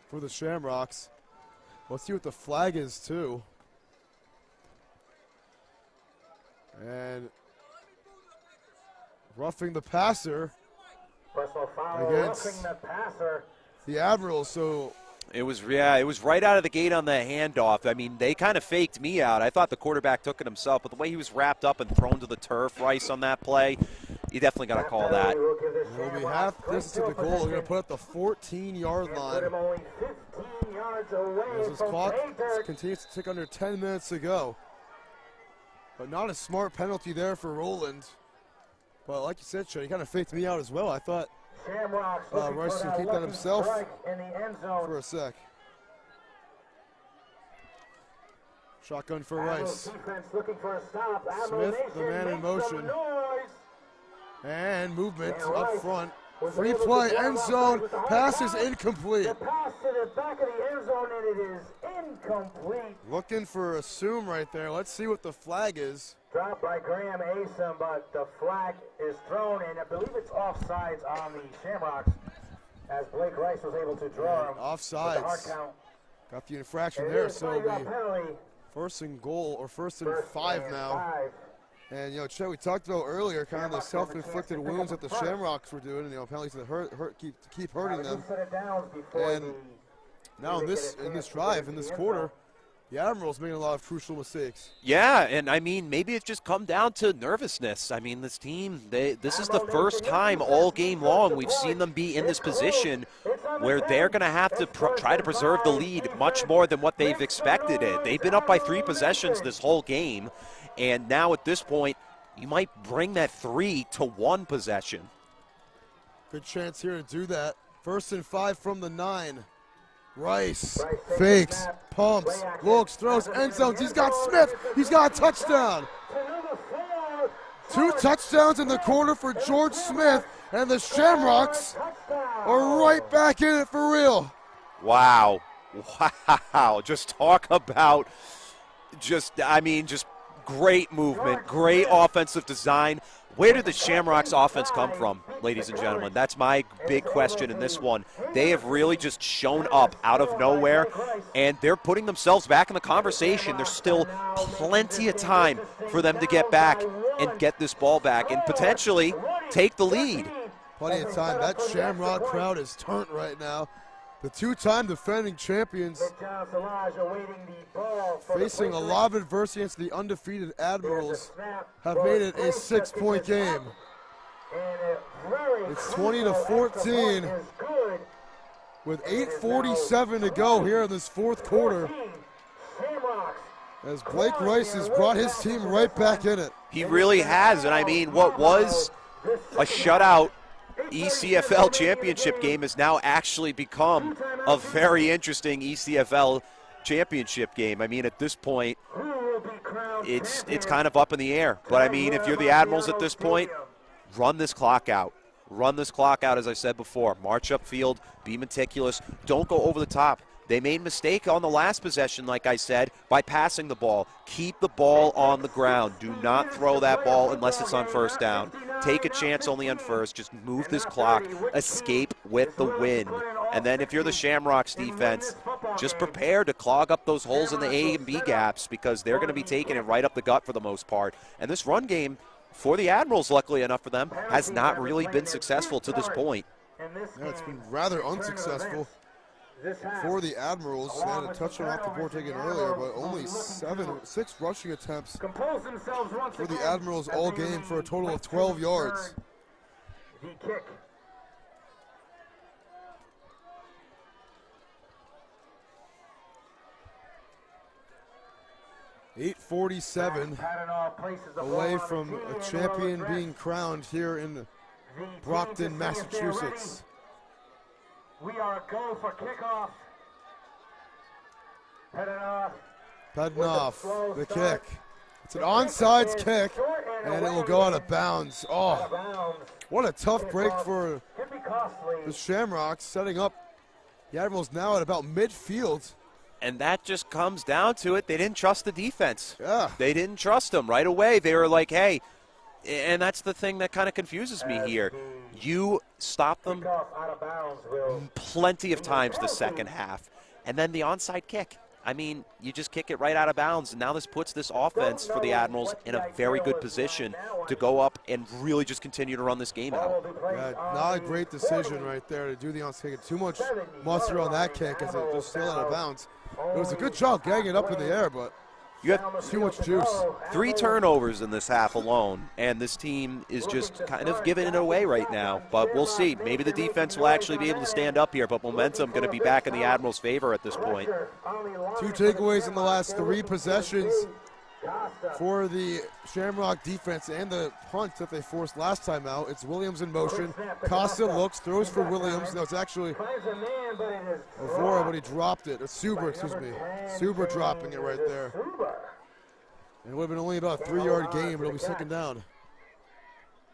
for the Shamrocks. Let's see what the flag is, too. And roughing the passer against the Admirals. So it was right out of the gate on the handoff. I mean, they kind of faked me out. I thought the quarterback took it himself, but the way he was wrapped up and thrown to the turf, Rice, on that play, you definitely got to call that. We'll be half distance to the goal. We're going to put up the 14-yard line. As this clock continues to tick under 10 minutes to go. But not a smart penalty there for Roland. But like you said, Sean, he kind of faked me out as well. I thought Rice could keep that himself for a sec. Shotgun for Rice. Smith, the man in motion. And movement up front. Free play, end zone, pass is incomplete. The pass to the back of the end zone, and it is incomplete. Looking for a assume right there. Let's see what the flag is. Dropped by Graham Asom, but the flag is thrown, and I believe it's offsides on the Shamrocks, as Blake Rice was able to draw him. Offsides. Got the infraction there, so the first and goal, or first and 5 now. And, you know, Chet, we talked about earlier kind of the self-inflicted wounds that the Shamrocks were doing, you know, penalties that keep hurting them. And now in this drive, in this quarter, the Admirals making a lot of crucial mistakes. Yeah, and I mean, maybe it's just come down to nervousness. I mean, this team, this is the first time all game long we've seen them be in this position where they're going to have to try to preserve the lead much more than what they've expected it. They've been up by 3 possessions this whole game, and now at this point, you might bring that 3 to 1 possession. Good chance here to do that. First and 5 from the 9. Rice fakes, pumps, looks, throws, end zones. He's got Smith. He's got a touchdown. 2 touchdowns in the quarter for George Smith, and the Shamrocks are right back in it for real. Wow. Just talk about just great movement, great offensive design. Where did the Shamrocks offense come from, ladies and gentlemen? That's my big question in this one. They have really just shown up out of nowhere, and they're putting themselves back in the conversation. There's still plenty of time for them to get back and get this ball back and potentially take the lead. Plenty of time. That Shamrock crowd is turned right now. The 2-time defending champions facing a lot of adversity against the undefeated Admirals have made it a 6-point game. It's 20-14 with 8:47 to go here in this fourth quarter, as Blake Rice has brought his team right back in it. He really has, and I mean, what was a shutout ECFL Championship game has now actually become a very interesting ECFL Championship game. I mean, at this point, it's kind of up in the air. But, I mean, if you're the Admirals at this point, run this clock out. Run this clock out, as I said before. March upfield, be meticulous. Don't go over the top. They made a mistake on the last possession, like I said, by passing the ball. Keep the ball on the ground. Do not throw that ball unless it's on first down. Take a chance only on first. Just move this clock. Escape with the win. And then if you're the Shamrocks defense, just prepare to clog up those holes in the A and B gaps, because they're going to be taking it right up the gut for the most part. And this run game, for the Admirals, luckily enough for them, has not really been successful to this point. Yeah, it's been rather unsuccessful for the Admirals. They had a touchdown off the board taken earlier, but only 6 rushing attempts for the Admirals all game for a total of 12 yards. 8:47 away from a champion being crowned here in Brockton, Massachusetts. We are a go for kickoff. Pednoff, the kick. It's an onside kick, and it will go out of bounds. Oh, what a tough break for the Shamrocks, setting up the Admirals now at about midfield. And that just comes down to it. They didn't trust the defense. Yeah. They didn't trust them right away. They were like, hey, and that's the thing that kind of confuses me here. You stop them plenty of times the second half, and then the onside kick. I mean, you just kick it right out of bounds, and now this puts this offense for the Admirals in a very good position to go up and really just continue to run this game out. Yeah, not a great decision right there to do the onside kick. Too much muster on that kick as it just sailed out of bounds. It was a good job getting it up in the air, but you have too much juice. 3 turnovers in this half alone, and this team is just kind of giving it away right now. But we'll see. Maybe the defense will actually be able to stand up here, but momentum going to be back in the Admirals' favor at this point. 2 takeaways in the last 3 possessions for the Shamrock defense and the punt that they forced last time out. It's Williams in motion. Costa looks, throws for Williams. No, it's actually Evora, but he dropped it. It's Suber, excuse me. Suber dropping it right there. And it would have been only about a 3-yard gain, but it'll be second down.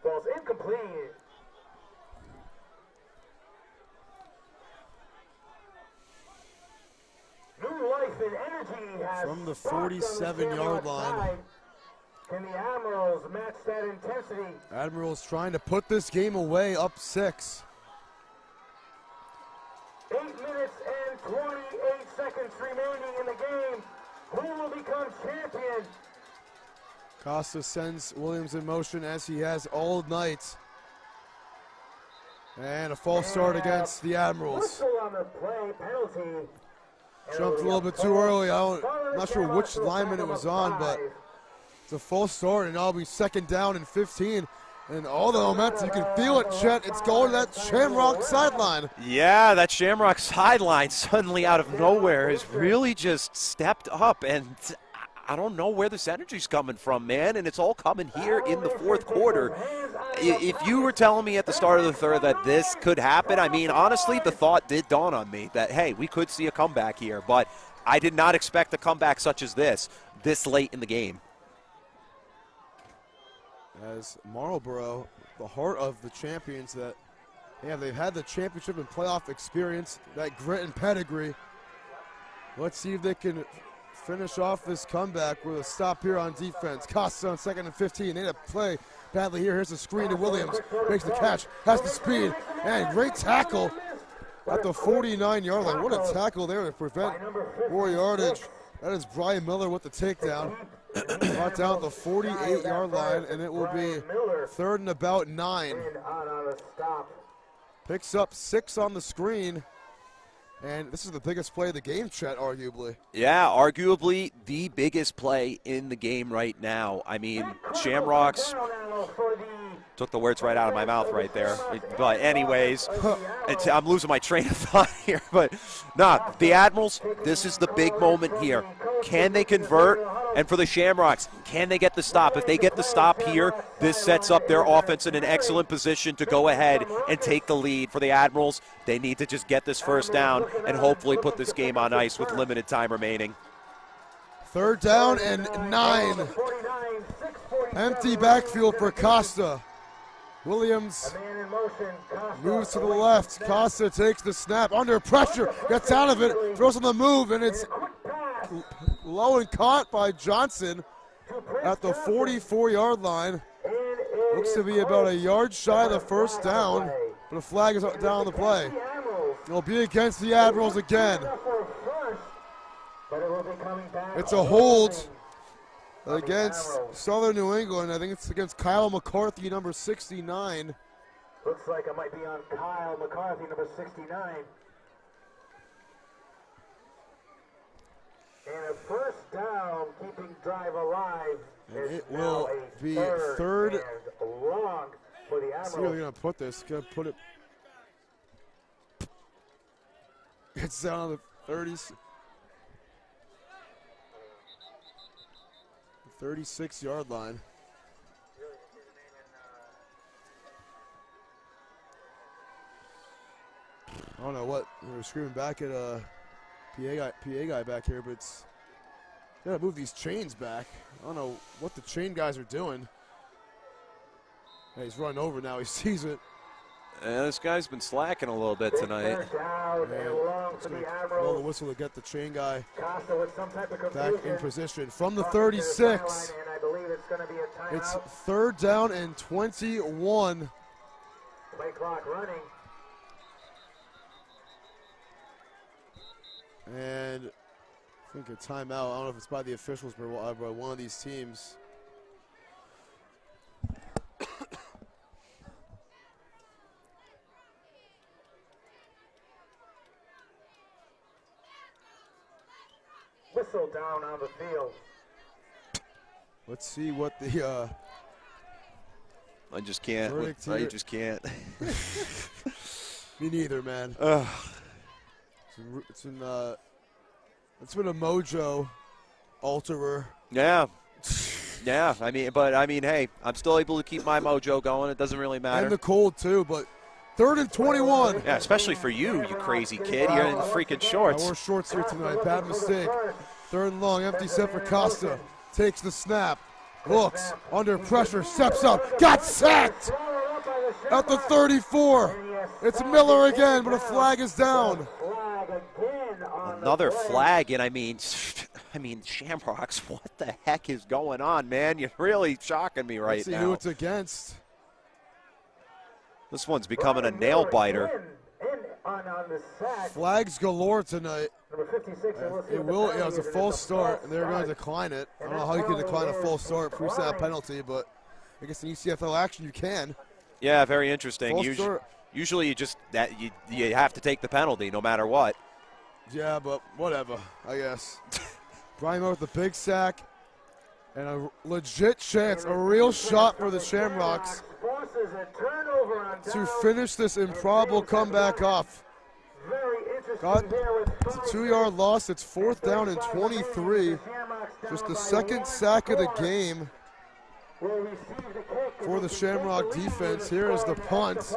Ball's incomplete. New life and energy has from the 47-yard line. Can the Admirals match that intensity? Admirals trying to put this game away, up 6. 8 minutes and 28 seconds remaining in the game. Who will become champion? Costa sends Williams in motion as he has all night. And a false start against the Admirals. Whistle on the play, penalty. Jumped a little bit too early. I'm not sure which lineman it was on, but it's a false start, and I'll be second down and 15. And all the momentum, you can feel it, Chet. It's going to that Shamrock sideline. Yeah, that Shamrock sideline suddenly out of nowhere has really just stepped up, and I don't know where this energy's coming from, man, and it's all coming here in the fourth quarter. If you were telling me at the start of the third that this could happen, I mean, honestly, the thought did dawn on me that, hey, we could see a comeback here, but I did not expect a comeback such as this late in the game. As Marlboro, the heart of the champions that, yeah, they've had the championship and playoff experience, that grit and pedigree. Let's see if they can finish off this comeback with a stop here on defense. Costa on 2nd and 15. They had to play badly here. Here's the screen to Williams. Makes the catch, has the speed, and great tackle at the 49-yard line. What a tackle there to prevent more yardage. That is Brian Miller with the takedown. Brought down the 48-yard line, and it will be 3rd and about 9. Picks up 6 on the screen. And this is the biggest play of the game, Chet, arguably. Yeah, arguably the biggest play in the game right now. I mean, Shamrocks took the words right out of my mouth right there. But anyways, I'm losing my train of thought here. But nah, the Admirals, this is the big moment here. Can they convert? And for the Shamrocks, can they get the stop? If they get the stop here, this sets up their offense in an excellent position to go ahead and take the lead. For the Admirals, they need to just get this first down and hopefully put this game on ice with limited time remaining. 3rd down and 9. Empty backfield for Costa. Williams moves to the left. Costa takes the snap under pressure, gets out of it, throws on the move, and it's low and caught by Johnson at the 44-yard line. Looks to be about a yard shy of the first down, but a flag is down on the play. It'll be against the Admirals again. It's a hold against Southern New England. I think it's against Kyle McCarthy, number 69. Looks like it might be on Kyle McCarthy, number 69. And a first down, keeping drive alive. And it will be 3rd and long for the Admirals. Let's see where they're going to put this. Going to put it. It's down on the 30s. 36-yard line. I don't know what they were screaming back at PA guy back here, but it's Gotta move these chains back. I don't know what the chain guys are doing. Hey, he's running over now. He sees it. Yeah, this guy's been slacking a little bit tonight. Blow the whistle to get the chain guy back in position from the 36. It's 3rd down and 21. Play clock running. And I think a timeout. I don't know if it's by the officials, but by one of these teams. Whistle down on the field. Let's see what the I just can't. I just can't. Me neither, man. It's been a mojo alterer. Yeah. Yeah, I mean, hey, I'm still able to keep my mojo going. It doesn't really matter. And the cold, too, but 3rd and 21. Yeah, especially for you crazy kid. You're in freaking shorts. I wore shorts here tonight. Bad mistake. 3rd and long, empty set for Costa. Takes the snap. Looks, under pressure, steps up. Got sacked at the 34. It's Miller again, but a flag is down. Another flag, and I mean, Shamrocks, what the heck is going on, man? You're really shocking me right Let's see now. who it's against. This one's becoming a nail biter. Flags galore tonight. It will. Yeah, it's a false start, and they're going to decline it. I don't know how you can decline a false start, pre-snap penalty, but I guess in ECFL action you can. Yeah, very interesting. Usually you have to take the penalty no matter what. Yeah, but whatever, I guess. Brian Moore with the big sack and a legit chance, a real shot for the Shamrocks to finish this improbable comeback off. It's a 2-yard loss. It's 4th down and 23. Just the second sack of the game for the Shamrock defense. Here is the punt.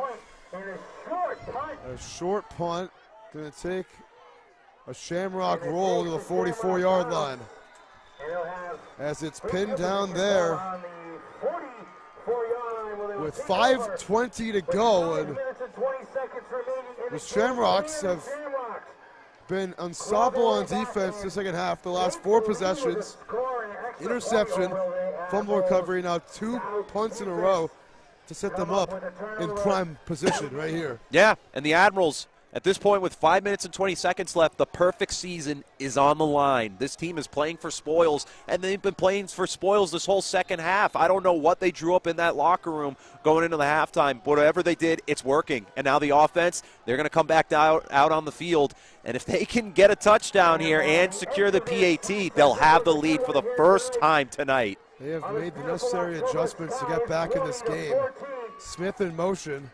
A short punt. Going to take a Shamrock roll to the 44-yard line. As it's pinned down there with 5:20 to go. And the Shamrocks have been unstoppable on defense the second half. The last 4 possessions, interception, fumble recovery, now 2 punts in a row to set them up in prime position right here. Yeah, and the Admirals, at this point with 5 minutes and 20 seconds left, the perfect season is on the line. This team is playing for spoils, and they've been playing for spoils this whole second half. I don't know what they drew up in that locker room going into the halftime. Whatever they did, it's working. And now the offense, they're going to come back out on the field. And if they can get a touchdown here and secure the PAT, they'll have the lead for the first time tonight. They have made the necessary adjustments to get back in this game. Smith in motion.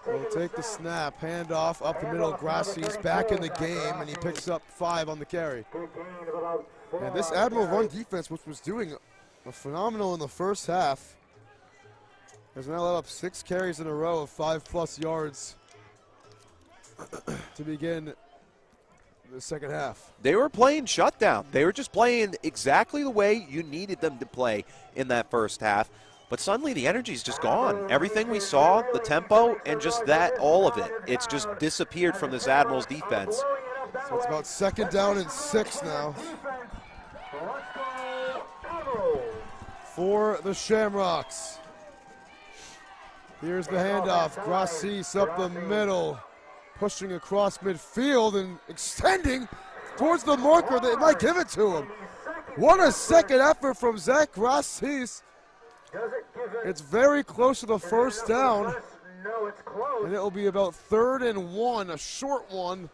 Will take the snap, hand off up the middle. Grassie's back in the game, and he picks up 5 on the carry. And this Admiral run defense, which was doing phenomenal in the first half, has now let up 6 carries in a row of 5+ yards to begin the second half. They were playing shutdown. They were just playing exactly the way you needed them to play in that first half. But suddenly the energy's just gone. Everything we saw, the tempo, and just that, all of it, it's just disappeared from this Admirals defense. So it's about 2nd down and 6 now for the Shamrocks. Here's the handoff. Grassis up the middle, pushing across midfield and extending towards the marker. They might give it to him. What a second effort from Zach Grassis. It's very close to the first down, and it will be about 3rd and 1, a short one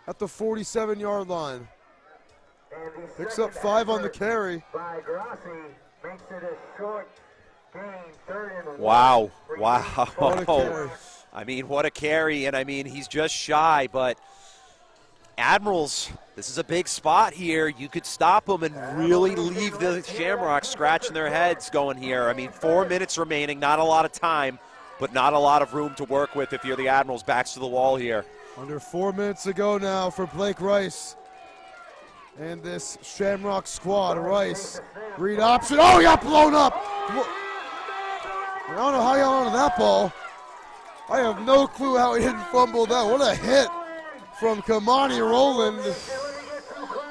at the 47-yard line. Picks up 5 on the carry. Wow. I mean, what a carry, and I mean, he's just shy, but Admirals, this is a big spot here. You could stop them and really leave the Shamrocks scratching their heads going here. I mean, 4 minutes remaining, not a lot of time, but not a lot of room to work with if you're the Admirals. Backs to the wall here. Under 4 minutes to go now for Blake Rice. And this Shamrock squad, Rice, read option. Oh, he got blown up. I don't know how he got onto that ball. I have no clue how he didn't fumble that. What a hit from Kamani Rowland.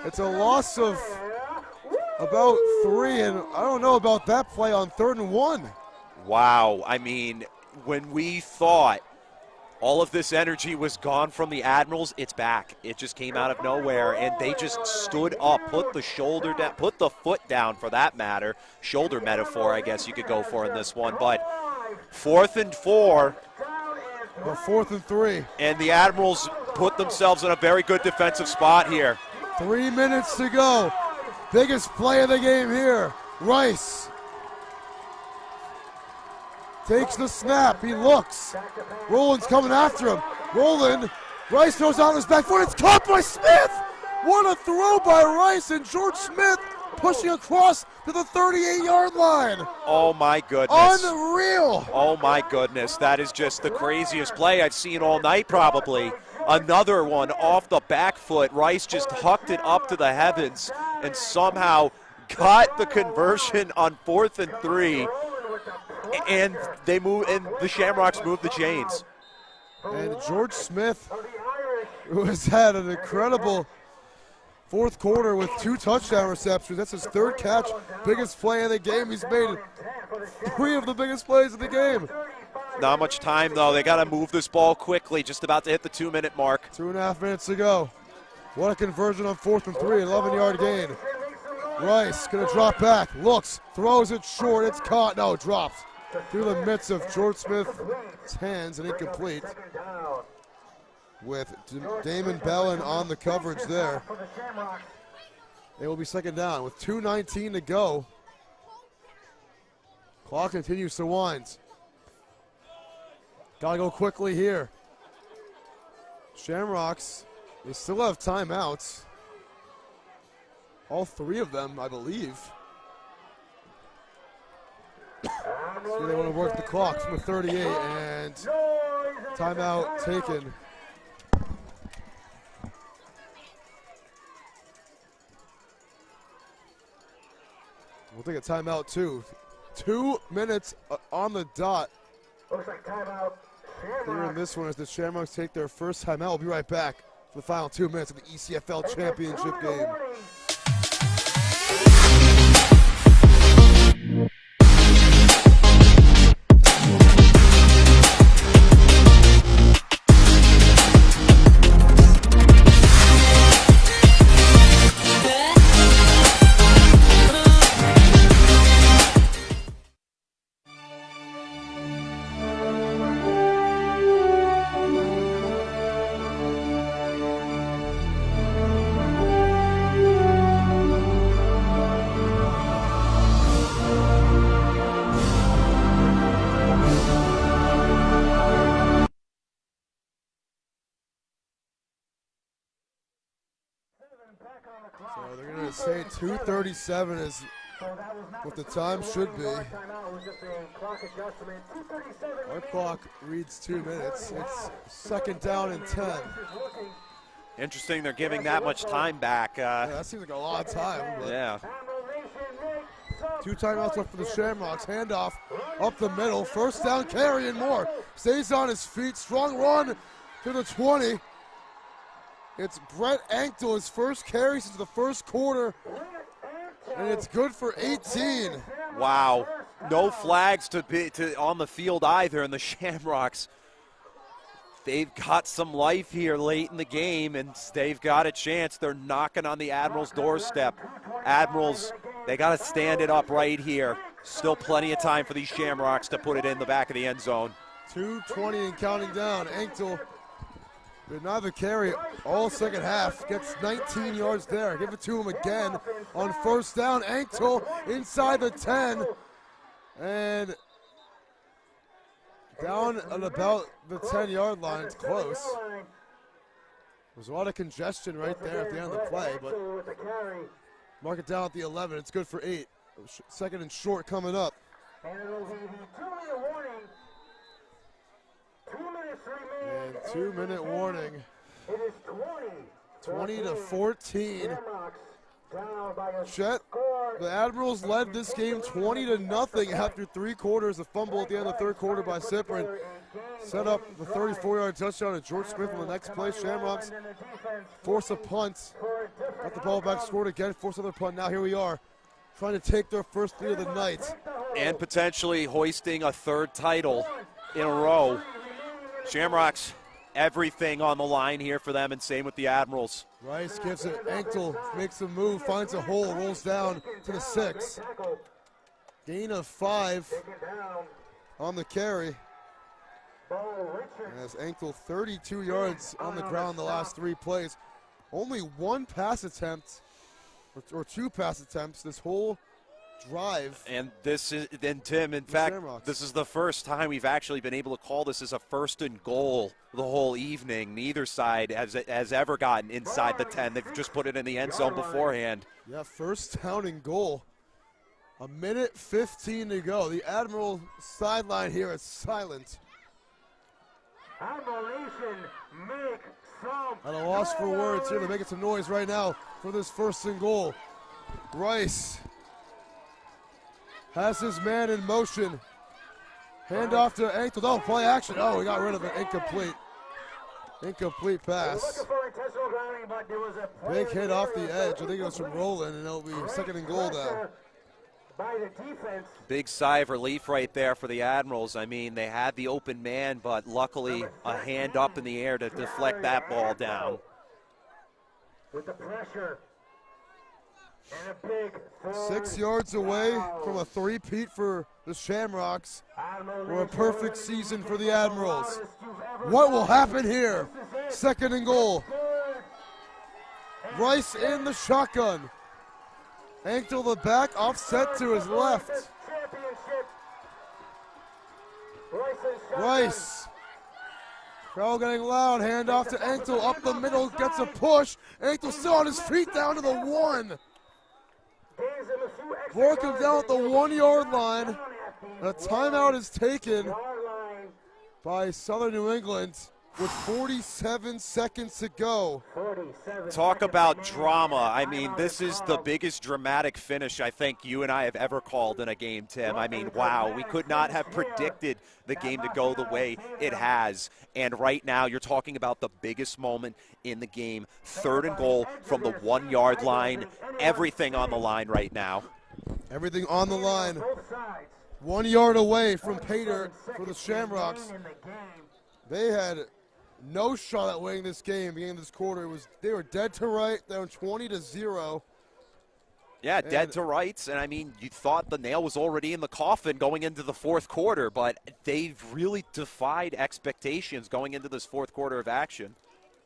It's a loss of about 3, and I don't know about that play on 3rd and 1. Wow. I mean, when we thought all of this energy was gone from the Admirals, it's back. It just came out of nowhere, and they just stood up, put the shoulder down, put the foot down for that matter. Shoulder metaphor, I guess you could go for in this one. But 4th and 4. Well, 4th and 3. And the Admirals put themselves in a very good defensive spot here. 3 minutes to go. Biggest play of the game here. Rice takes the snap. He looks. Rowland's coming after him. Rowland. Rice throws out his back foot. It's caught by Smith. What a throw by Rice, and George Smith pushing across to the 38-yard line. Oh, my goodness. Unreal. Oh, my goodness. That is just the craziest play I've seen all night, probably. Another one off the back foot. Rice just hucked it up to the heavens and somehow got the conversion on 4th and 3. And they move, and the Shamrocks move the chains. And George Smith, who has had an incredible 4th quarter with 2 touchdown receptions. That's his 3rd catch, biggest play of the game. He's made 3 of the biggest plays of the game. Not much time, though. They got to move this ball quickly, just about to hit the 2-minute mark. 2.5 minutes to go. What a conversion on 4th and 3, 11-yard gain. Rice gonna drop back, looks, throws it short, it's caught, no, drops. Through the midst of George Smith's hands and incomplete. With Damon Bellin on the coverage there. It will be 2nd down with 2:19 to go. Clock continues to wind. Gotta go quickly here. Shamrocks, they still have timeouts. All 3 of them, I believe. So they want to work the clock from the 38, and timeout taken. We'll take a timeout too. 2 minutes on the dot. Looks like timeout. Here in this one as the Shamrocks take their first timeout. We'll be right back for the final 2 minutes of the ECFL Championship game. So they're going to say 2:37 is what the time should be. Our clock reads 2 minutes. It's 2nd down and 10. Interesting they're giving that much time back. Yeah, that seems like a lot of time. Yeah. 2 timeouts left for the Shamrocks. Handoff up the middle. 1st down carry and more. Stays on his feet. Strong run to the 20. It's Brett Anktel, his first carry since the 1st quarter, and it's good for 18. Wow. No flags on the field either, and the Shamrocks, they've got some life here late in the game, and they've got a chance. They're knocking on the Admirals' doorstep. Admirals, they got to stand it up right here. Still plenty of time for these Shamrocks to put it in the back of the end zone. 2:20 and counting down. Anktel did neither carry all 2nd half. Gets 19 yards there. Give it to him again on 1st down. Anktel inside the 10. And down at about the 10-yard line. It's close. There's a lot of congestion right there at the end of the play, but mark it down at the 11. It's good for 8. 2nd and short coming up. And it'll be the 2-minute warning. 2 minutes remaining. And 2-minute warning. It is 20 to 14. Chet, the Admirals led this game 20-0 after 3 quarters. A fumble at the end of the third quarter by Cyprian set up the 34-yard touchdown to George Smith on the next play. Shamrocks force a punt. Got the ball back, scored again, force another punt. Now here we are, trying to take their first lead of the night. And potentially hoisting a 3rd title in a row. Shamrocks, everything on the line here for them, and same with the Admirals. Rice gives it, ankle, makes a move, finds a hole, rolls down to the 6. Gain of 5 on the carry. And has ankle 32 yards on the ground the last 3 plays. Only 1 pass attempt, or 2 pass attempts this whole drive. And this is, then Tim, in fact, this is the first time we've actually been able to call this as a 1st and goal the whole evening. Neither side has ever gotten inside the 10. They've just put it in the end zone beforehand. Yeah, 1st down and goal. 1:15 to go. The Admiral sideline here is silent. At a loss for words here. They're making some noise right now for this 1st and goal. Rice has his man in motion. Handoff to ankle. Oh, play action. Oh, he got rid of it. Incomplete. Incomplete pass. Big hit off the edge. I think it was from Roland, and it'll be 2nd and goal now. Big sigh of relief right there for the Admirals. I mean, they had the open man, but luckily a hand up in the air to deflect that ball down. With the pressure. And a big 6 yards away from a 3-peat for the Shamrocks, or a perfect season for the Admirals. What will happen here? 2nd and goal. Rice in the shotgun. Ankle the back, offset to his left. Rice. Crowd getting loud, handoff to Ankle, up the middle, gets a push. Ankle still on his feet, down to the 1. Work him down at the 1-yard line. And a timeout is taken by Southern New England with 47 seconds to go. Talk about drama. I mean, this is the biggest dramatic finish I think you and I have ever called in a game, Tim. I mean, wow, we could not have predicted the game to go the way it has. And right now, you're talking about the biggest moment in the game. 3rd and goal from the 1-yard line. Everything on the line right now. Everything on the line. 1 yard away from pay dirt for the Shamrocks. They had no shot at winning this game, beginning of this quarter. They were dead to right, down 20-0. Yeah, dead to rights, and I mean, you thought the nail was already in the coffin going into the 4th quarter, but they've really defied expectations going into this 4th quarter of action.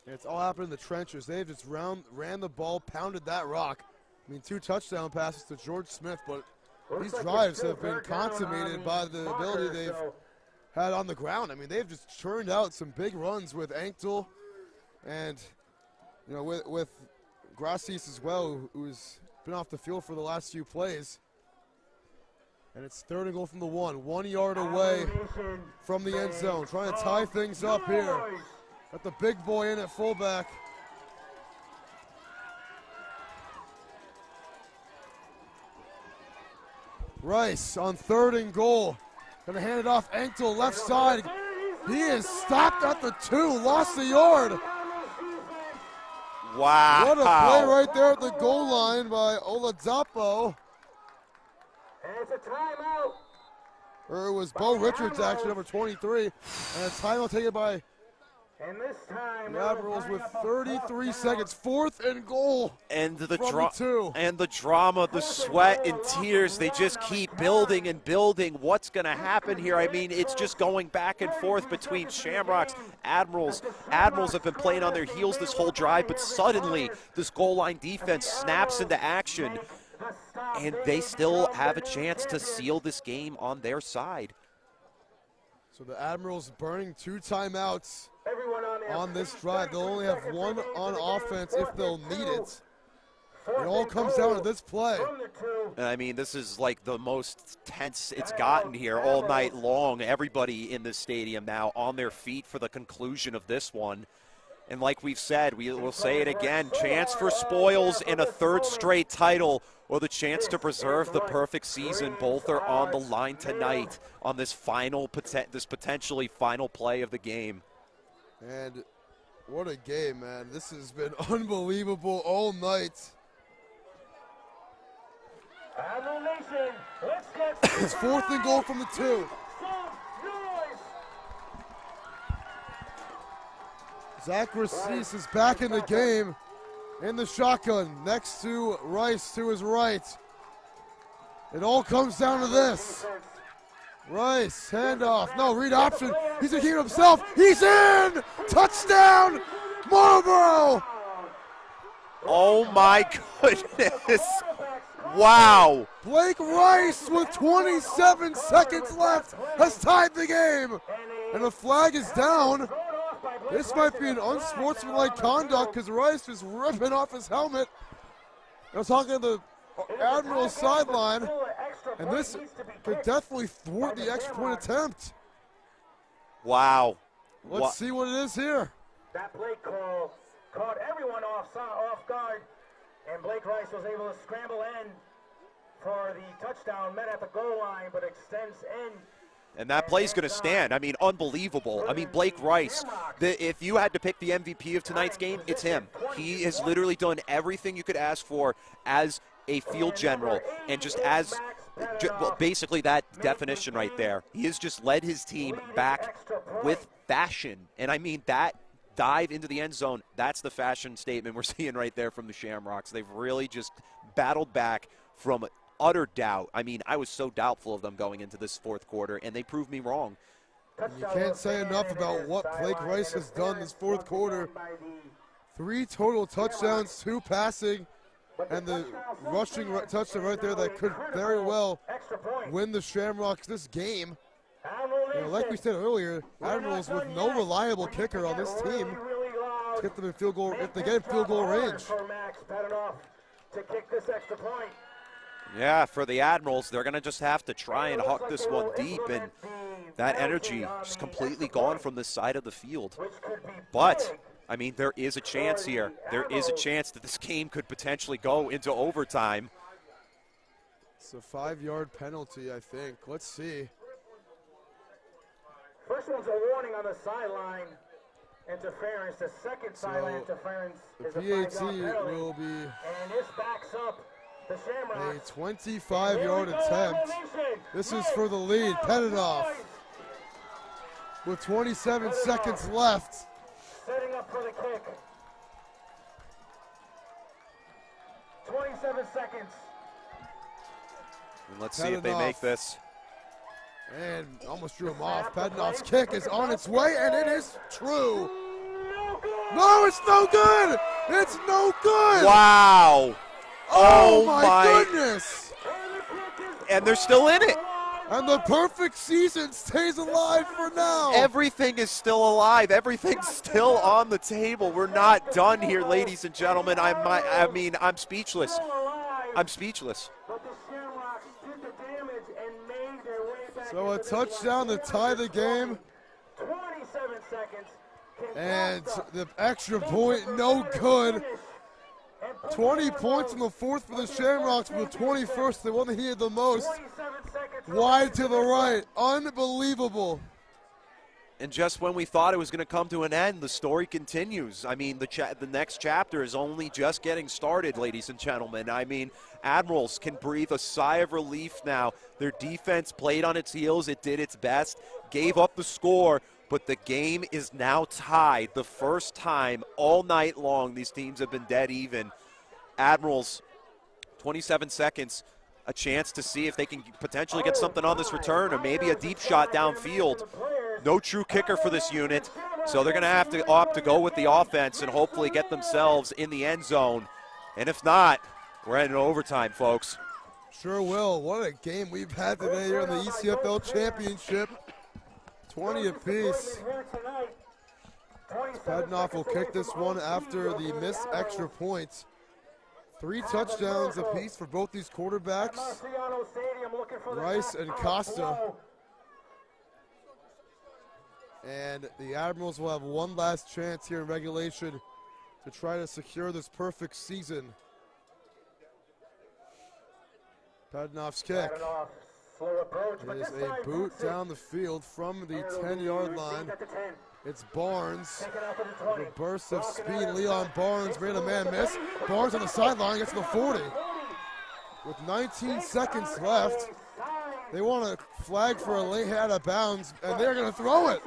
It's all happened in the trenches. They've just ran the ball, pounded that rock. I mean, 2 touchdown passes to George Smith, but these drives have been consummated by the ability they've had on the ground. I mean, they've just churned out some big runs with Ankle and, you know, with Gracis as well, who's been off the field for the last few plays. And it's 3rd and goal from the 1. 1 yard away from the end zone. Trying to tie things up here. Got the big boy in at fullback. Rice on 3rd and goal. Gonna hand it off, Ankle, left side. He is stopped at the 2, lost the yard. Wow. What a play right there at the goal line by Oladapo. And it's a timeout. Or it was Bo Richards, actually, number 23. And a timeout taken by and this time the Admirals with 33 seconds. 4th and goal. And the drama, the sweat and tears, they just keep building and building. What's going to happen here? I mean, it's just going back and forth between Shamrocks, Admirals. Admirals have been playing on their heels this whole drive, but suddenly this goal line defense snaps into action, and they still have a chance to seal this game on their side. So the Admirals burning 2 timeouts on this drive. They'll only have 1 on offense if they'll need it. It all comes down to this play. And I mean, this is like the most tense it's gotten here all night long. Everybody in this stadium now on their feet for the conclusion of this one. And like we've said, we will say it again, chance for spoils and a third straight title, or the chance to preserve the perfect season. Both are on the line tonight on this potentially final play of the game. And what a game, man. This has been unbelievable all night. It's 4th and goal from the 2. Zach Rassis is back in the game in the shotgun next to Rice to his right. It all comes down to this. Rice, handoff. No, read option. He's going to keep it himself. He's in! Touchdown, Marlboro! Oh, my goodness. Wow. Blake Rice with 27 seconds left has tied the game. And the flag is down. This might be an unsportsmanlike conduct because Rice is ripping off his helmet. I was talking to the Admirals sideline, and this could definitely thwart the extra point attempt. Wow. Let's see what it is here. That Blake call caught everyone off guard, and Blake Rice was able to scramble in for the touchdown, met at the goal line, but extends in. And that play's going to stand. I mean, unbelievable. I mean, Blake Rice, if you had to pick the MVP of tonight's game, it's him. He has literally done everything you could ask for as a field general, and just as basically that definition right there. He has just led his team back with fashion. And I mean, that dive into the end zone, that's the fashion statement we're seeing right there from the Shamrocks. They've really just battled back from utter doubt. I mean, I was so doubtful of them going into this 4th quarter, and they proved me wrong. You can't say enough about what Blake Rice has done this 4th quarter. 3 total touchdowns, 2 passing, and the rushing touchdown right there that could very well win the Shamrocks this game. You know, like we said earlier, Admirals with no reliable kicker on this team. Let's get them in field goal, if they get in field goal range. To kick this extra point. Yeah, for the Admirals, they're going to just have to try and huck this one deep, and that energy just completely gone from this side of the field. But, I mean, there is a chance here. There is a chance that this game could potentially go into overtime. It's a 5-yard penalty, I think. Let's see. First one's a warning on the sideline. Interference. The second sideline interference is a 5-yard penalty. Will be and this backs up the Shamrocks. a 25-yard attempt. This is for the lead. Petinoff with 27 seconds left. Setting up for the kick. 27 seconds. And let's see if they make this. And almost drew him off. Petinoff's kick is on its way, and it is true. No, it's no good. It's no good. Wow. Oh my goodness. And they're still in it. And the perfect season stays alive for now. Everything is still alive. Everything's still on the table. We're not done here, ladies and gentlemen. I'm speechless. I'm speechless. So a touchdown to tie the game. 27 seconds. And the extra point, no good. 20 points in the 4th for the Shamrocks, but the 21st, the one that needed the most. Wide to the right. Unbelievable. And just when we thought it was going to come to an end, the story continues. I mean, the next chapter is only just getting started, ladies and gentlemen. I mean, Admirals can breathe a sigh of relief now. Their defense played on its heels. It did its best, gave up the score, but the game is now tied. The first time all night long these teams have been dead even. Admirals, 27 seconds, a chance to see if they can potentially get something on this return, or maybe a deep shot downfield. No true kicker for this unit, so they're going to have to opt to go with the offense and hopefully get themselves in the end zone. And if not, we're heading to overtime, folks. Sure will. What a game we've had today here in the ECFL Championship. 20 apiece. Petinoff will kick this one after the missed extra points. 3 touchdowns apiece for both these quarterbacks, Rice and Costa. And the Admirals will have one last chance here in regulation to try to secure this perfect season. Padenov's kick. It is a boot down the field from the 10-yard line. It's Barnes. The burst of speed. Leon Barnes made a man miss. Barnes on the sideline gets to the 40. With 19 seconds left, they want a flag for a late hit out of bounds, and they're going to throw it.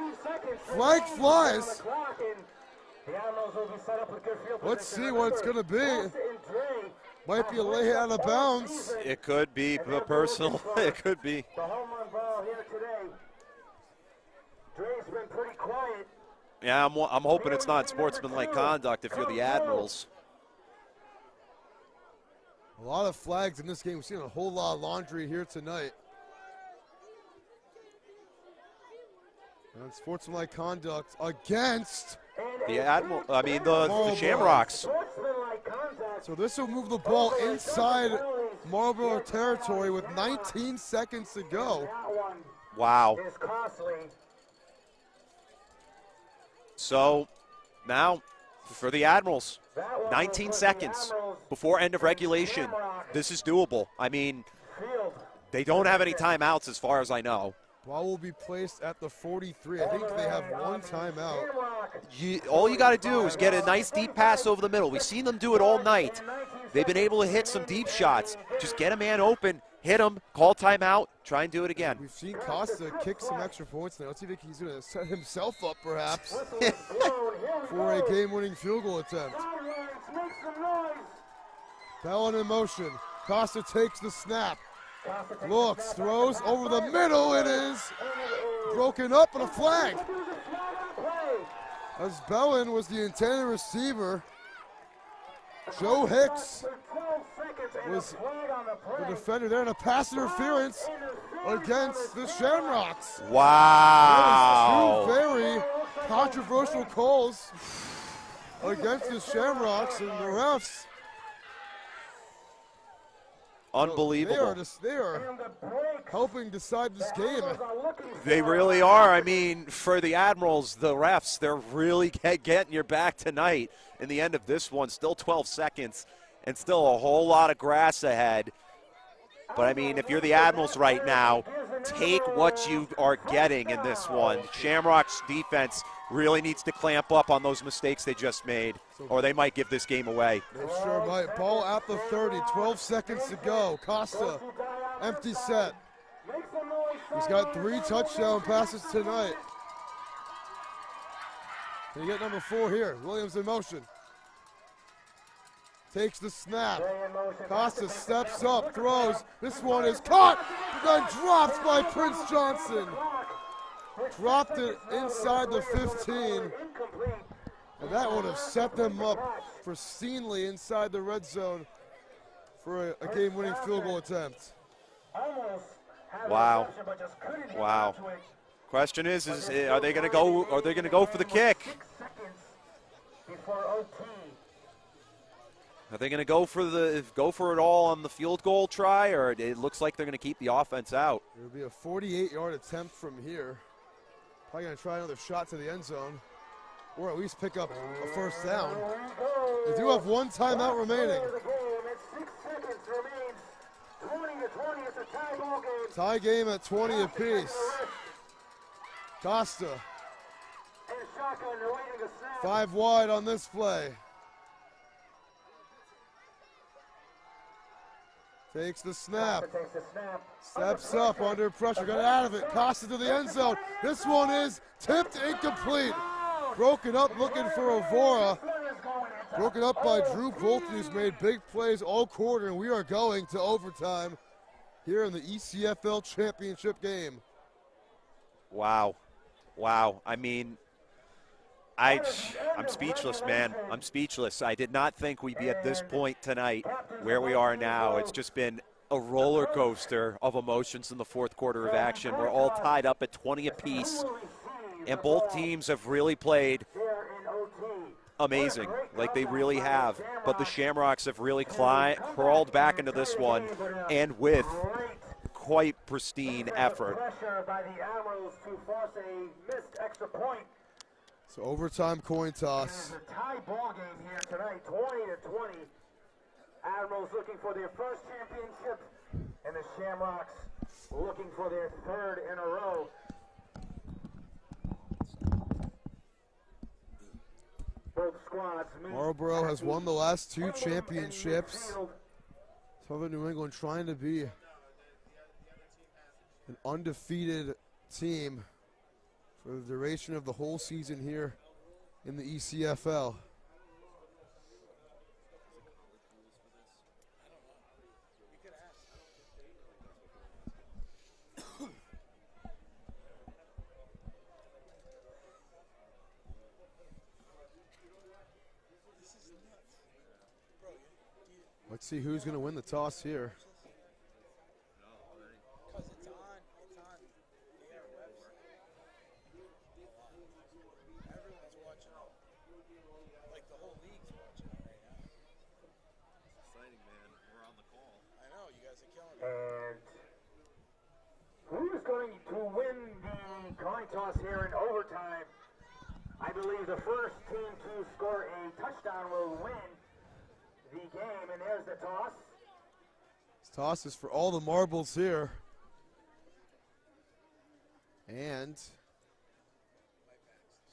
Flag flies. Let's see what it's going to be. Might be a late hit out of bounds. It could be personal. It could be. The home run ball here today. Dre's been pretty quiet. Yeah, I'm hoping it's not sportsmanlike conduct if you're the Admirals. A lot of flags in this game. We've seen a whole lot of laundry here tonight. And sportsmanlike conduct against the the Shamrocks. So this will move the ball inside Marlboro territory with 19 seconds to go. Wow. So now for the Admirals, 19 seconds before end of regulation. This is doable. I mean, they don't have any timeouts as far as I know. Ball will be placed at the 43. I think they have one timeout. All you got to do is get a nice deep pass over the middle. We've seen them do it all night. They've been able to hit some deep shots. Just get a man open, hit him, call timeout, try and do it again. We've seen Costa kick some extra points now. Let's see if he's going to set himself up perhaps for a game-winning field goal attempt. Bellin in motion. Costa takes the snap. Looks, throws over the middle. It is broken up and a flag. As Bellin was the intended receiver, Joe Hicks was the defender there, and a pass interference against the Shamrocks. Wow. Two very controversial calls against the Shamrocks, and the refs. Unbelievable. They are helping decide this game. They really are. I mean, for the Admirals, the refs, they're really getting your back tonight in the end of this one. Still 12 seconds and still a whole lot of grass ahead. But, I mean, if you're the Admirals right now, take what you are getting in this one. Shamrock's defense really needs to clamp up on those mistakes they just made, or they might give this game away. They sure might. Ball at the 30, 12 seconds to go. Costa, empty set. He's got 3 touchdown passes tonight. Can you get number 4 here? Williams in motion. Takes the snap. Costa steps up, throws. This one is caught, then dropped by Prince Johnson. Dropped it inside the 15. And that would have set them up pristinely inside the red zone for a game-winning field goal attempt. Wow. Wow. Question is are they going to go? Are they going to go for the kick? Are they going to go for it all on the field goal try, or it looks like they're going to keep the offense out? It would be a 48-yard attempt from here. Probably going to try another shot to the end zone, or at least pick up a first down. They do have one timeout remaining. Tie game at 20 apiece. Costa. 5 wide on this play. Takes the snap. Steps up under pressure. Got out of it. Costa to the end zone. This one is tipped incomplete. Broken up looking for Evora. Broken up by Drew Bolton, who's made big plays all quarter, and we are going to overtime here in the ECFL Championship game. Wow. Wow. I mean, I'm speechless, man. I'm speechless. I did not think we'd be at this point tonight where we are now. It's just been a roller coaster of emotions in the fourth quarter of action. We're all tied up at 20 apiece, and both teams have really played amazing, like they really have. But the Shamrocks have really crawled back into this one, and with quite pristine effort. Pressure by the Admirals to force a missed extra point. So overtime coin toss. It's a tie ball game here tonight, 20-20. Admirals looking for their first championship, and the Shamrocks looking for their third in a row. Both squads meet. Marlboro has won the last 2 championships. Southern New England trying to be an undefeated team for the duration of the whole season here in the ECFL. Let's see who's going to win the toss here. And who is going to win the coin toss here in overtime? I believe the first team to score a touchdown will win the game, and there's the toss. This toss is for all the marbles here. And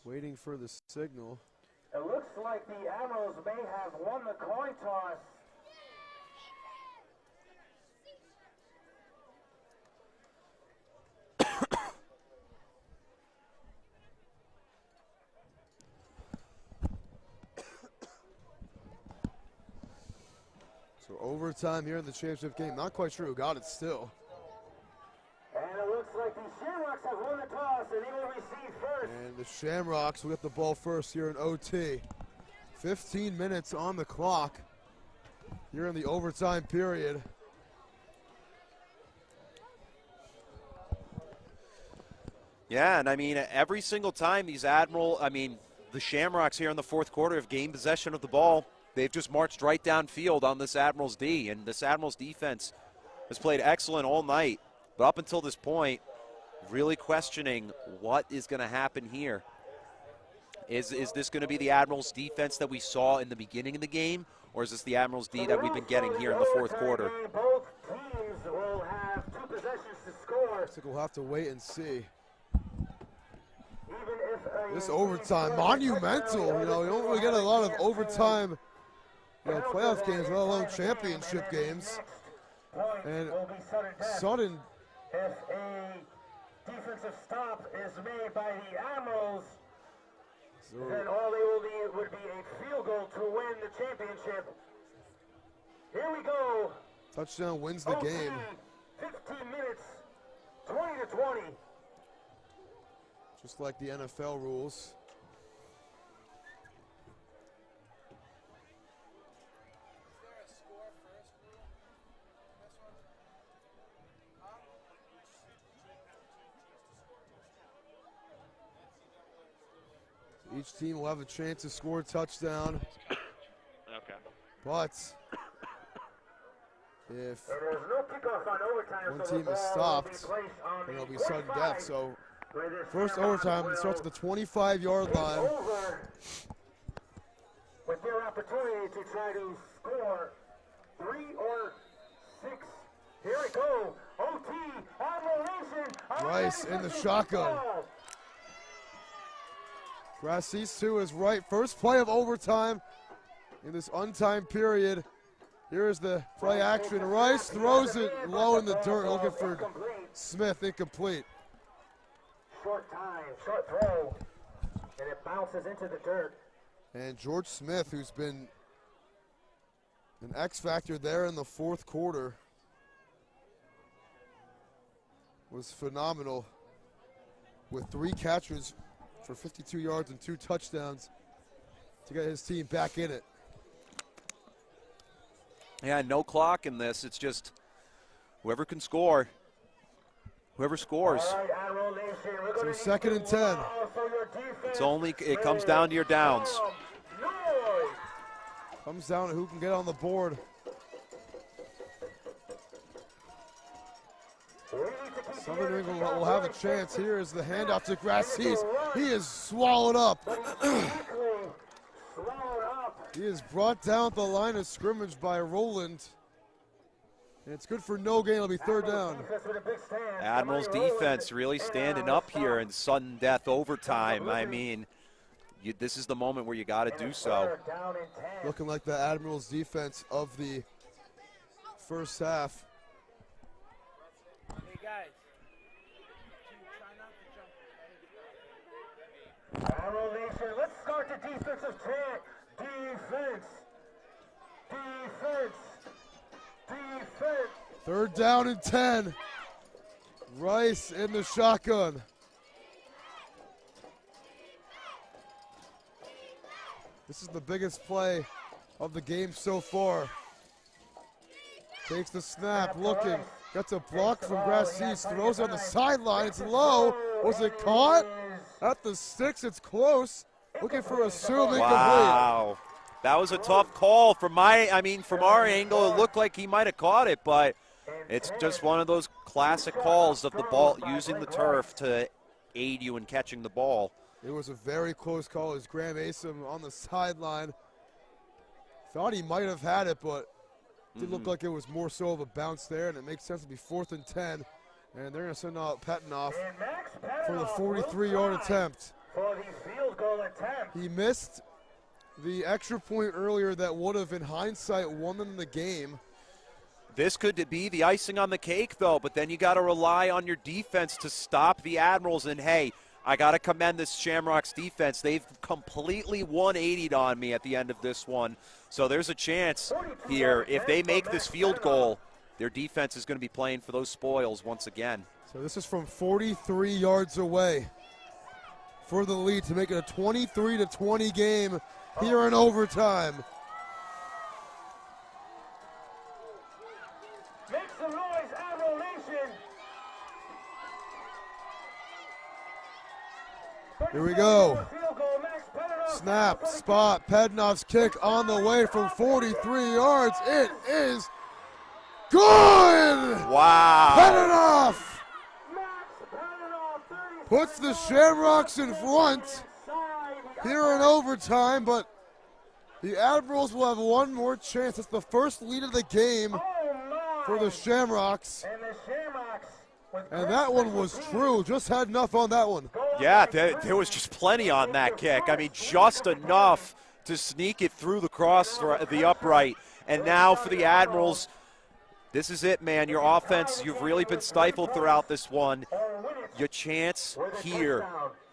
waiting for the signal. It looks like the Admirals may have won the coin toss. So overtime here in the championship game. Not quite sure who got it still. And it looks like the Shamrocks have won the toss, and they will receive first. And the Shamrocks will get the ball first here in OT. 15 minutes on the clock here in the overtime period. Yeah, and I mean, every single time these the Shamrocks here in the fourth quarter have gained possession of the ball. They've just marched right downfield on this Admirals D, and this Admirals defense has played excellent all night. But up until this point, really questioning what is going to happen here. Is this going to be the Admirals defense that we saw in the beginning of the game, or is this the Admirals D that we've been getting here in the fourth quarter? Both teams will have 2 possessions to score. I think we'll have to wait and see. Even if This overtime, monumental. You know, you don't really get a lot of overtime, playoff games, let alone championship games. And sudden. If a defensive stop is made by the Admirals, then all they will need would be a field goal to win the championship. Here we go. Touchdown wins the game. 15 minutes, 20-20. Just like the NFL rules. Each team will have a chance to score a touchdown. Okay. But if there's no kickoff on overtime, one so team is stopped, then it'll be sudden death. So first overtime starts at the 25-yard line. Over with their opportunity to try to score 3 or 6. Here we go. OT, Admiral Rice in the shotgun. Grassis to his right. First play of overtime in this untimed period. Here's the play action. Rice throws it low in the dirt, looking for Smith, incomplete. Short time, short throw, and it bounces into the dirt. And George Smith, who's been an X factor there in the fourth quarter, was phenomenal with 3 catches for 52 yards and 2 touchdowns to get his team back in it. Yeah, no clock in this. It's just whoever can score. Whoever scores. So 2nd and 10. It comes down to your downs. Comes down to who can get on the board. Southern New England will have a chance. Here is the handoff to Grassis. He is swallowed up. He is brought down at the line of scrimmage by Roland. And it's good for no gain. It'll be third down. Admirals defense really standing up here in sudden death overtime. I mean, this is the moment where you got to do so. Looking like the Admirals defense of the first half. Hey guys, Admiral Nation, let's start the defensive chant. Defense. Defense. Defense. Third down and 10. Rice in the shotgun. This is the biggest play of the game so far. Takes the snap, looking. Gets a block from Grassis. Throws on the sideline. It's low. Was it caught? At the sticks, it's close. Looking for a zoom incomplete. Wow. That was a tough call from our angle. It looked like he might have caught it, but it's just one of those classic calls of the ball, using the turf to aid you in catching the ball. It was a very close call. It was Graham Asom on the sideline. Thought he might have had it, but it did look like it was more so of a bounce there, and it makes sense to be 4th and 10. And they're going to send out Petinoff for the 43-yard attempt. For the field goal attempt. He missed the extra point earlier that would have, in hindsight, won them the game. This could be the icing on the cake, though, but then you got to rely on your defense to stop the Admirals. And, hey, I got to commend this Shamrocks defense. They've completely 180'd on me at the end of this one. So there's a chance here. If they make this field goal, their defense is going to be playing for those spoils once again. So this is from 43 yards away for the lead to make it a 23-20 game here in overtime. Make some noise, Admiral Nation. Here we go. Snap, spot, Petinoff's kick on the way from 43 yards. It is good! Wow. Petinoff puts the Shamrocks in front here in overtime, but the Admirals will have one more chance. It's the first lead of the game for the Shamrocks. And that one was true. Just had enough on that one. Yeah, there was just plenty on that kick. I mean, just enough to sneak it through the upright. And now for the Admirals, this is it, man. Your offense, you've really been stifled throughout this one. Your chance here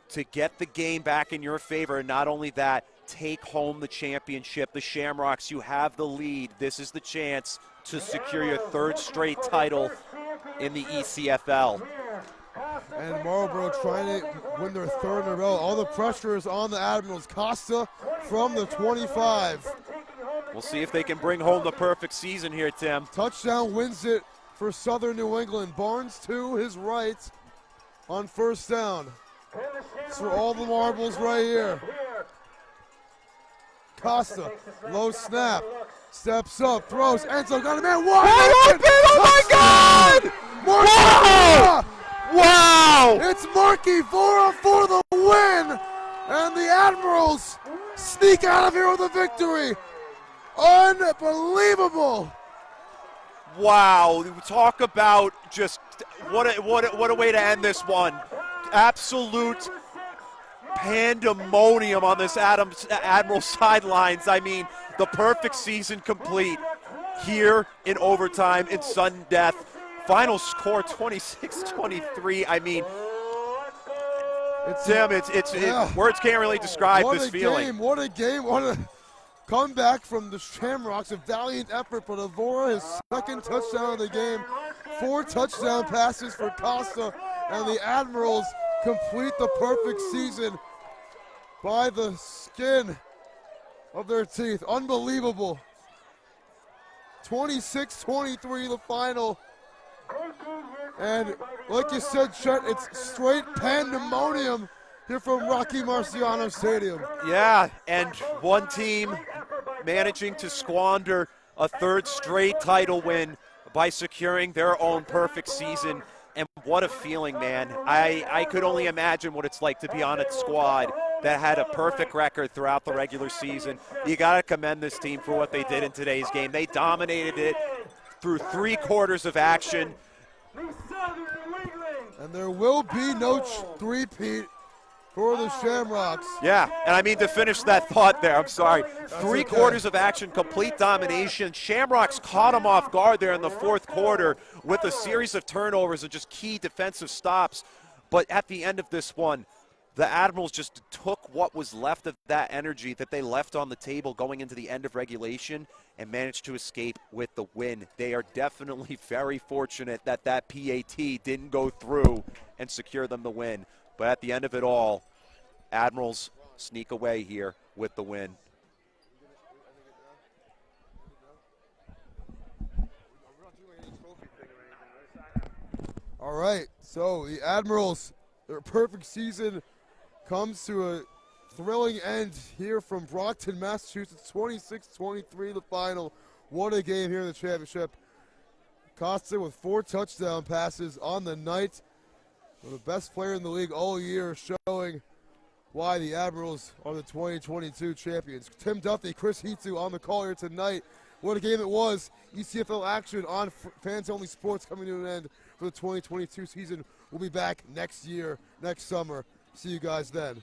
to get the game back in your favor. And not only that, take home the championship. The Shamrocks, you have the lead. This is the chance to secure your 3rd straight title in the ECFL. And Marlboro trying to win their 3rd in a row. All the pressure is on the Admirals. Costa from the 25. We'll see if they can bring home the perfect season here, Tim. Touchdown wins it for Southern New England. Barnes to his right on 1st down. It's for all the marbles right here. Costa, low snap, steps up, throws, Enzo got a man wide open! Oh my God! Mark Wow! Wow! It's Mark Evora for the win, and the Admirals sneak out of here with a victory. Unbelievable! Wow! Talk about just what a way to end this one. Absolute pandemonium on this Admiral sidelines. I mean, the perfect season complete here in overtime in sudden death. Final score 26-23. I mean, Tim, words can't really describe this feeling. What a game! What a comeback from the Shamrocks. A valiant effort, but Evora, his 2nd touchdown of the game. 4 touchdown passes for Costa, and the Admirals complete the perfect season by the skin of their teeth. Unbelievable. 26-23 the final. And like you said, Chet, it's straight pandemonium here from Rocky Marciano Stadium. Yeah, and one team managing to squander a 3rd straight title win by securing their own perfect season. And what a feeling, man. I could only imagine what it's like to be on a squad that had a perfect record throughout the regular season. You got to commend this team for what they did in today's game. They dominated it through 3 quarters of action. And there will be no three-peat for the Shamrocks. Yeah, and I mean to finish that thought there, I'm sorry. That's 3 okay. quarters of action, complete domination. Shamrocks caught them off guard there in the 4th quarter with a series of turnovers and just key defensive stops. But at the end of this one, the Admirals just took what was left of that energy that they left on the table going into the end of regulation and managed to escape with the win. They are definitely very fortunate that that PAT didn't go through and secure them the win. But at the end of it all, Admirals sneak away here with the win. All right, so the Admirals, their perfect season comes to a thrilling end here from Brockton, Massachusetts. 26-23 the final. What a game here in the championship. Costa with 4 touchdown passes on the night. The best player in the league all year, showing why the Admirals are the 2022 champions. Tim Duffy, Chris Hitsu on the call here tonight. What a game it was. ECFL action on Fans Only Sports coming to an end for the 2022 season. We'll be back next year, next summer. See you guys then.